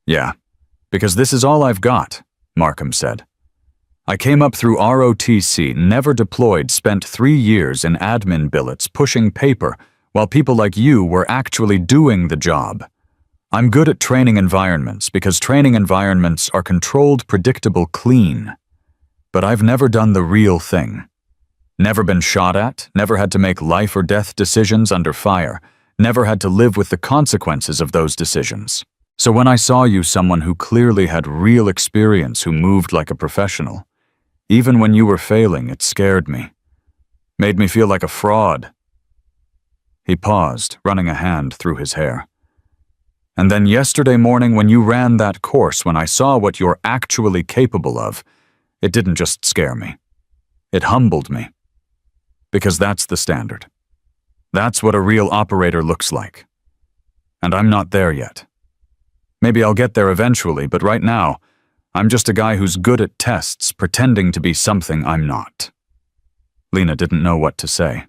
"Yeah, because this is all I've got," Markham said. "I came up through ROTC, never deployed, spent 3 years in admin billets pushing paper while people like you were actually doing the job. I'm good at training environments because training environments are controlled, predictable, clean. But I've never done the real thing. Never been shot at, never had to make life or death decisions under fire, never had to live with the consequences of those decisions. So when I saw you, someone who clearly had real experience, who moved like a professional, even when you were failing, it scared me. Made me feel like a fraud." He paused, running a hand through his hair. "And then yesterday morning when you ran that course, when I saw what you're actually capable of, it didn't just scare me. It humbled me. Because that's the standard. That's what a real operator looks like. And I'm not there yet. Maybe I'll get there eventually, but right now, I'm just a guy who's good at tests, pretending to be something I'm not." Lena didn't know what to say.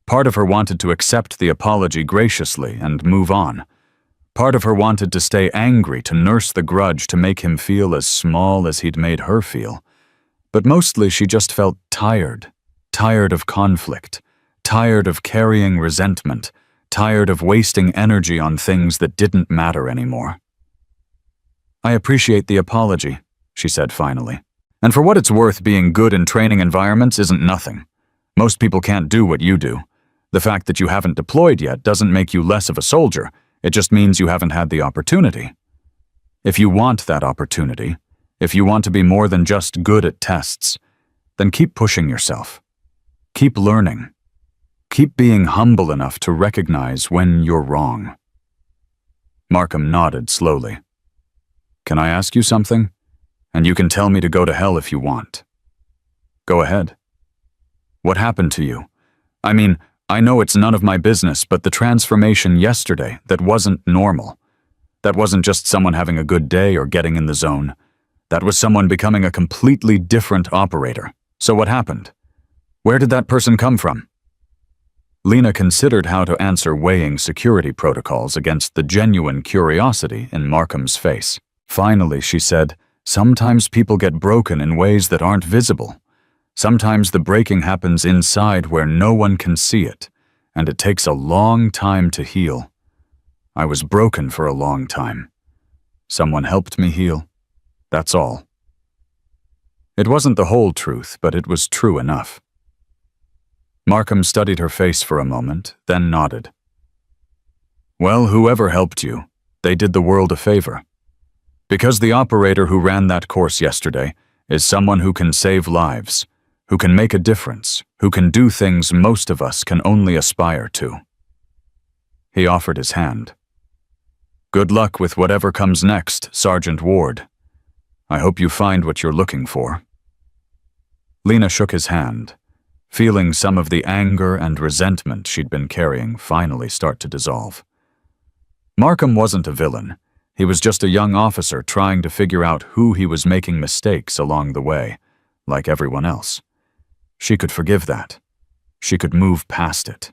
Part of her wanted to accept the apology graciously and move on. Part of her wanted to stay angry, to nurse the grudge, to make him feel as small as he'd made her feel. But mostly she just felt tired. Tired of conflict, tired of carrying resentment, tired of wasting energy on things that didn't matter anymore. "I appreciate the apology," she said finally. "And for what it's worth, being good in training environments isn't nothing. Most people can't do what you do. The fact that you haven't deployed yet doesn't make you less of a soldier. It just means you haven't had the opportunity. If you want that opportunity, if you want to be more than just good at tests, then keep pushing yourself. Keep learning. Keep being humble enough to recognize when you're wrong." Markham nodded slowly. "Can I ask you something? And you can tell me to go to hell if you want." "Go ahead." "What happened to you? I mean, I know it's none of my business, but the transformation yesterday, that wasn't normal. That wasn't just someone having a good day or getting in the zone. That was someone becoming a completely different operator. So what happened? Where did that person come from?" Lena considered how to answer, weighing security protocols against the genuine curiosity in Markham's face. Finally, she said, "Sometimes people get broken in ways that aren't visible. Sometimes the breaking happens inside where no one can see it, and it takes a long time to heal. I was broken for a long time. Someone helped me heal. That's all." It wasn't the whole truth, but it was true enough. Markham studied her face for a moment, then nodded. "Well, whoever helped you, they did the world a favor. Because the operator who ran that course yesterday is someone who can save lives, who can make a difference, who can do things most of us can only aspire to." He offered his hand. "Good luck with whatever comes next, Sergeant Ward. I hope you find what you're looking for." Lena shook his hand, feeling some of the anger and resentment she'd been carrying finally start to dissolve. Markham wasn't a villain. He was just a young officer trying to figure out who he was making mistakes along the way, like everyone else. She could forgive that. She could move past it.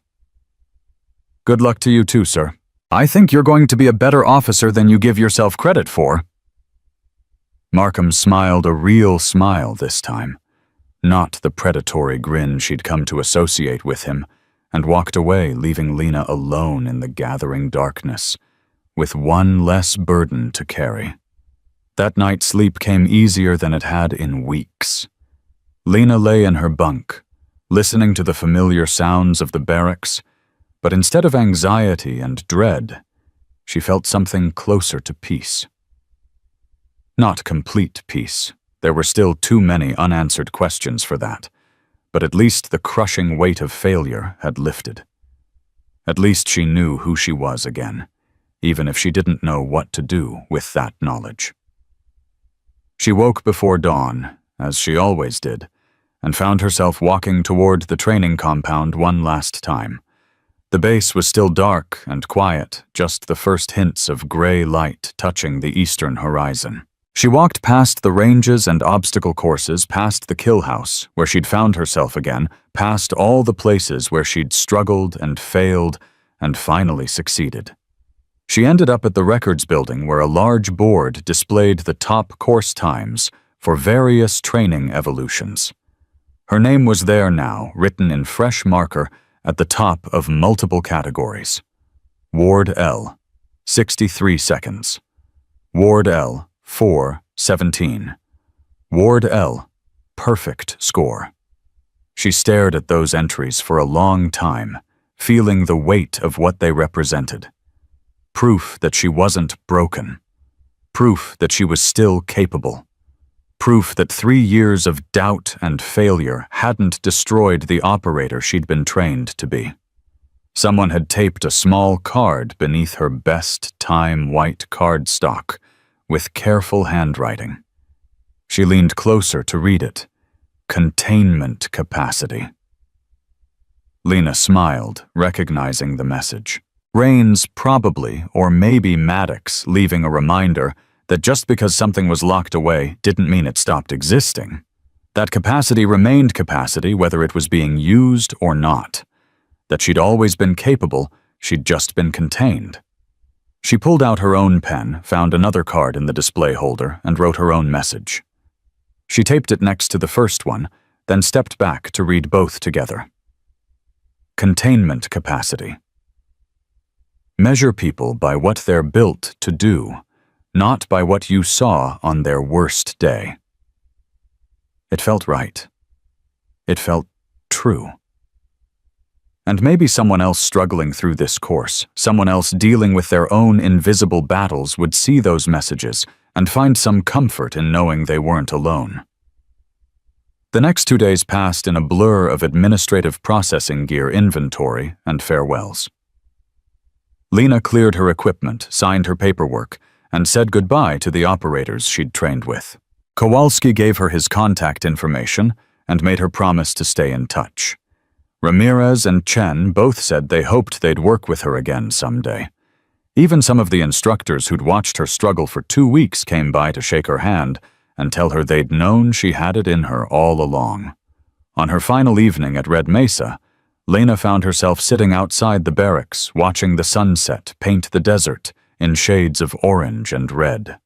"Good luck to you too, sir. I think you're going to be a better officer than you give yourself credit for." Markham smiled a real smile this time, not the predatory grin she'd come to associate with him, and walked away, leaving Lena alone in the gathering darkness, with one less burden to carry. That night's sleep came easier than it had in weeks. Lena lay in her bunk, listening to the familiar sounds of the barracks, but instead of anxiety and dread, she felt something closer to peace. Not complete peace. There were still too many unanswered questions for that, but at least the crushing weight of failure had lifted. At least she knew who she was again, even if she didn't know what to do with that knowledge. She woke before dawn, as she always did, and found herself walking toward the training compound one last time. The base was still dark and quiet, just the first hints of gray light touching the eastern horizon. She walked past the ranges and obstacle courses, past the kill house, where she'd found herself again, past all the places where she'd struggled and failed and finally succeeded. She ended up at the records building, where a large board displayed the top course times for various training evolutions. Her name was there now, written in fresh marker at the top of multiple categories. Ward L, 63 seconds. Ward L, 4:17. Ward L, perfect score. She stared at those entries for a long time, feeling the weight of what they represented. Proof that she wasn't broken. Proof that she was still capable. Proof that 3 years of doubt and failure hadn't destroyed the operator she'd been trained to be. Someone had taped a small card beneath her best time white cardstock with careful handwriting. She leaned closer to read it. Containment capacity. Lena smiled, recognizing the message. Rains probably, or maybe Maddox, leaving a reminder that just because something was locked away didn't mean it stopped existing. That capacity remained capacity whether it was being used or not. That she'd always been capable, she'd just been contained. She pulled out her own pen, found another card in the display holder, and wrote her own message. She taped it next to the first one, then stepped back to read both together. Containment capacity. Measure people by what they're built to do, not by what you saw on their worst day. It felt right. It felt true. And maybe someone else struggling through this course, someone else dealing with their own invisible battles would see those messages and find some comfort in knowing they weren't alone. The next 2 days passed in a blur of administrative processing gear inventory and farewells. Lena cleared her equipment, signed her paperwork, and said goodbye to the operators she'd trained with. Kowalski gave her his contact information and made her promise to stay in touch. Ramirez and Chen both said they hoped they'd work with her again someday. Even some of the instructors who'd watched her struggle for 2 weeks came by to shake her hand and tell her they'd known she had it in her all along. On her final evening at Red Mesa, Lena found herself sitting outside the barracks, watching the sunset paint the desert in shades of orange and red.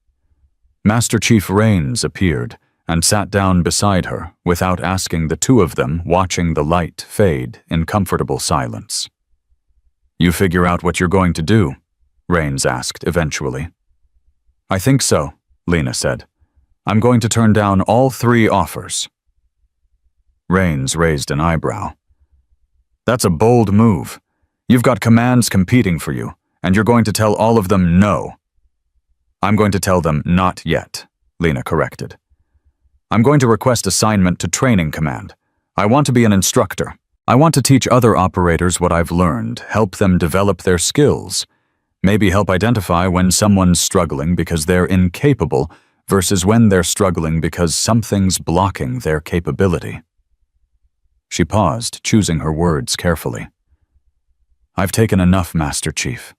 Master Chief Rains appeared and sat down beside her without asking, the two of them watching the light fade in comfortable silence. "You figure out what you're going to do?" Rains asked eventually. "I think so," Lena said. "I'm going to turn down all 3 offers." Rains raised an eyebrow. "That's a bold move. You've got commands competing for you, and you're going to tell all of them no." "I'm going to tell them not yet," Lena corrected. "I'm going to request assignment to Training Command. I want to be an instructor. I want to teach other operators what I've learned, help them develop their skills, maybe help identify when someone's struggling because they're incapable versus when they're struggling because something's blocking their capability." She paused, choosing her words carefully. "I've taken enough, Master Chief.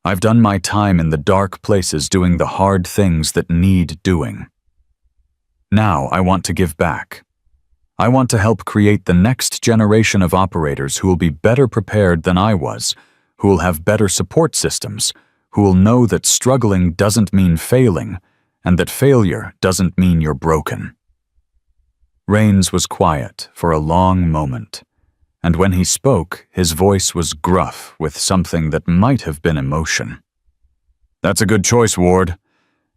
I've done my time in the dark places doing the hard things that need doing. Now I want to give back. I want to help create the next generation of operators who will be better prepared than I was, who will have better support systems, who will know that struggling doesn't mean failing, and that failure doesn't mean you're broken." Rains was quiet for a long moment, and when he spoke, his voice was gruff with something that might have been emotion. "That's a good choice, Ward.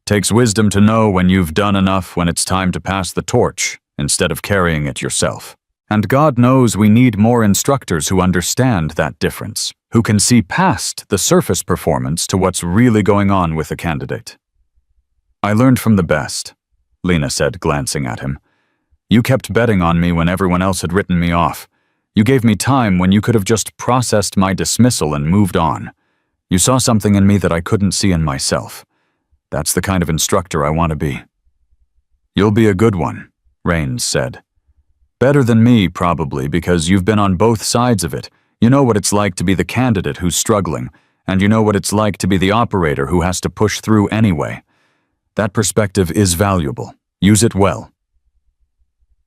Takes wisdom to know when you've done enough when it's time to pass the torch, instead of carrying it yourself. And God knows we need more instructors who understand that difference, who can see past the surface performance to what's really going on with a candidate." "I learned from the best," Lena said, glancing at him. "You kept betting on me when everyone else had written me off. You gave me time when you could have just processed my dismissal and moved on. You saw something in me that I couldn't see in myself. That's the kind of instructor I want to be." "You'll be a good one," Rains said. "Better than me, probably, because you've been on both sides of it. You know what it's like to be the candidate who's struggling, and you know what it's like to be the operator who has to push through anyway. That perspective is valuable. Use it well."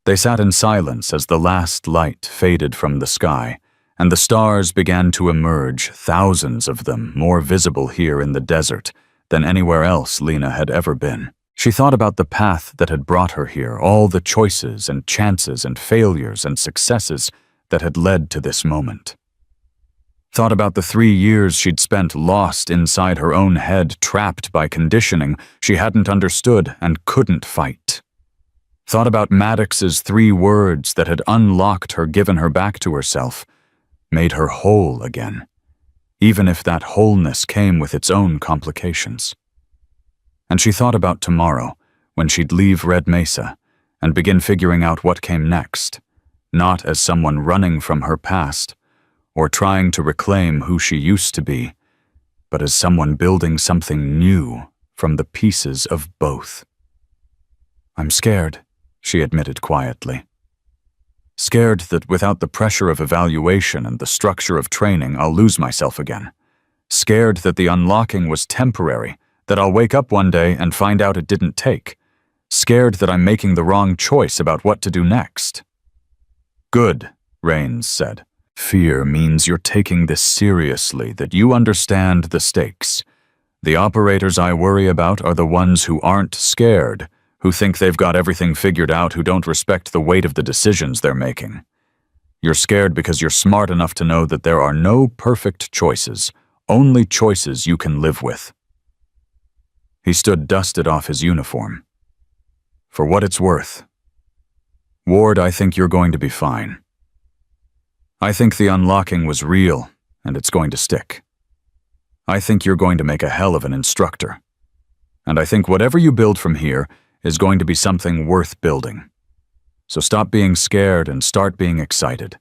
They sat in silence as the last light faded from the sky, and the stars began to emerge, thousands of them, more visible here in the desert than anywhere else Lena had ever been. She thought about the path that had brought her here, all the choices and chances and failures and successes that had led to this moment. Thought about the 3 years she'd spent lost inside her own head, trapped by conditioning she hadn't understood and couldn't fight. Thought about Maddox's 3 words that had unlocked her, given her back to herself, made her whole again, even if that wholeness came with its own complications. And she thought about tomorrow, when she'd leave Red Mesa and begin figuring out what came next, not as someone running from her past or trying to reclaim who she used to be, but as someone building something new from the pieces of both. "I'm scared," she admitted quietly. "Scared that without the pressure of evaluation and the structure of training, I'll lose myself again. Scared that the unlocking was temporary, that I'll wake up one day and find out it didn't take. Scared that I'm making the wrong choice about what to do next." "Good," Rains said. "Fear means you're taking this seriously, that you understand the stakes. The operators I worry about are the ones who aren't scared, who think they've got everything figured out, who don't respect the weight of the decisions they're making. You're scared because you're smart enough to know that there are no perfect choices, only choices you can live with." He stood dusted off his uniform. "For what it's worth. Ward, I think you're going to be fine. I think the unlocking was real, and it's going to stick. I think you're going to make a hell of an instructor. And I think whatever you build from here is going to be something worth building. So stop being scared and start being excited.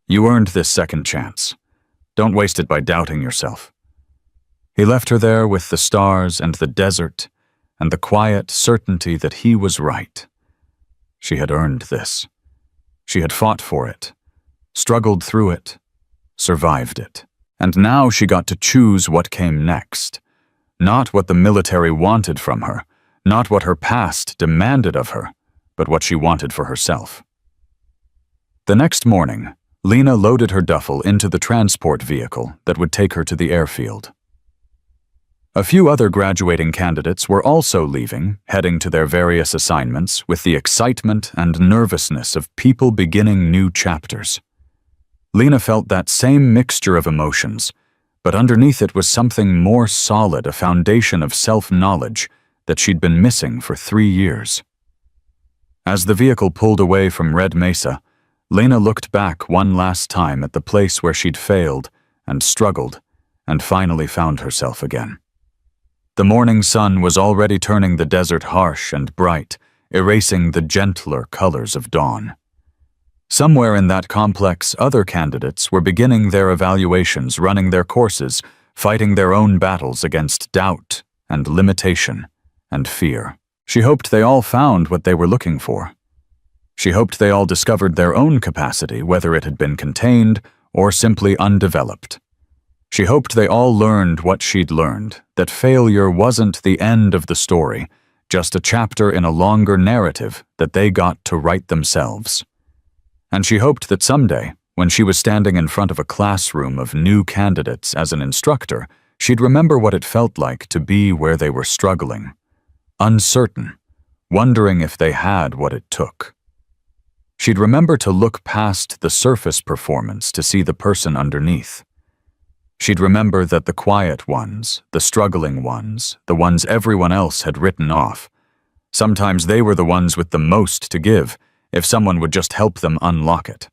You earned this second chance. Don't waste it by doubting yourself." He left her there with the stars and the desert and the quiet certainty that he was right. She had earned this. She had fought for it, struggled through it, survived it. And now she got to choose what came next. Not what the military wanted from her, not what her past demanded of her, but what she wanted for herself. The next morning, Lena loaded her duffel into the transport vehicle that would take her to the airfield. A few other graduating candidates were also leaving, heading to their various assignments with the excitement and nervousness of people beginning new chapters. Lena felt that same mixture of emotions, but underneath it was something more solid, a foundation of self-knowledge that she'd been missing for 3 years. As the vehicle pulled away from Red Mesa, Lena looked back one last time at the place where she'd failed and struggled and finally found herself again. The morning sun was already turning the desert harsh and bright, erasing the gentler colors of dawn. Somewhere in that complex, other candidates were beginning their evaluations, running their courses, fighting their own battles against doubt and limitation and fear. She hoped they all found what they were looking for. She hoped they all discovered their own capacity, whether it had been contained or simply undeveloped. She hoped they all learned what she'd learned, that failure wasn't the end of the story, just a chapter in a longer narrative that they got to write themselves. And she hoped that someday, when she was standing in front of a classroom of new candidates as an instructor, she'd remember what it felt like to be where they were struggling, uncertain, wondering if they had what it took. She'd remember to look past the surface performance to see the person underneath. She'd remember that the quiet ones, the struggling ones, the ones everyone else had written off, sometimes they were the ones with the most to give if someone would just help them unlock it.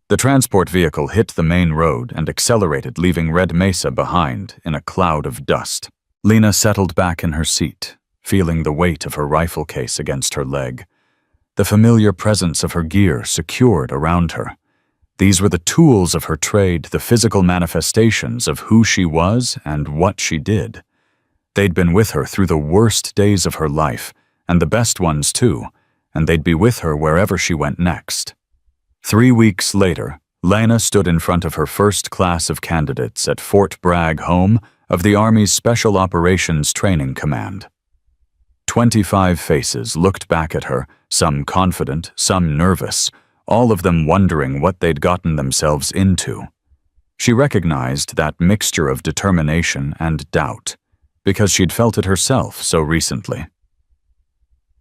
The transport vehicle hit the main road and accelerated, leaving Red Mesa behind in a cloud of dust. Lena settled back in her seat, feeling the weight of her rifle case against her leg, the familiar presence of her gear secured around her. These were the tools of her trade, the physical manifestations of who she was and what she did. They'd been with her through the worst days of her life, and the best ones too, and they'd be with her wherever she went next. 3 weeks later, Lena stood in front of her first class of candidates at Fort Bragg, home of the Army's Special Operations Training Command. 25 faces looked back at her, some confident, some nervous, all of them wondering what they'd gotten themselves into. She recognized that mixture of determination and doubt, because she'd felt it herself so recently.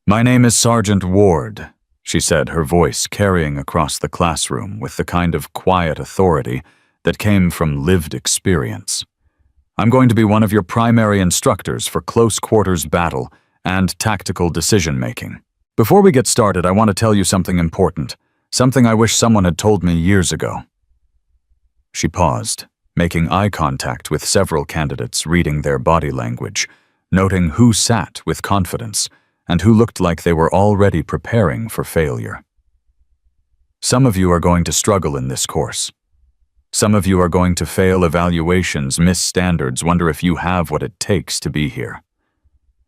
"My name is Sergeant Ward," she said, her voice carrying across the classroom with the kind of quiet authority that came from lived experience. "I'm going to be one of your primary instructors for close quarters battle and tactical decision-making. Before we get started, I want to tell you something important. Something I wish someone had told me years ago." She paused, making eye contact with several candidates, reading their body language, noting who sat with confidence and who looked like they were already preparing for failure. "Some of you are going to struggle in this course. Some of you are going to fail evaluations, miss standards, wonder if you have what it takes to be here.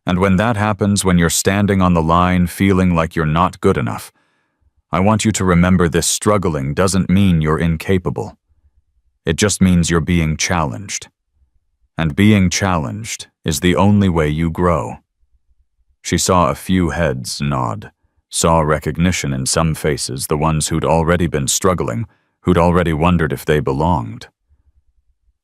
And when that happens, when you're standing on the line feeling like you're not good enough, I want you to remember this struggling doesn't mean you're incapable. It just means you're being challenged. And being challenged is the only way you grow." She saw a few heads nod, saw recognition in some faces, the ones who'd already been struggling, who'd already wondered if they belonged.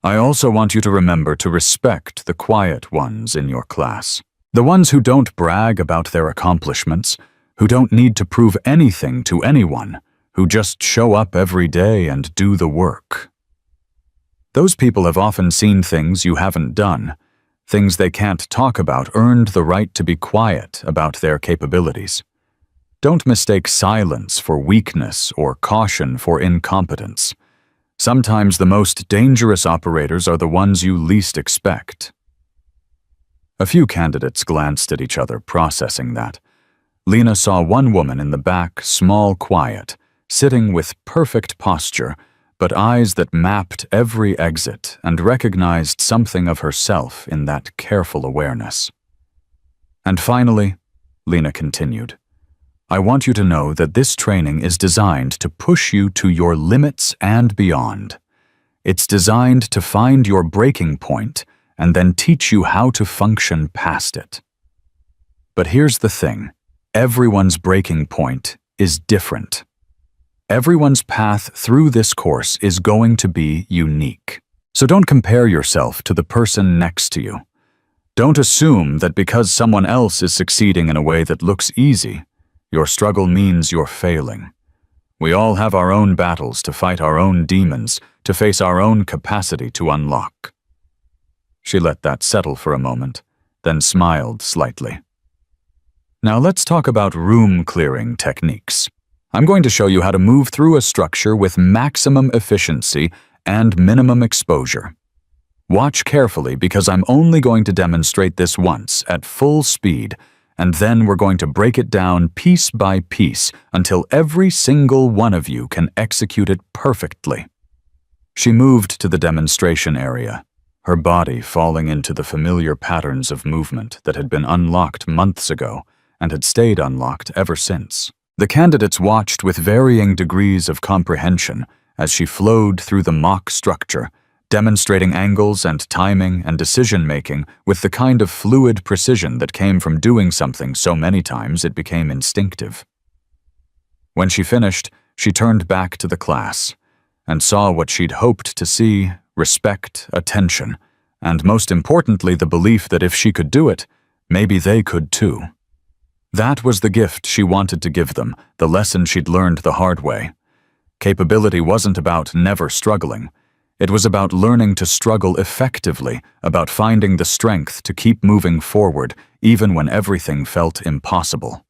"I also want you to remember to respect the quiet ones in your class. The ones who don't brag about their accomplishments, who don't need to prove anything to anyone, who just show up every day and do the work. Those people have often seen things you haven't done. Things they can't talk about earned the right to be quiet about their capabilities. Don't mistake silence for weakness or caution for incompetence. Sometimes the most dangerous operators are the ones you least expect. A few candidates glanced at each other, processing that. Lena saw one woman in the back, small, quiet, sitting with perfect posture, but eyes that mapped every exit and recognized something of herself in that careful awareness. And finally, Lena continued, I want you to know that this training is designed to push you to your limits and beyond. It's designed to find your breaking point and then teach you how to function past it. But here's the thing, everyone's breaking point is different. Everyone's path through this course is going to be unique. So don't compare yourself to the person next to you. Don't assume that because someone else is succeeding in a way that looks easy, your struggle means you're failing. We all have our own battles to fight our own demons, to face our own capacity to unlock. She let that settle for a moment, then smiled slightly. Now let's talk about room clearing techniques. I'm going to show you how to move through a structure with maximum efficiency and minimum exposure. Watch carefully because I'm only going to demonstrate this once at full speed, and then we're going to break it down piece by piece until every single one of you can execute it perfectly. She moved to the demonstration area, her body falling into the familiar patterns of movement that had been unlocked months ago and had stayed unlocked ever since. The candidates watched with varying degrees of comprehension as she flowed through the mock structure, demonstrating angles and timing and decision-making with the kind of fluid precision that came from doing something so many times it became instinctive. When she finished, she turned back to the class and saw what she'd hoped to see: respect, attention, and most importantly the belief that if she could do it, maybe they could too. That was the gift she wanted to give them, the lesson she'd learned the hard way. Capability wasn't about never struggling. It was about learning to struggle effectively, about finding the strength to keep moving forward even when everything felt impossible.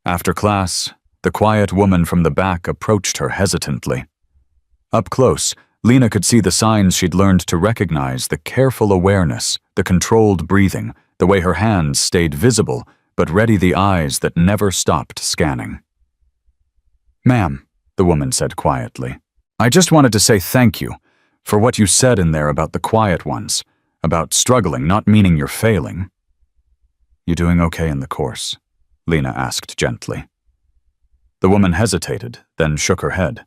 After class, the quiet woman from the back approached her hesitantly. Up close, Lena could see the signs she'd learned to recognize: the careful awareness, the controlled breathing, the way her hands stayed visible, but ready, the eyes that never stopped scanning. "Ma'am," the woman said quietly, "I just wanted to say thank you for what you said in there about the quiet ones, about struggling, not meaning you're failing." "You doing okay in the course?" Lena asked gently. The woman hesitated, then shook her head.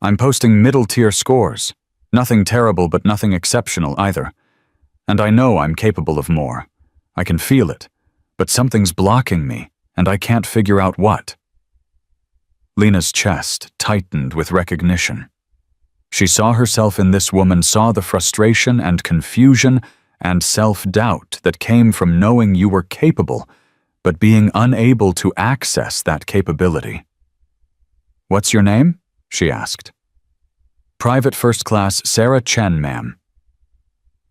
"I'm posting middle-tier scores. Nothing terrible, but nothing exceptional either. And I know I'm capable of more. I can feel it. But something's blocking me, and I can't figure out what." Lena's chest tightened with recognition. She saw herself in this woman, saw the frustration and confusion and self-doubt that came from knowing you were capable, but being unable to access that capability. "What's your name?" she asked. "Private First Class Sarah Chen, ma'am."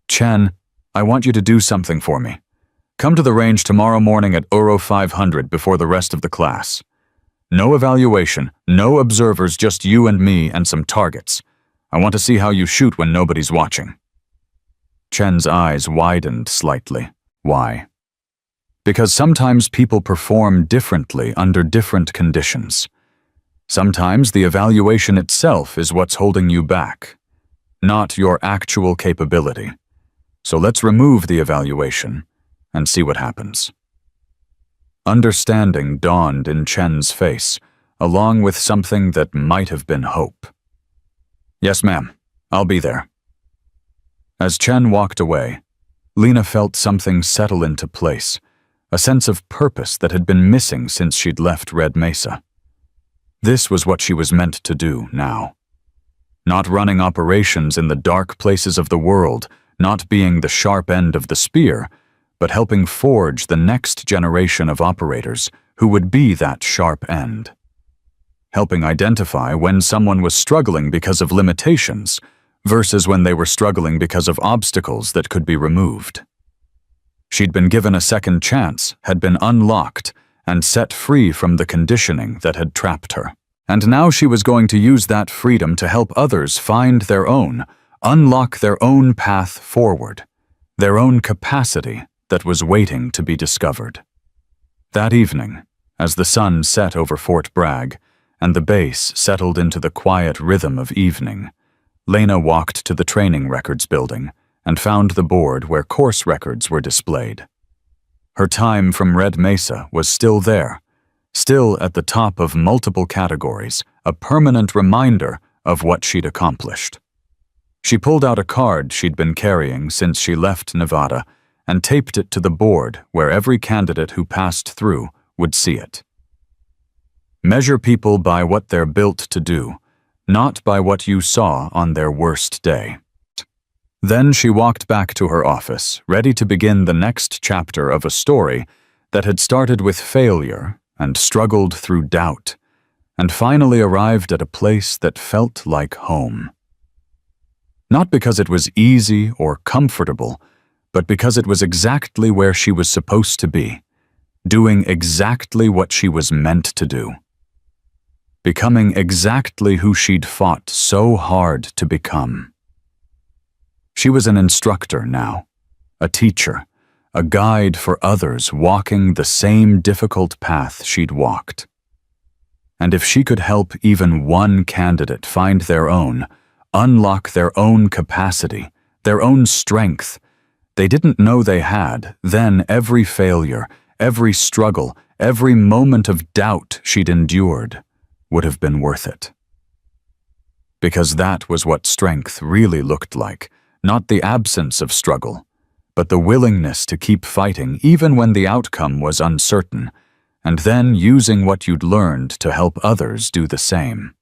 "Chen, I want you to do something for me. Come to the range tomorrow morning at Euro 500 before the rest of the class. No evaluation, no observers, just you and me and some targets. I want to see how you shoot when nobody's watching." Chen's eyes widened slightly. Why? Because sometimes people perform differently under different conditions. Sometimes the evaluation itself is what's holding you back, not your actual capability. So let's remove the evaluation and see what happens. Understanding dawned in Chen's face, along with something that might have been hope. "Yes, ma'am. I'll be there." As Chen walked away, Lena felt something settle into place, a sense of purpose that had been missing since she'd left Red Mesa. This was what she was meant to do now. Not running operations in the dark places of the world, not being the sharp end of the spear, but helping forge the next generation of operators who would be that sharp end. Helping identify when someone was struggling because of limitations versus when they were struggling because of obstacles that could be removed. She'd been given a second chance, had been unlocked, and set free from the conditioning that had trapped her. And now she was going to use that freedom to help others find their own, unlock their own path forward, their own capacity that was waiting to be discovered. That evening, as the sun set over Fort Bragg and the base settled into the quiet rhythm of evening, Lena walked to the training records building and found the board where course records were displayed. Her time from Red Mesa was still there, still at the top of multiple categories, a permanent reminder of what she'd accomplished. She pulled out a card she'd been carrying since she left Nevada and taped it to the board where every candidate who passed through would see it. Measure people by what they're built to do, not by what you saw on their worst day. Then she walked back to her office, ready to begin the next chapter of a story that had started with failure and struggled through doubt, and finally arrived at a place that felt like home. Not because it was easy or comfortable, but because it was exactly where she was supposed to be, doing exactly what she was meant to do. Becoming exactly who she'd fought so hard to become. She was an instructor now, a teacher, a guide for others walking the same difficult path she'd walked. And if she could help even one candidate find their own, unlock their own capacity, their own strength they didn't know they had, then every failure, every struggle, every moment of doubt she'd endured would have been worth it. Because that was what strength really looked like, not the absence of struggle, but the willingness to keep fighting even when the outcome was uncertain, and then using what you'd learned to help others do the same.